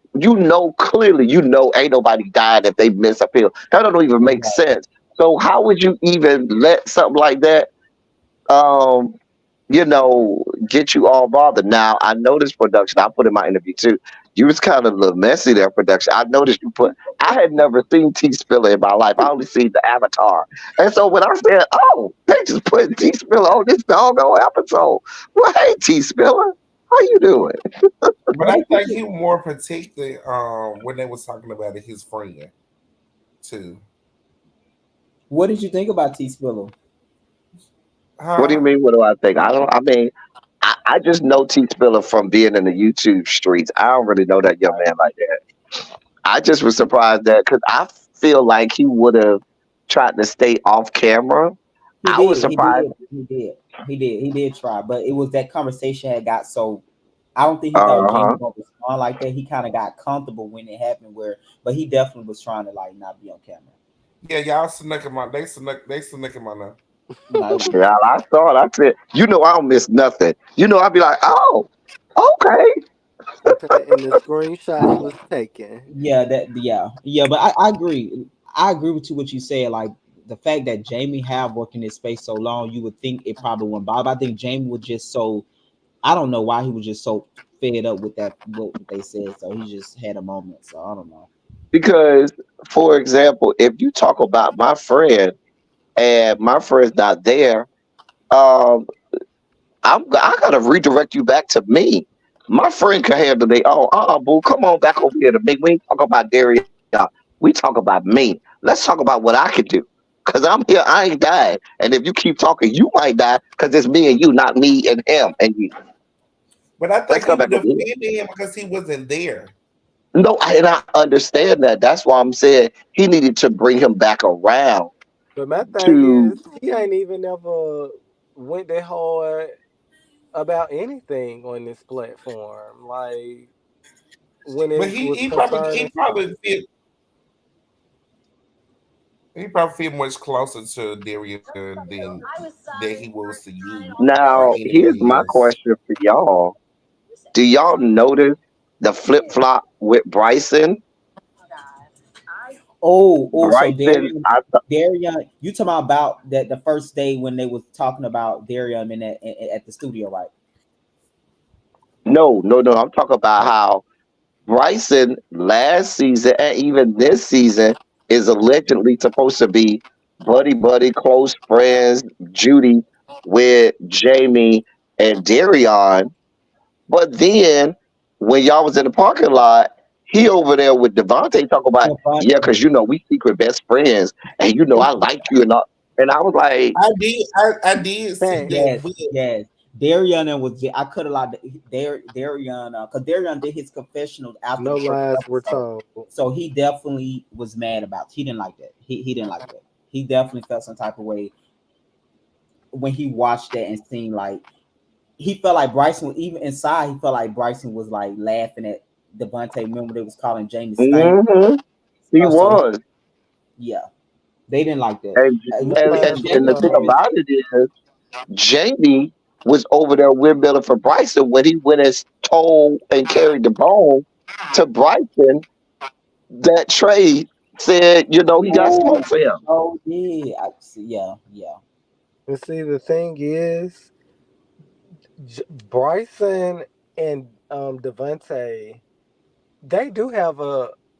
clearly, ain't nobody died if they miss a pill. That don't even make sense. So how would you even let something like that, um, you know, get you all bothered. Now I noticed production. I put in my interview too. You was kind of a little messy there, production. I noticed you put. I had never seen T Spiller in my life. I only seen the Avatar, and so when I said, "Oh, they just put T Spiller on this doggone episode," well, hey T Spiller, how you doing? But I think he was more protected when they was talking about it, his friend too. What did you think about T Spiller? What do you Huh? mean? What do I think? I don't. I mean, I just know T Spiller from being in the YouTube streets. I don't really know that young man like that. I just was surprised that because I feel like he would have tried to stay off camera. He I was did. He surprised. did. He did. He did. He did try, but it was that conversation had got so. I don't think he thought Uh Jamie huh. was gonna respond like that. He kind of got comfortable when it happened, where, but he definitely was trying to like not be on camera. Yeah, y'all snuck him out. They snuck him out now. No, it was Yeah, I saw it. I said, you know, I don't miss nothing. You know, I'd be like, oh, okay. Okay, and the screenshots was taken. yeah, yeah. But I agree. I agree with you what you said. Like the fact that Jamie have worked in this space so long, you would think it probably wouldn't bother. I think Jamie was just so. I don't know why he was just so fed up with that what they said. So he just had a moment. So I don't know. Because, for example, if you talk about my friend and my friend's not there, um, I gotta redirect you back to me. My friend can handle they own. Boo, come on back over here to me. We ain't talk about Darian. We talk about me. Let's talk about what I could do. Cause I'm here, I ain't died. And if you keep talking, you might die because it's me and you, not me and him and you. But I Let's think he come was back over here. defending him because he wasn't there. No, and I understand that. That's why I'm saying he needed to bring him back around But my thing to. is, he ain't even ever went that hard about anything on this platform. Like when But it he was he probably concerning he Ty. probably feel he probably feel much closer to Daria than he was to you or Now, here's anybody my else. question for y'all. Do y'all notice the flip flop with Bryson? So Bryson, Darian, you talking about that the first day when they was talking about Darian in at the studio, right? no, no, no. I'm talking about how Bryson last season and even this season is allegedly supposed to be buddy buddy, close friends, Judy with Jamie and Darion. But then when y'all was in the parking lot, he over there with Devontae talking about, yeah, because you know we secret best friends, and you know I like you and all. And I was like, I did see Thanks. that, Yes, but yes. Darian and was I could have like Darian because Darian did his confessional after No the first lies were episode, told. so he definitely was mad about. He didn't like that. He didn't like that. He definitely felt some type of way when he watched that and seen like he felt like Bryson even inside. He felt like Bryson was like laughing at Devontae. Remember they was calling Jamie stank. mm-hmm, he So he, was. yeah, they didn't like that. And, No lies were and Jamie the thing told. always about it is, Jamie was over there windmilling for Bryson when he went and told and carried the bone to Bryson that Trey said, you know, he got oh smoke for him. yeah I see yeah. And see, the thing is, Bryson and Devontae, they do have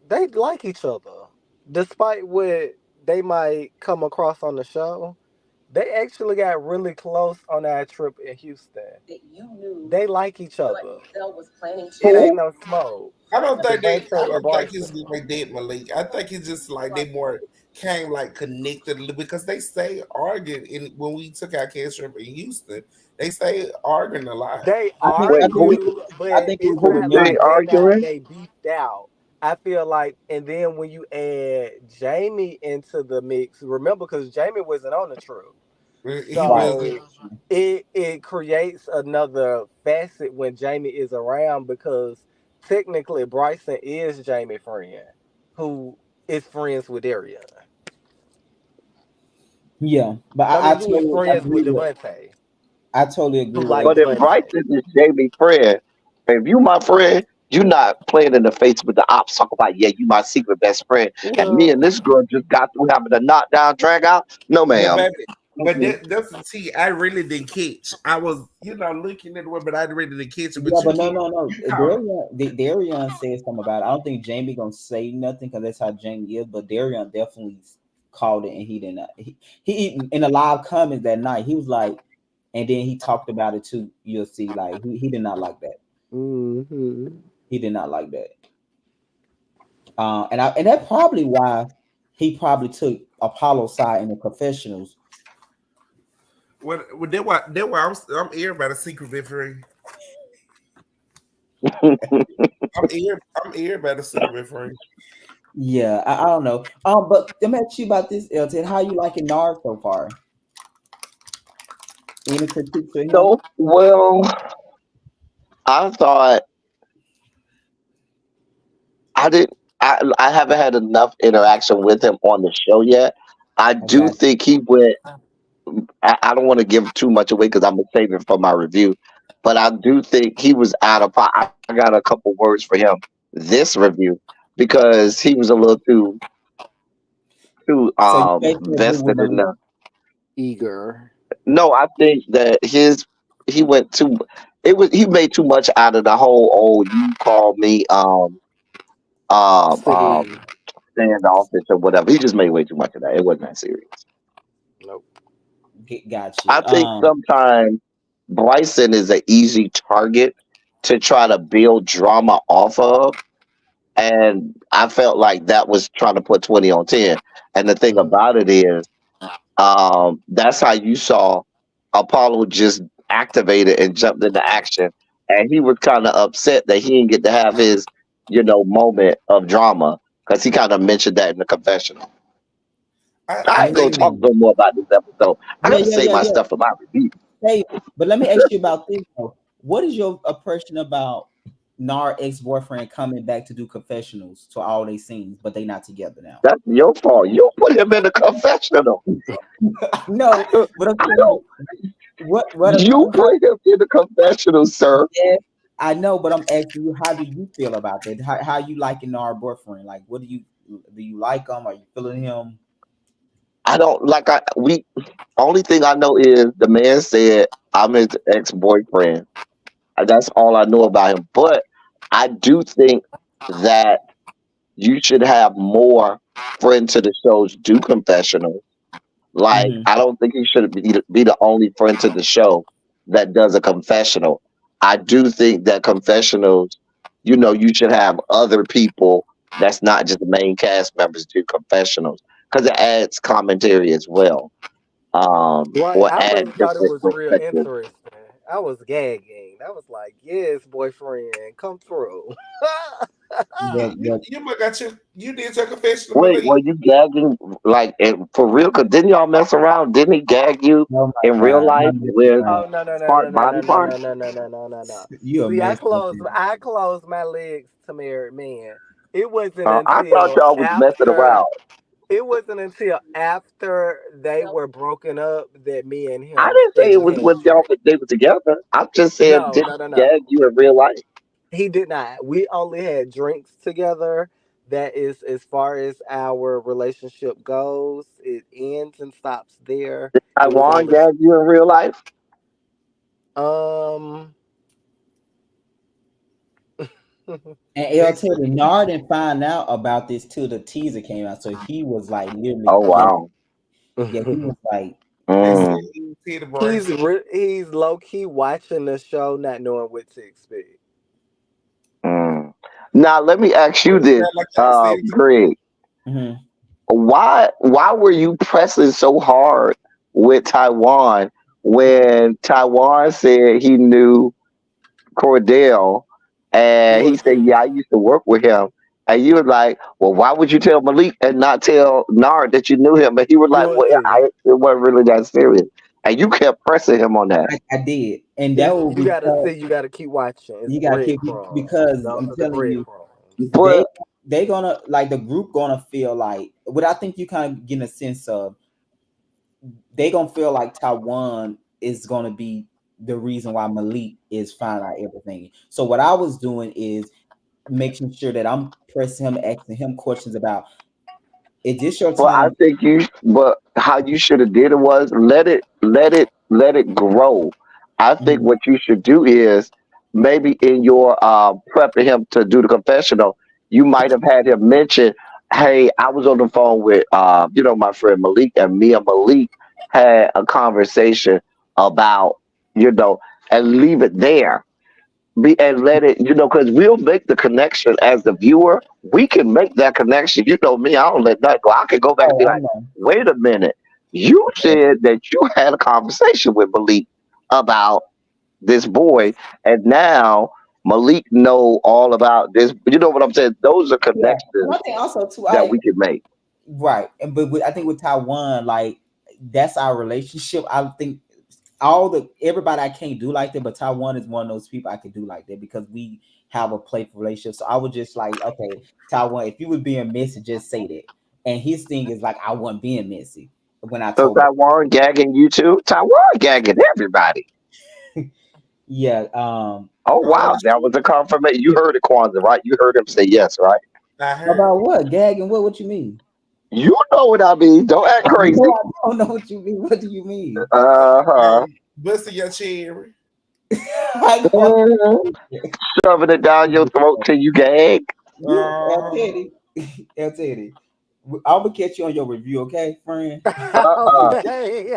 they like each other, despite what they might come across on the show. They actually got really close on our trip in Houston. They like each other. It ain't Who? no smoke. I Devontae and don't think Bryson. it's like that, Malik. I think it's just like they more came like connected a little because they stay arguing. In when we took our cash trip in Houston, they stay arguing a lot. They Wait, I think it, argue, I but think it it's was the who not they like remembrance. arguing? they beefed out. I feel like, and then when you add Jamie into the mix, remember because Jamie wasn't on the trip, He Right. wasn't. so it creates another facet when Jamie is around because technically Bryson is Jamie's friend, who is friends with Darian. Yeah, but I I mean, who is totally friends agree with with Devontae, I totally who agree with like But if Devontae. Bryson is Jamie's friend, if you my friend, you not playing in the face with the ops. Talk about, yeah, you my secret best friend. And me Well, and this girl just got through having a knockdown drag out. No, But ma'am. baby, But Okay. that's the tea. I really didn't catch. I was, looking at the one, but I really didn't catch it. Yeah, But you but no, keep no, no. you caught it. Darian said something about it. I don't think Jamie gonna say nothing because that's how Jamie is. But Darian definitely called it, and he didn't. He in a live comment that night. He was like, and then he talked about it too. You'll see, like he did not like that. Hmm. He did not like that. And that's probably why he probably took Apollo's side in the confessionals. That why I'm aired by the secret referee. I'm aired by the secret referee. Yeah, I don't know. But let me ask you about this, Elton. How you liking Nard so far? Any critiques for him? So, well, I thought I didn't. I haven't had enough interaction with him on the show yet. I I do got think he went. I don't want to give too much away because I'm gonna save it for my review. But I do think he was out of. I got a couple words for him this review because he was a little too so you basically agree with vested in Malik. the. Eager. No, I think that he went too. He made too much out of the whole. Oh, you call me um See. um standoffish or whatever. He just made way too much of that. It wasn't that serious. Nope. Got you. I think sometimes Bryson is an easy target to try to build drama off of. And I felt like that was trying to put 20 on 10. And the thing Mhm. about it is, that's how you saw Apollo just activated and jumped into action. And he was kind of upset that he didn't get to have his, moment of drama because he kind of mentioned that in the confessional. I I ain't gonna think talk Mm. no more about this episode. I Yeah, gotta yeah, save yeah, my yeah. stuff for my review. Hey, but let me ask you about this though. What is your impression about Nar ex-boyfriend coming back to do confessionals to all they scenes, but they not together now? That's your fault. You put him in the confessional. No, but I'm I telling don't. you, what I'm You how put him in the confessional, sir. yeah, I know, but I'm asking you, how do you feel about that? How you liking our boyfriend? Like, what do you like him? Are you feeling him? I don't like. We only thing I know is the man said I'm his ex boyfriend. That's all I know about him. But I do think that you should have more friend to the shows do confessionals. Like, Hmm. I don't think he should be the only friend to the show that does a confessional. I do think that confessionals, you should have other people that's not just the main cast members do confessionals because it adds commentary as well, Right. or I add really thought it different was real perspectives. interesting. I was gagging. I was like, yes, boyfriend, come through. Yeah, you yeah. you might got you did your confession, Wait, Malik. were you gagging like for real? Cause didn't y'all mess around? Didn't he gag you Oh in my real God, life not messing with around. Oh no no no no part no body no no parts? no no no no no no no. You a See, I mess. closed I closed my legs to married men. It wasn't I thought until y'all was messing after around. it wasn't until after they were broken up that me and I him didn't say it actually was had when y'all drinks. they were together. I'm just saying, No did no no he no. gag you in real life? He did not. We only had drinks together. That is as far as our relationship goes. It ends and stops there. It was Taiwan only gag you in real life? um And They L said, Taylor Nard didn't find out about this till the teaser came out. So he was like Oh literally, yeah, wow. yeah, he was like, they he said Mm, he was Teddy Bear. he's low key watching the show, not knowing what to expect. mm. Now let me ask you It this, sound like y'all said Greg. mhm. Why were you pressing so hard with Taiwan when Taiwan said he knew Cordell and he What? said, yeah, I used to work with him. And you were like, well, why would you tell Malik and not tell Nard that you knew him? And he was like, Well, well, see, it wasn't really that serious. And you kept pressing him on that. I did, and that will you be gotta because see. You gotta keep watching. It's you got to keep breadcrumbs. because Those I'm are the telling you, breadcrumbs. they But they gonna like the group gonna feel like what I think you kind of getting a sense of. They gonna feel like Taiwan is gonna be the reason why Malik is finding out everything. So what I was doing is making sure that I'm pressing him, asking him questions about Is this your But I time? think but how you should have did it was let it grow. I think Mhm. what you should do is maybe in your prepping him to do the confessional, you might have had him mention, "Hey, I was on the phone with my friend Malik, and me and Malik had a conversation about you know," and leave it there and let it, because we'll make the connection as the viewer. We can make that connection. You know me, I don't let that go. I can go back and be Oh, I like, know. wait a minute. You said that you had a conversation with Malik about this boy, and now Malik know all about this. You know what I'm saying? Those are Yeah. And I connections think also too, that we can make. right, and I think with Taiwan, like that's our relationship. I think everybody I can't do like that, but Taiwan is one of those people I could do like that because we have a playful relationship. So I was just like, okay, Taiwan, if you was being messy, just say that. And his thing is like, I wasn't being messy when I So told him. Taiwan gagging you too? Taiwan gagging everybody. Yeah, Oh Oh, wow, that was a confirmation. You heard it, Kwanzaa, right? You heard him say yes, right? I heard. about what gagging? What you mean? You know what I mean. Don't act No, crazy. I don't know what you mean. What do you mean? Uh-huh. Busting your cherry. I know. Mhm. Shoving it down your throat till you gag. Yeah, El Uh, Teddy. El Teddy. I'm gonna catch you on your review, okay, friend? Uh-uh. Okay.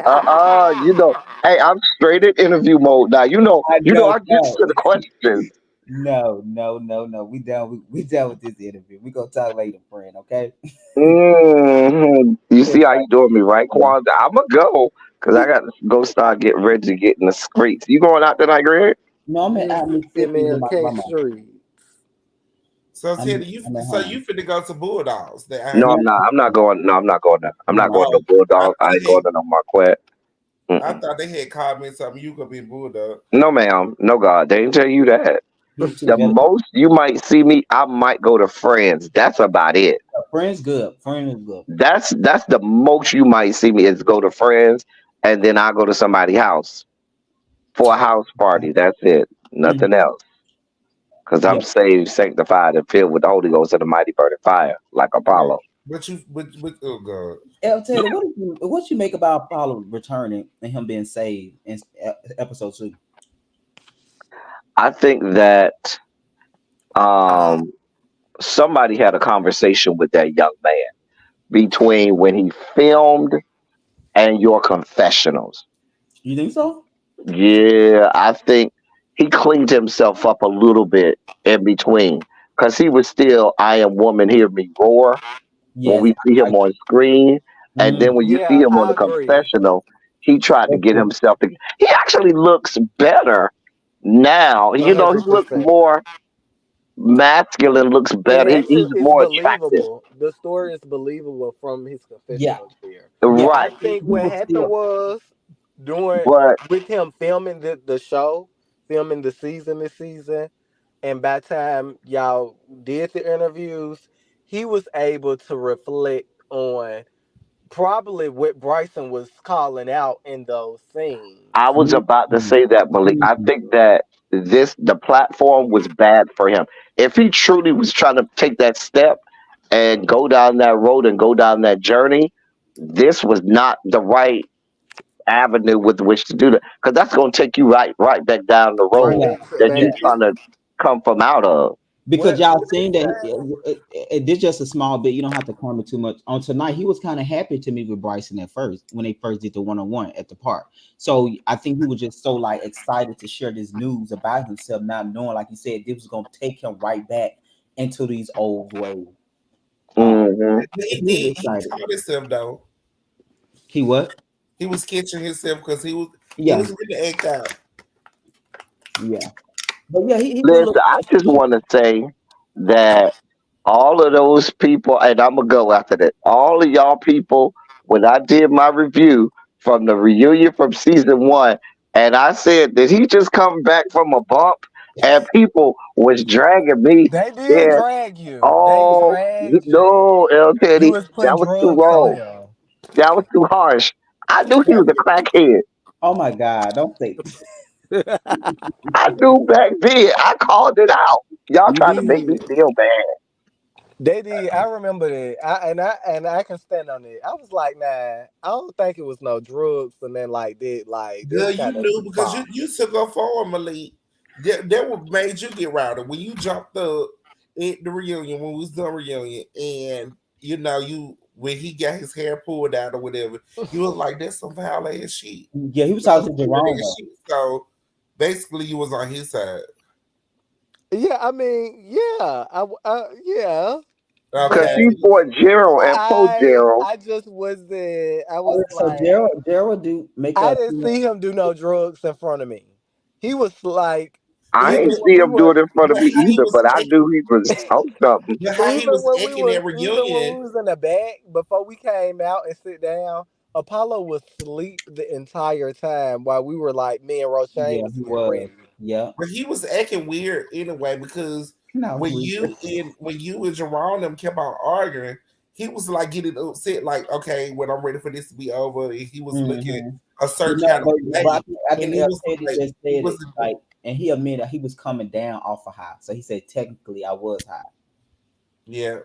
You know, hey, I'm straight in interview mode now. I know, I get no, to the questions. no. We done. We done with this interview. We gonna talk later, friend. Okay. You We gonna see how you talk doing me, right, later. Kwanzaa? I'ma go because I got to go start getting ready to get in the streets. You going out tonight, Greg? No, I'm You at Mississippi with my MLK grandma. Street. so I'm Teddy, I'm at so home. you finna go to Bulldogs? I No, heard. I'm not. I'm not going. No, I'm not going there. I'm not going No, to Oh, I Bulldog. I thought ain't they going to no Marquette. I Mm-mm. thought they had called me something. You could be Bulldog. No, ma'am. No, God. They didn't tell you that. he too The mellow. most you might see me, I might go to friends. That's about it. Friend's good. Friend is good. That's the most you might see me is go to friends, and then I go to somebody's house for a house party. That's it. Mm, Nothing else. Cause yeah. I'm saved, sanctified, and filled with the Holy Ghost and the mighty burning fire, like Yeah. Apollo. But oh god. El Teddy, what you make about Apollo returning and him being saved in episode 2? I think that um, somebody had a conversation with that young man between when he filmed and your confessionals. You think so? Yeah, I think he cleaned himself up a little bit in between because he was still "I am woman, hear me roar" when Yes. we see him on screen, and then when you see Yeah, him on I the agree. confessional, he tried to get himself. He actually looks better now. A He hundred looks percent. more masculine. Looks It better. actually He's is more attractive. believable. The story is believable from his Yeah. confessional there. Yeah. I Right, think He what was happened still. was during but with him filming the show, filming the season this season, and by the time y'all did the interviews, he was able to reflect on probably what Bryson was calling out in those I scenes. was about to Mhm. say that, Malik. I Mhm. think that the platform was bad for him. If he truly was trying to take that step and go down that road and go down that journey, this was not the right avenue with which to do that because that's going to take you right back down the Right road Yeah. back to that Yeah. you back. trying to come from out of. Because y'all What they seen that say? this just a small bit. You don't have to comment too much on tonight. He was kind of happy to meet with Bryson at first when they first did the one-on-one at the park. So I think he was just so like excited to share this news about himself, not knowing, like you said, this was gonna take him right back into these old ways. Um, Hmm. he He was did. He excited. caught himself though. He what? He was catching himself because he Yeah, was really act out. yeah. But yeah, he did Listen, look. I just want to say that all of those people, and I'm gonna go after that. All of y'all people, when I did my review from the reunion from season 1, and I said, "Did he just come back from a bump?" And people was dragging me. They did Yeah, drag you. They oh dragged you. no, El You Teddy, was putting that was too drugs on wrong. him. That was too harsh. I knew he was a crackhead. Oh my God! Don't say. I knew back then. I called it out. Y'all You tried to make me did. feel bad. They did. I remember that. I can stand on it. I was like, nah, I don't think it was no drugs and then like that. Like it Girl, was you kind of knew too because far. you took her for Malik. That what made you get routed when you jumped up at the reunion when we was done reunion, and you when he got his hair pulled out or whatever, you was like, "That's some foul ass shit." Yeah, he was That's some talking to weird Jerome ass though. shit. So basically, you was on his side. Yeah, I mean, yeah, yeah, Because but Okay. she fought Gerald and post Gerald. I just wasn't. I Oh, was yeah, so like, Gerald do make I up. didn't see him do no drugs in front of me. He was like, I He ain't even was, when see we him do were, it in front of but me how he either, was, but I knew he was on something. but how he was acting at even when reunion. we was in the back before we came out and sit down, Apollo was asleep the entire time while we were like me and Roshane Yeah, was he getting was. ready. Yeah. But he was acting weird anyway because No, when you and Jerome them kept on arguing, he was like getting upset, like, okay, when I'm ready for this to be over, and he was looking mm-hmm. a You certain know, kind of but way, I and think it was Teddy like just he said it wasn't. like, and he admitted he was coming down off a high. So he said technically I was high. Yeah, Yeah,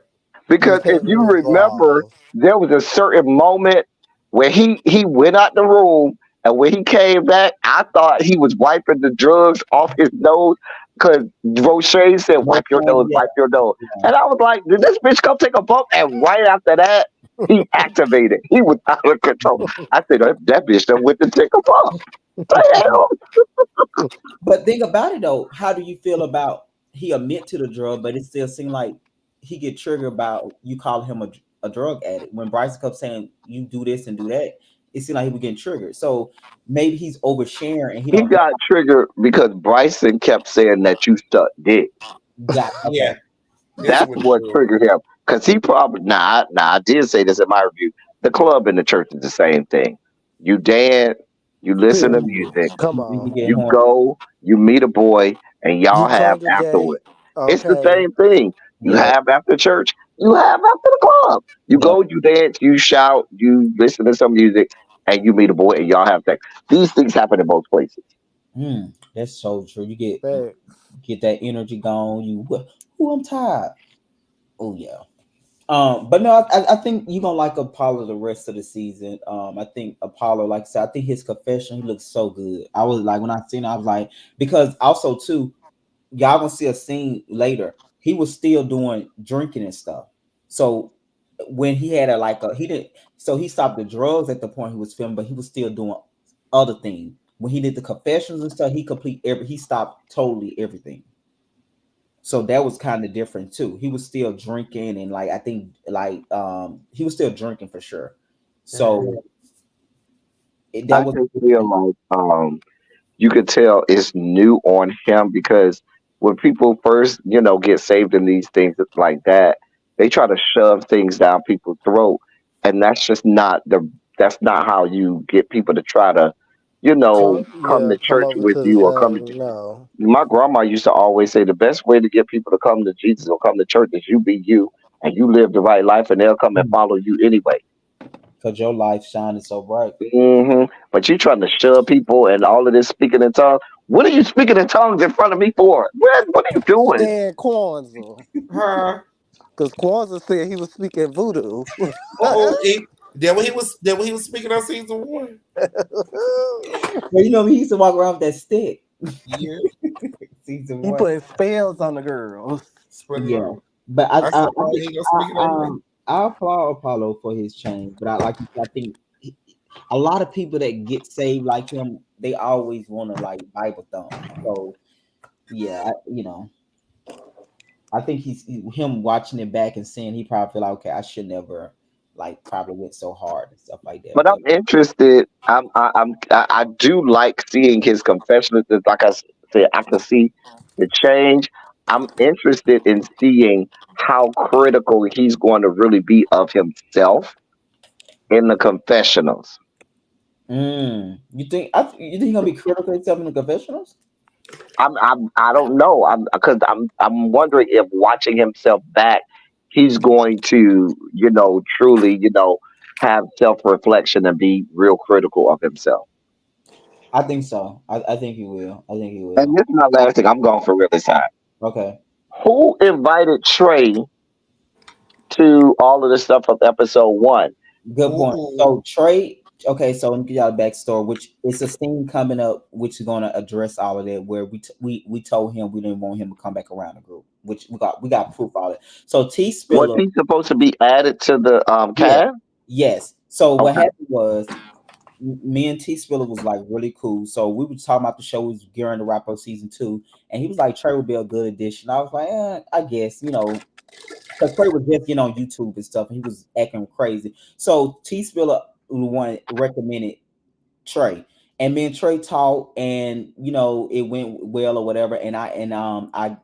Because if you technically remember, was. there was a certain moment where he went out the room, and when he came back, I thought he was wiping the drugs off his nose because Roche said, No, yeah, wipe your nose." yeah. And I was like, did this bitch come take a bump? And right after that, he activated. He was out of control. I said, that bitch done went to take a bump. The hell? But think about it though. How do you feel about he admit to the drug, but it still seemed like he get triggered about you calling him a drug addict. When Bryson kept saying you do this and do that, it seemed like he was getting triggered. So maybe he's oversharing and he He don't know. got triggered because Bryson kept saying that you suck dick. Got okay. yeah, that's That's what it what was. triggered him. Cause he probably I did say this in my review. The club and the church is the same thing. You dance, you listen to Period. music, Come Then he on. get you horny. go, you meet a boy, and y'all You have congregate. afterward. It's the Okay. same thing. You Yeah, have after church, you have after the club. You yeah. go, you dance, you shout, you listen to some music, and you meet a boy and y'all have sex. These things happen in both places. That's so true. You But get that energy going. Who I'm tired. Oh yeah. But no, I think you're gonna like Apollo the rest of the season. I think Apollo, like I said, I think his confession, he looks so good. I was like, when I seen it, I was like, because also too, y'all gonna see a scene later. He was still doing drinking and stuff. So when he had he didn't, so he stopped the drugs at the point he was filming, but he was still doing other things. When he did the confessions and stuff, he stopped totally everything. So that was kind of different too. He was still drinking and like I think he was still drinking for sure. mm, So that I was just feel different. like you could tell it's new on him because when people first, get saved in these things like that, they try to shove things down people's throat, and that's not how you get people to try to, come yeah, to come church over with to the you or come side. to. No. My grandma used to always say the best way to get people to come to Jesus or come to church is you be you and you live the right life, and they'll come and follow you anyway. Because your life shining so bright. But you trying to shove people and all of this speaking in tongues. What are you speaking in tongues in front of me for? What are you doing? And Kwanzaa. Huh? Because Kwanzaa said he was speaking voodoo. Oh, that what he was speaking on season 1. Well, he used to walk around with that stick. Yeah, Season He one. putting spells on the girls. split it Yeah. off. But I said, oh, he gonna speak it on me. I applaud Apollo for his change. But I think a lot of people that get saved like him, they always want to like Bible thump. So yeah, I think him watching it back and seeing he probably feel like okay, I should never like probably went so hard and stuff like that. But But I'm interested. I do like seeing his confessions. Like said, I can see the change. I'm interested in seeing how critical he's going to really be of himself in the confessionals. you think he gonna be critical of himself in the confessionals? I don't know. I'm wondering if watching himself back, he's going to, truly, have self reflection and be real critical of himself. I think so. I think he will. I think he And will. this is my last thing. I'm going for real this time. Okay. Who invited Trey to all of the stuff of episode one. Good point. Ooh. So Trey, okay, so let me give y'all a backstory, which it's a scene coming up, which is going to address all of that. Where we told him we didn't want him to come back around the group, which we got proof of it. So T Was Spiller, he supposed to be added to the yeah, cast? yes. So what Okay. happened was me and T Spiller was like really cool. So we were talking about the show was gearing to wrap up season 2, and he was like Trey would be a good addition. I was like, I guess because Trey was just getting on YouTube and stuff, and he was acting crazy. So T Spiller one recommended Trey, and me and Trey talked, and it went well or whatever. And I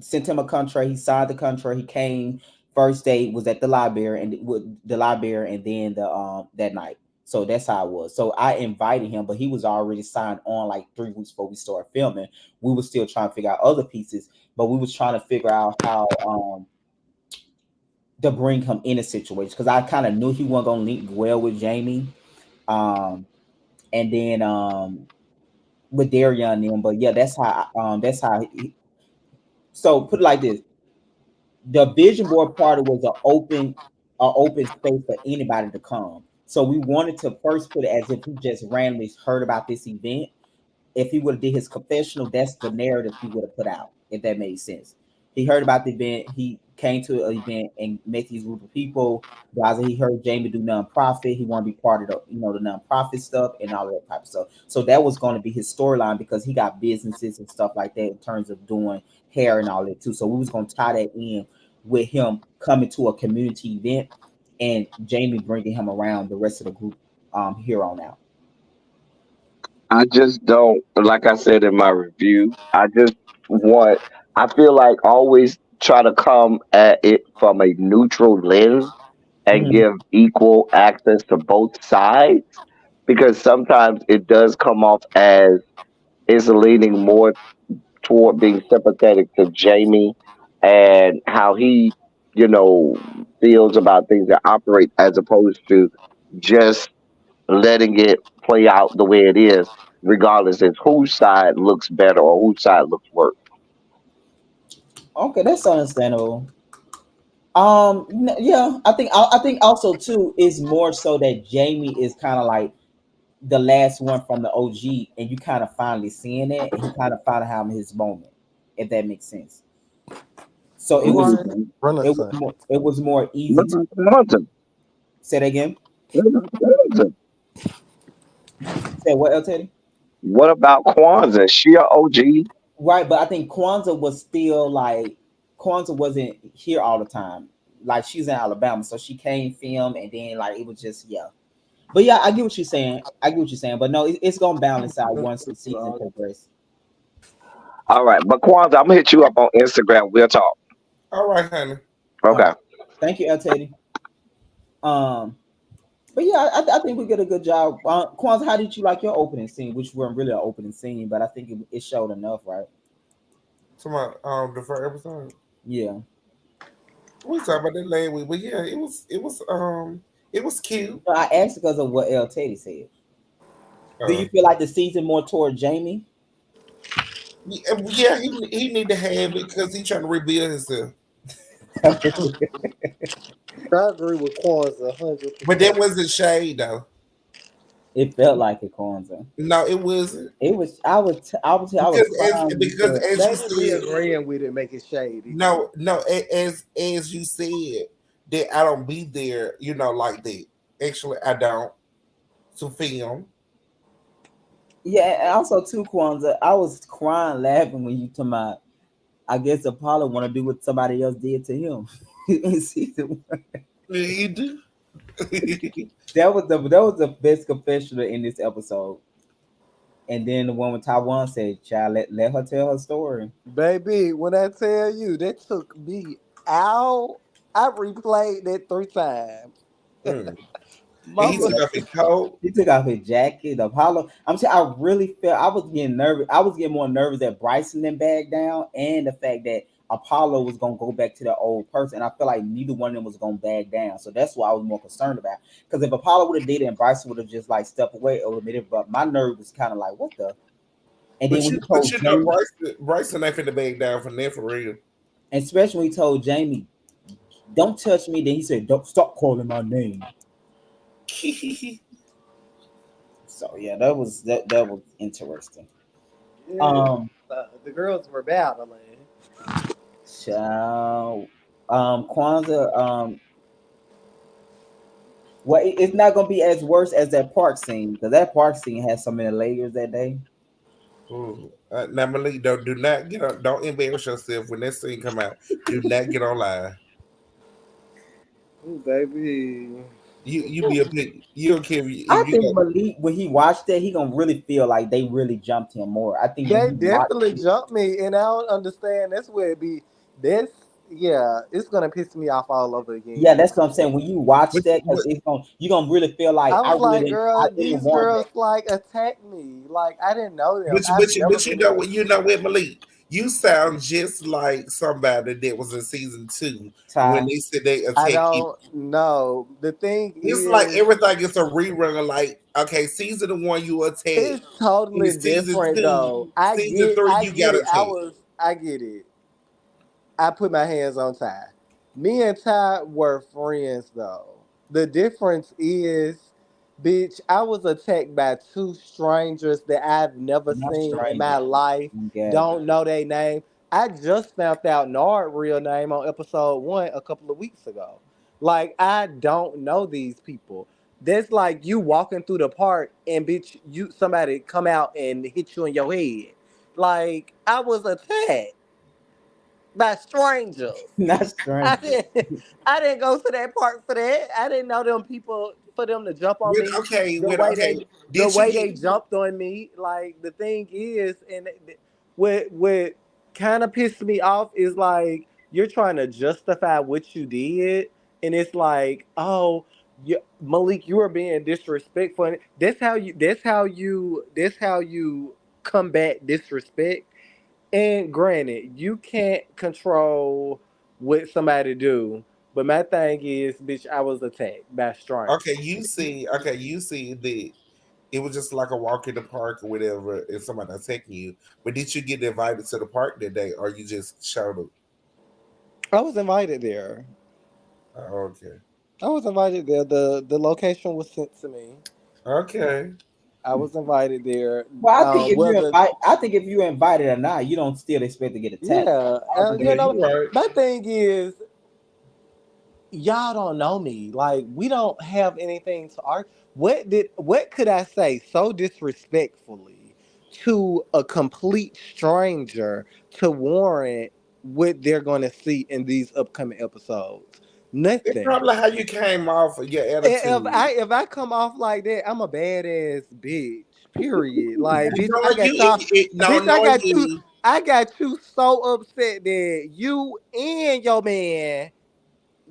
sent him a contract. He signed the contract. He came. First day was at the library, and with the library, and then the that night. So that's how it was. So I invited him, but he was already signed on like 3 weeks before we started filming. We were still trying to figure out other pieces, but we was trying to figure out how to bring him in a situation because I kind of knew he wasn't gonna link well with Jamie, um, and then with Darian and them. But yeah, that's how. So put it like this: the vision board party was an open space for anybody to come. So we wanted to first put it as if he just randomly heard about this event. If he would have did his confessional, that's the narrative he would have put out, if that made sense. He heard about the event, he came to an event and met these group of people. Guys, he heard Jamie do nonprofit. He wanted to be part of the nonprofit stuff and all of that type of stuff. So that was going to be his storyline because he got businesses and stuff like that in terms of doing hair and all that too. So we was going to tie that in with him coming to a community event and Jamie bringing him around the rest of the group here on out. I just don't, like I said in my review, I just want, I feel like always try to come at it from a neutral lens and Mhm. give equal access to both sides because sometimes it does come off as it's leaning more toward being sympathetic to Jamie and how he, you know, feels about things that operate as opposed to just letting it play out the way it is, regardless of whose side looks better or whose side looks worse. Okay, that's understandable. Yeah, I think also too is more so that Jamie is kind of like the last one from the OG, and you kind of finally seeing it, and he kind of finally having his moment, if that makes sense. So it was Right. Mhm. Renaissance. it was more easy What to about Quantum? say that again. What about Quantum? Say what, El Teddy? What about Kwanzaa? She a OG? Right, but I think Kwanzaa was still like Kwanzaa wasn't here all the time. Like she's in Alabama, so she came film, and then like it was just yeah. But yeah, I get what you're saying. I get what you're saying. But no, it's gonna balance out once the season progresses. All right, but Kwanzaa, I'm gonna hit you up on Instagram. We'll talk. All right, honey. All right. Okay. Thank you, El Teddy. Um, but yeah, I think we did a good job. Kwanzaa, how did you like your opening scene? Which weren't really an opening scene, but I think it showed enough, right? To my the first episode. Yeah. We talked about that last week, but yeah, it was cute. No, I asked because of what El Teddy said. Do Uh, you feel like the season more toward Jamie? yeah, he need to have it because he trying to rebuild himself. I agree with Kwanzaa But that 100%. wasn't shade though. It felt like a Kwanzaa. No, it wasn't It was. I was crying when you because said as you Maybe we said, agreeing with it, make it shady. as you said that I don't be there, like that. Actually, I don't to film. yeah, and also too Kwanzaa. I was crying laughing when you told my. I guess Apollo want to do what somebody else did to him in season one. You do. That was the best confessional in this episode. And then the one with Taiwan said, "Child, let her tell her story." Baby, when I tell you, that took me out. I replayed that 3 times. Mm. And he He took Mama, took off his coat. He took off his jacket. Apollo. I'm saying I really felt I was getting nervous. I was getting more nervous that Bryson then back down, and the fact that Apollo was gonna go back to the old person. And I feel like neither one of them was gonna back down. So that's what I was more concerned about. Because if Apollo would have did it and Bryson would have just like stepped away or admitted, but my nerve was kind of like, what the? And then But when you he but told you know Jamie, Bryson ain't finna back down from there for real. and especially when he told Jamie, don't touch me. Then he said, don't stop calling my name. So yeah, that was interesting. Yeah, Um, the girls were battling. so, Kwanzaa, well, it's not gonna be as worse as that park scene because that park scene has so many layers that day. Ooh. Now, Malik, do not get on. Don't embarrass yourself when that scene come out. Do not get online. Ooh, baby. You be a pig. You don't care I if you think got. Malik, when he watched that, he gonna really feel like they really jumped him more. I think when They he watched definitely it, jumped me, and I don't understand. That's where it be. This, yeah, it's gonna piss me off all over yeah, again. that's what I'm saying. When you watch But, that, because but it's gonna you gonna really feel like I was like, I girl, didn't these want girls that. like attacked me. Like I didn't know them. but you I've but you never but you been know in. what Malik. You sound just like somebody that was in season 2 when Ty, they said they I attack you. don't know. The thing It's like is, everything is a rerun. Of like, okay, season 1 you attack, it's in totally season different two, though. season three I you get got it. attacked. I get it. I put my hands on Ty. Me and Ty were friends though. The difference is, bitch, I was attacked by two strangers that I've never not seen in stranger. my life. Yeah, Don't know their name. I just found out Nard real name on episode 1 a couple of weeks ago. Like I don't know these people. That's like you walking through the park and bitch, you somebody come out and hit you in your head. Like I was attacked by strangers. not I stranger. didn't I didn't go to that park for that. I didn't know them people for them to jump on When me okay, the when way okay, the did you way get? they jumped on me. Like the thing is, and what kind of pissed me off is like you're trying to justify what you did, and it's like, oh, Malik, you are being disrespectful. And that's how you combat disrespect. And granted, you can't control what somebody do, but my thing is, bitch, I was attacked by Okay, strangers. you see that it was just like a walk in the park or whatever, and somebody attacking you. But did you get invited to the park that day, or you just showed up? I was invited there. Oh, okay, I was invited there. The location was sent to me. okay. I was invited there. Well, Whether I think if you're invited or not, you don't still expect to get attacked. yeah, I think you Yeah, if know, you're right. my thing is y'all don't know me. Like we don't have anything to argue. What could I say so disrespectfully to a complete stranger to warrant what they're gonna see in these upcoming episodes? It's Nothing. probably how you came off of your attitude. If I come off like that, I'm a badass bitch. Period. Like bitch, I Knowing got you, y'all. no, Bitch, knowing you, I got you so upset that you and your man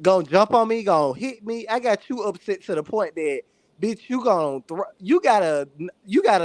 gonna jump on me, gonna hit me. I got you upset to the point that bitch, you gotta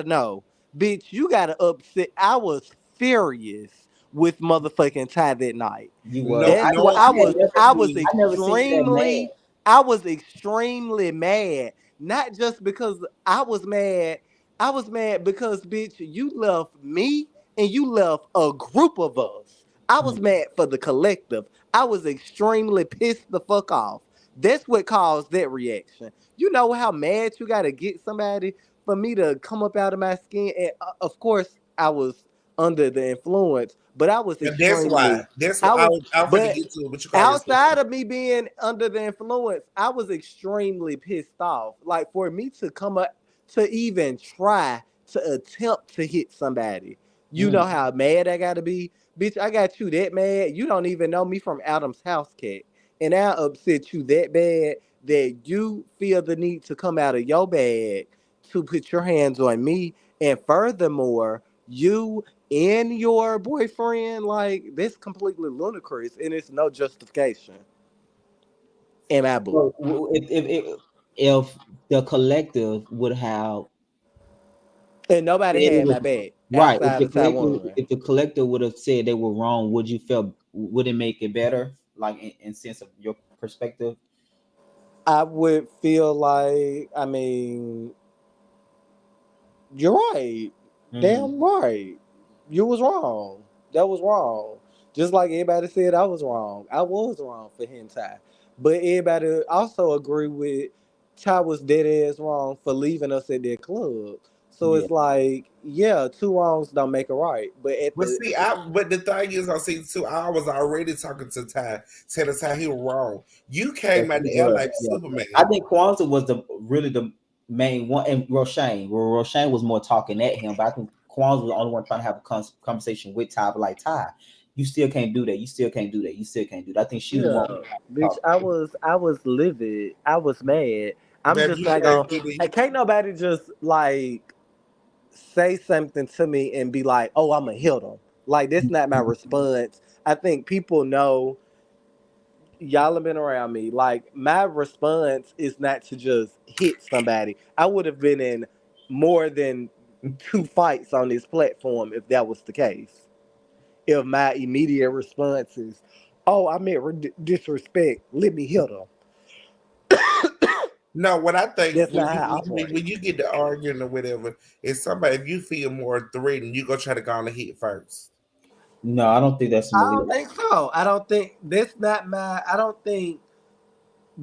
know, bitch, you gotta upset. I was furious with motherfucking Ty that night. you no, were, That's what knowing, I had never knowing, I never seen you that mad. I was extremely mad. Not just because I was mad. I was mad because bitch, you left me and you left a group of us. I was Mm. mad for the collective. I was extremely pissed the fuck off. That's what caused that reaction. You know how mad you gotta get somebody for me to come up out of my skin? And of course, I was under the influence, but I was and that's why. extremely, That's I what was, I'm finna but get to it. But you call yourself. outside of me being under the influence, I was extremely pissed off. Like for me to come up to even try to attempt to hit somebody, you know Mm. how mad I gotta be, bitch. I got you that mad. You don't even know me from Adam's house, cat, and I upset you that bad that you feel the need to come out of your bag to put your hands on me, and furthermore, you and your boyfriend, like that's completely ludicrous and it's no justification in my book. So if the collective would have And nobody said it had was my back right, outside of Taiwan. if the collective would have said they were wrong, would you feel would it make it better? Like in sense of your perspective? I would feel like, I mean, you're right. Mm. Damn right. You was wrong. That was wrong. Just like everybody said I was wrong. I was wrong for hentai. But everybody also agree with Ty was dead ass wrong for leaving us at that club. So Yeah. it's like, yeah, two wrongs don't make a right. But at But the see, but the thing is on season two, I was already talking to Ty, telling Ty he was wrong. You Yes, came out he the air was. like Yeah. I Superman. think Kwanzaa was the really the main one, and Roshane. Well, Roshane was more talking at him, but I think Kwanzaa was the only one trying to have a conversation with Ty. But like Ty, you still can't do that. You still can't do that. You still can't do that. I think she the yeah, one bitch, talking. I was livid. I was mad. I'm Baby, just you not can't gonna. do I the can't nobody just like say something to me and be like, "Oh, I'm gonna hit them." Like that's not my response. I think people know y'all have been around me. Like my response is not to just hit somebody. I would have been in more than two fights on this platform if that was the case. If my immediate response is, "Oh, I meant disrespect. Let me hit them." No, what I think That's not how I when operate. you get to arguing or whatever, is somebody if you feel more threatened, you go try to go on and hit first. No, I don't think that's I Malik. don't think so. I don't think that's not my. I don't think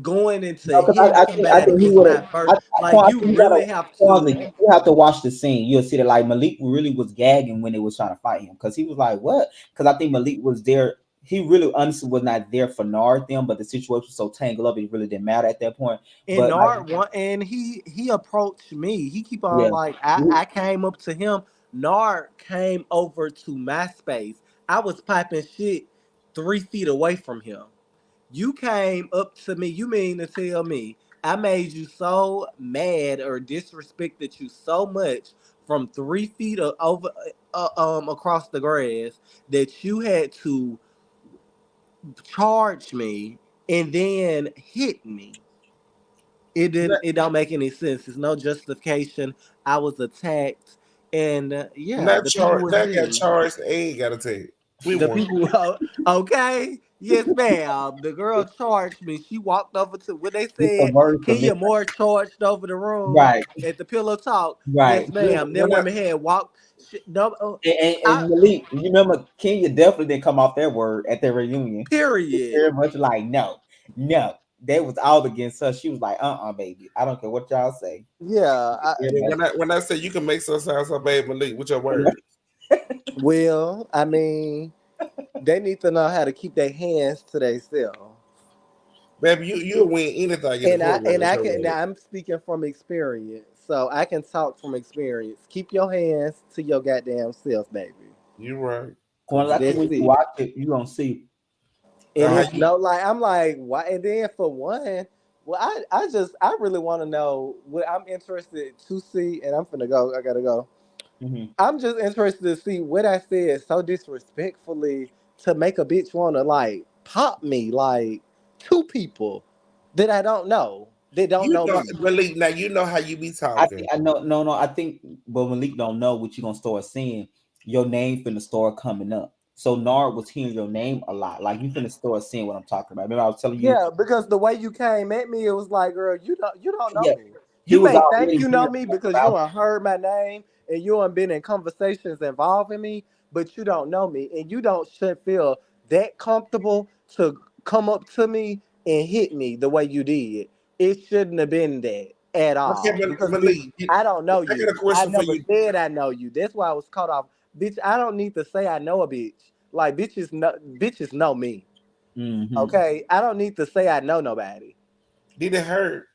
going into No, because hitting I somebody think he is would my have. first. Like I you think you gotta. really have Kwanzaa, to. you have to watch the scene. You'll see that like Malik really was gagging when they was trying to fight him because he was like, "What?" Because I think Malik was there. He really honestly was not there for Nard them, but the situation was so tangled up, it really didn't matter at that point. And But like, Nard one, and he approached me. He keep on yeah, like I he- I came up to him. Nard came over to my space. I was piping shit 3 feet away from him. You came up to me. You mean to tell me I made you so mad or disrespected you so much from 3 feet over across the grass that you had to charge me and then hit me? It didn't. That, It don't make any sense. There's no justification. I was attacked, and yeah, not the people charged, will that got see. charged and got to take. We The won. people, okay, yes, ma'am. The girl charged me. She walked over to when they it's a said verse of it. Kenya Moore charged over the room Right, at the pillow talk. right. Yes, ma'am. That When I, woman had walked. No, And I Malik, you remember Kenya definitely didn't come off that word at their reunion. She was period. very much like, no, no. They was all against her. She was like, baby. I don't care what y'all say. Yeah. Very much. when I say you can make some sound so bad, Malik, with your words, Well, I mean, they need to know how to keep their hands to themselves. baby, you'll win anything in the courtroom And with I your can words. now I'm speaking from experience, so I can talk from experience. Keep your hands to your goddamn self, baby. You right. Well, Cause I think That's when you it. watch it, you gonna see. And how it's you no like I'm like why? And then for one, well, I really want to know what I'm interested to see, and I'm finna go. I gotta go. Mhm. I'm just interested to see what I said so disrespectfully to make a bitch want to like pop me like two people that I don't know. They don't you know know me. Malik, now you know how you be I talking. think I know no I think but Malik don't know what you gonna start seeing. Your name finna start coming up. So Nard was hearing your name a lot. Like you finna start seeing what I'm talking about. Remember I was telling you, Yeah, because the way you came at me, it was like, girl, you don't know yeah, me. he You was may think already you know hearing me stuff because you about have heard my name and you have been in conversations involving me, but you don't know me and you don't should feel that comfortable to come up to me and hit me the way you did. It shouldn't have been that at Okay, all because bitch, Malik, I don't know I got you. a I question for never you. said I know you. That's why I was caught off. Bitch, I don't need to say I know a bitch. Like bitches know me. hmm Okay, I don't need to say I know nobody. Did it hurt?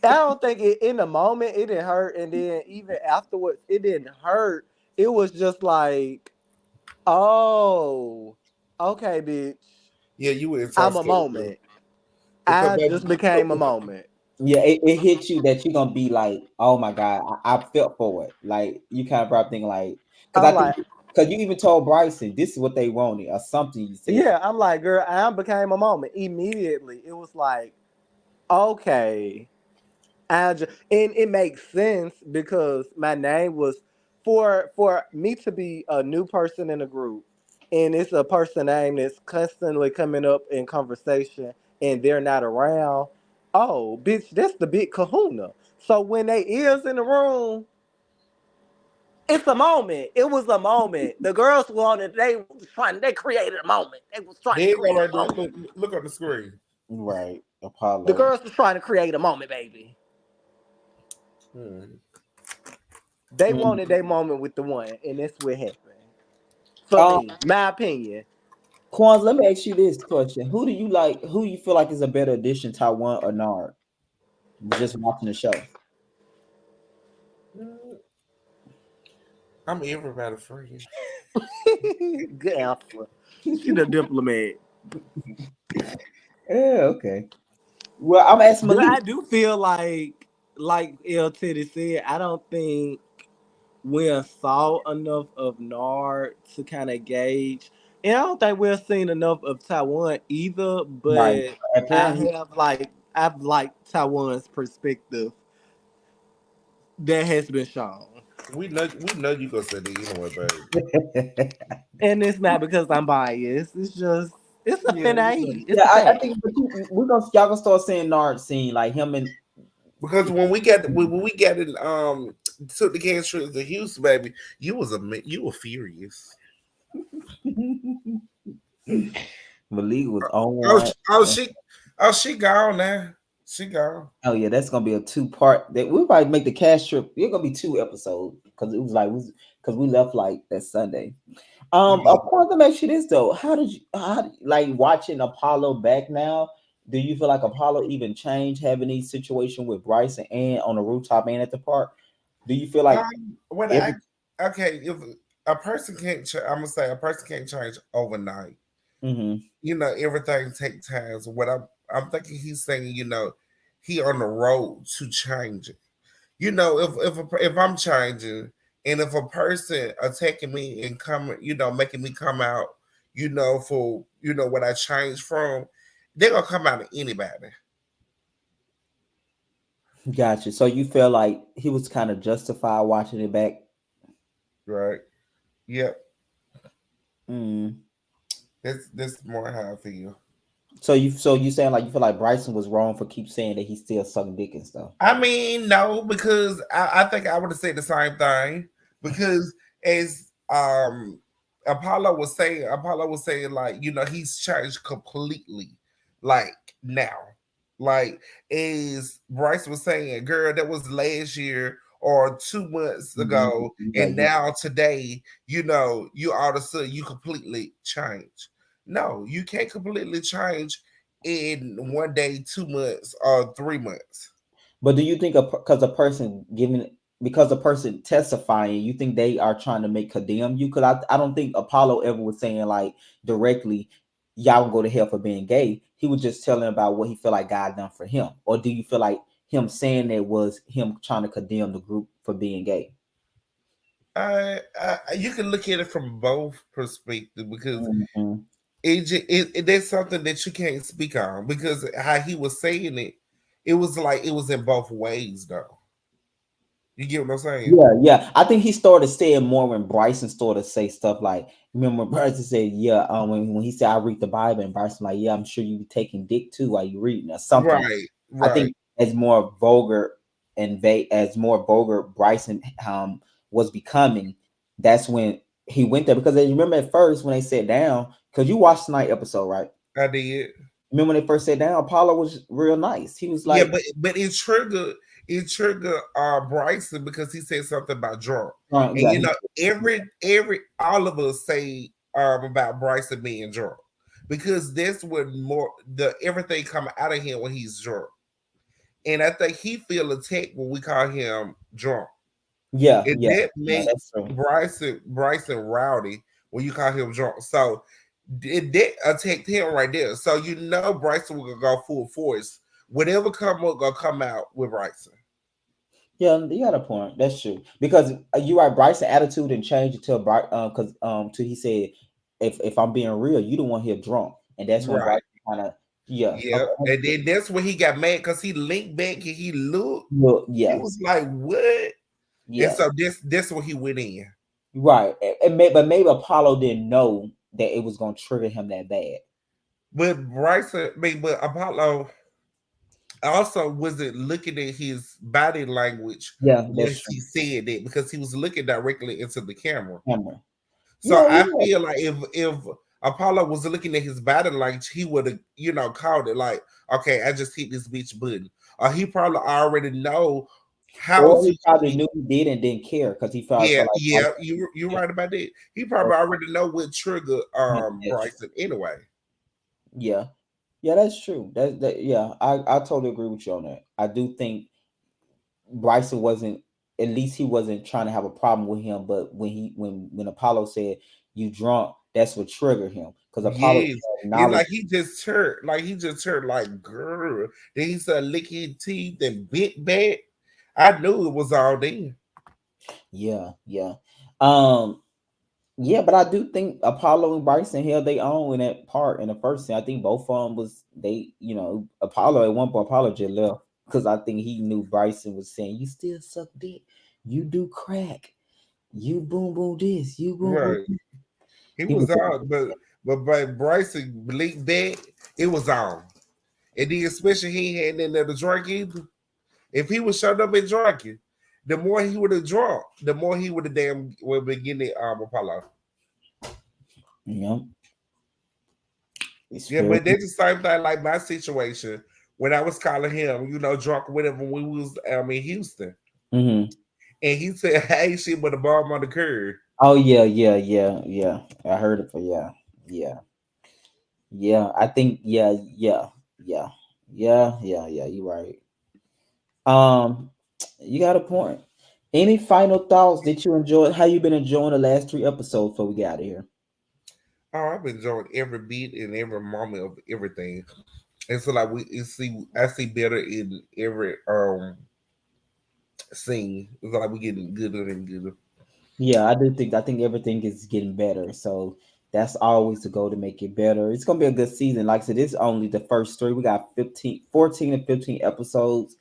I don't think in the moment it didn't hurt, and then even afterwards it didn't hurt. It was just like, oh, okay, bitch, Yeah, you were I'm a intoxicated though. moment. Because I baby, just became a moment. Yeah, it hit you that you're gonna be like, oh my god, I felt for it. Like you kind of probably thinking like, because I'm I think like, because you even told Bryson this is what they wanted or something. You said yeah, I'm like, girl, I became a moment immediately. It was like, okay. And it makes sense because my name was for me to be a new person in a group, and it's a person name that's constantly coming up in conversation, and they're not around. Oh, bitch, that's the big Kahuna. So when they is in the room, it's a moment. It was a moment. The girls wanted. They was trying. They created a moment. They was trying to there you go create right a there. moment. Look on the screen. Right. The Apollo. girls was trying to create a moment, baby. Hmm. They Mm. wanted their moment with the one, and that's what happened. For Um, me, my opinion. Quans, let me ask you this question: Who do you like? Who you feel like is a better addition, Taiwan or Nard? Just watching the show. Mm, I'm everybody friend. Good answer. She the diplomat. Yeah. Okay. Well, I'm asking But Malik. I do feel like L Teddy said, I don't think we saw enough of Nard to kind of gauge. And I don't think we've seen enough of Taiwan either, Right. but Apparently. I've liked Taiwan's perspective that has been shown. We know you gonna say that anyway, baby. And it's not because I'm biased. It's just it's a Yeah, we know. finale. It's Yeah, a I fact. think we're gonna y'all gonna start seeing Nard scene like him and Because when we got it, took the Kansas trip to Houston, baby, you were furious. Malik was on Oh, one. she gone now. She gone. Oh yeah, that's gonna be a two-part. That we'll probably make the cash trip. It's gonna be two episodes because it was like because we left like that Sunday. Yeah. Of course, let me ask you this though: like watching Apollo back now? Do you feel like Apollo even changed having these situation with Bryce and Ann on the rooftop and at the park? Do you feel like When every? I okay, if a person can't, I'm gonna say a person can't change overnight. Mm-hmm. Everything takes time. So what I'm thinking he's saying, he on the road to change it. If I'm changing, and if a person attacking me and coming, making me come out, for what I changed from, they're gonna come out of anybody, Gotcha. So you feel like he was kind of justified watching it back? right? Yep, Mm. that's more how I feel. So you saying like you feel like Bryson was wrong for keep saying that he still sucking dick and stuff? I mean, no, because I think I would have said the same thing. Because as Apollo was saying, like, he's changed completely, like now. Like as Bryce was saying, girl, that was last year or 2 months Mhm. ago, and Like, now today, you all of a sudden you completely change. No, you can't completely change in one day, 2 months, or 3 months. but do you think because a person giving because a person testifying, you think they are trying to make condemn you? Because I don't think Apollo ever was saying like directly, y'all will go to hell for being gay. He was just telling about what he felt like God done for him. Or do you feel like him saying that was him trying to condemn the group for being gay? You can look at it from both perspectives because Mhm. that's something that you can't speak on because how he was saying it, it was like it was in both ways though. You get what I'm saying? Yeah, yeah. I think he started saying more when Bryson started to say stuff like, remember when Bryson said, yeah, when he said I read the Bible and Bryson like, yeah, I'm sure you be taking dick too while you reading or something. Right, I right. think as more vulgar as more vulgar Bryson was becoming, that's when he went there because you remember at first when they sat down, because you watched tonight episode, right? I did. Remember when they first sat down, Apollo was real nice. He was Yeah, like, but it triggered Bryson because he said something about drunk. And yeah, every all of us say about Bryson being drunk. Because that's when more the everything come out of him when he's drunk. And I think he feel attacked when we call him drunk. yeah, And yeah, that yeah, make that's true. Bryson rowdy when you call him drunk. So that attacked him right there. So Bryson will go full force. Whatever come up gonna come out with Bryson. Yeah, you got a point. That's true. Because you're right, Bryce's attitude didn't change until because till he said, if I'm being real, you don't want here drunk, and that's when Bryce Right. kind of yeah, Yeah. okay, And then that's when he got mad because he linked back and he looked. well, He yeah, was like, what? And yeah, so this when he went in. right. But maybe Apollo didn't know that it was gonna trigger him that bad. But Bryson, I mean, but Apollo also wasn't looking at his body language Yeah, when that's he true. said that because he was looking directly into the camera. Camera. So Yeah, I yeah, feel like if Apollo was looking at his body like he would have, called it like, okay, I just hit this bitch button. Or he probably already know how Or to he probably hit. knew he did and didn't care because he probably Yeah, felt like yeah, you're yeah, right about that. He or- probably already know what trigger yes. Bryson anyway. Yeah. Yeah, that's true. Yeah, I totally agree with you on that. I do think Bryson wasn't, at least he wasn't trying to have a problem with him, but when Apollo said you drunk, that's what triggered him because Apollo Yes. It's acknowledged. like he just turned like girl. Then he started licking his teeth and bit back. I knew it was all there. Yeah, yeah. Um, yeah, but I do think Apollo and Bryson held their own in that part in the first scene. I think both of them was they, Apollo at one point Apollo just left because I think he knew Bryson was saying, "You still suck dick, you do crack, you boom boom this, you boom boom." Right. He He was was on, but Bryson blinked that, it was on. And then especially he ain't had nothing to drink either. If he was shut up and drinking, the more he would have drunk, the more he would have damn would been getting Apollo. yeah, it's Yeah, very but that's the same thing like my situation when I was calling him, drunk with him when we was in Houston. mm-hmm. And he said, hey shit, but the bomb on the curb. Oh yeah, yeah, yeah, yeah. I heard it for yeah, yeah, yeah. I think yeah, yeah, yeah, yeah. You're right. Um, you got a point. Any final thoughts that you enjoyed? How you been enjoying the last three episodes before we get out of here? Oh, I've been enjoying every beat and every moment of everything. And so like I see better in every scene. It's like we getting gooder and gooder. Yeah, I think everything is getting better. So that's always the goal to make it better. It's gonna be a good season. Like I said, this is only the first three. We got 15, 14, and 15 episodes.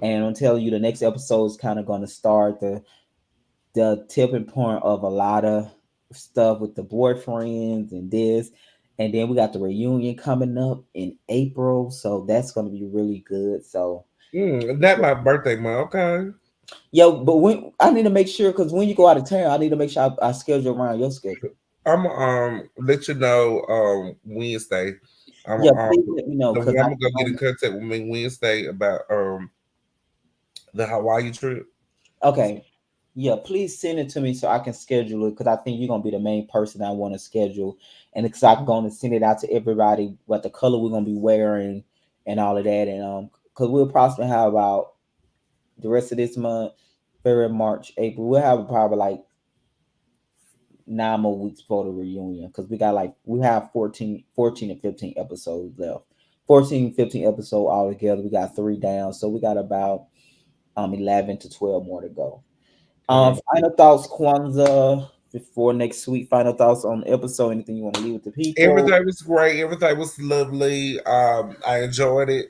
And I'm telling you, the next episode is kind of gonna start the tipping point of a lot of stuff with the boyfriends and this. And then we got the reunion coming up in April. So that's gonna be really good. So That my birthday month, okay. yo, but when I need to make sure because when you go out of town, I need to make sure I schedule around your schedule. I'm let you know Wednesday. I'm Yeah, please let me know the because I'm gonna go get in contact with me Wednesday about the Hawaii trip. okay. Yeah, please send it to me so I can schedule it because I think you're gonna be the main person I want to schedule, and because I'm gonna send it out to everybody what the color we're gonna be wearing and all of that, and because we'll possibly have about the rest of this month, February, March, April, we'll have probably like 9 more weeks for the reunion because we have 14 and 15 episodes left. 14, 15 episodes all together. We got three down, so we got about 11 to 12 more to go. Okay. Final thoughts, Kwanzaa, before next week. Final thoughts on the episode. Anything you want to leave with the people? Everything was great. Everything was lovely. I enjoyed it.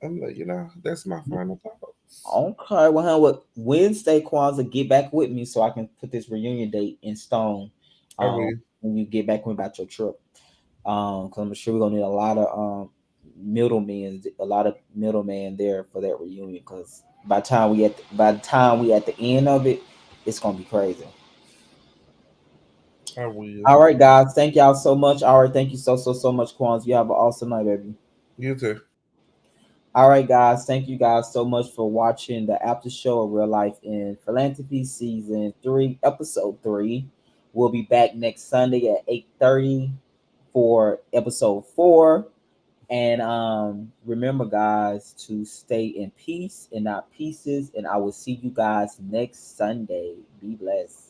I'm like, that's my final thoughts. Okay, well, what Wednesday, Kwanzaa, get back with me so I can put this reunion date in stone. I will. When you get back with me about your trip. Because I'm sure we're gonna need a lot of middleman there for that reunion. Because by the time we at the end of it, it's gonna be crazy. I will. All right, guys. Thank y'all so much. All right, thank you so much, Kwanzaa. You have an awesome night, baby. You too. All right, guys. Thank you guys so much for watching the after show of Real Life in Philanthropy season 3, episode 3. We'll be back next Sunday at 8:30 for episode 4. And remember, guys, to stay in peace and not pieces. And I will see you guys next Sunday. Be blessed.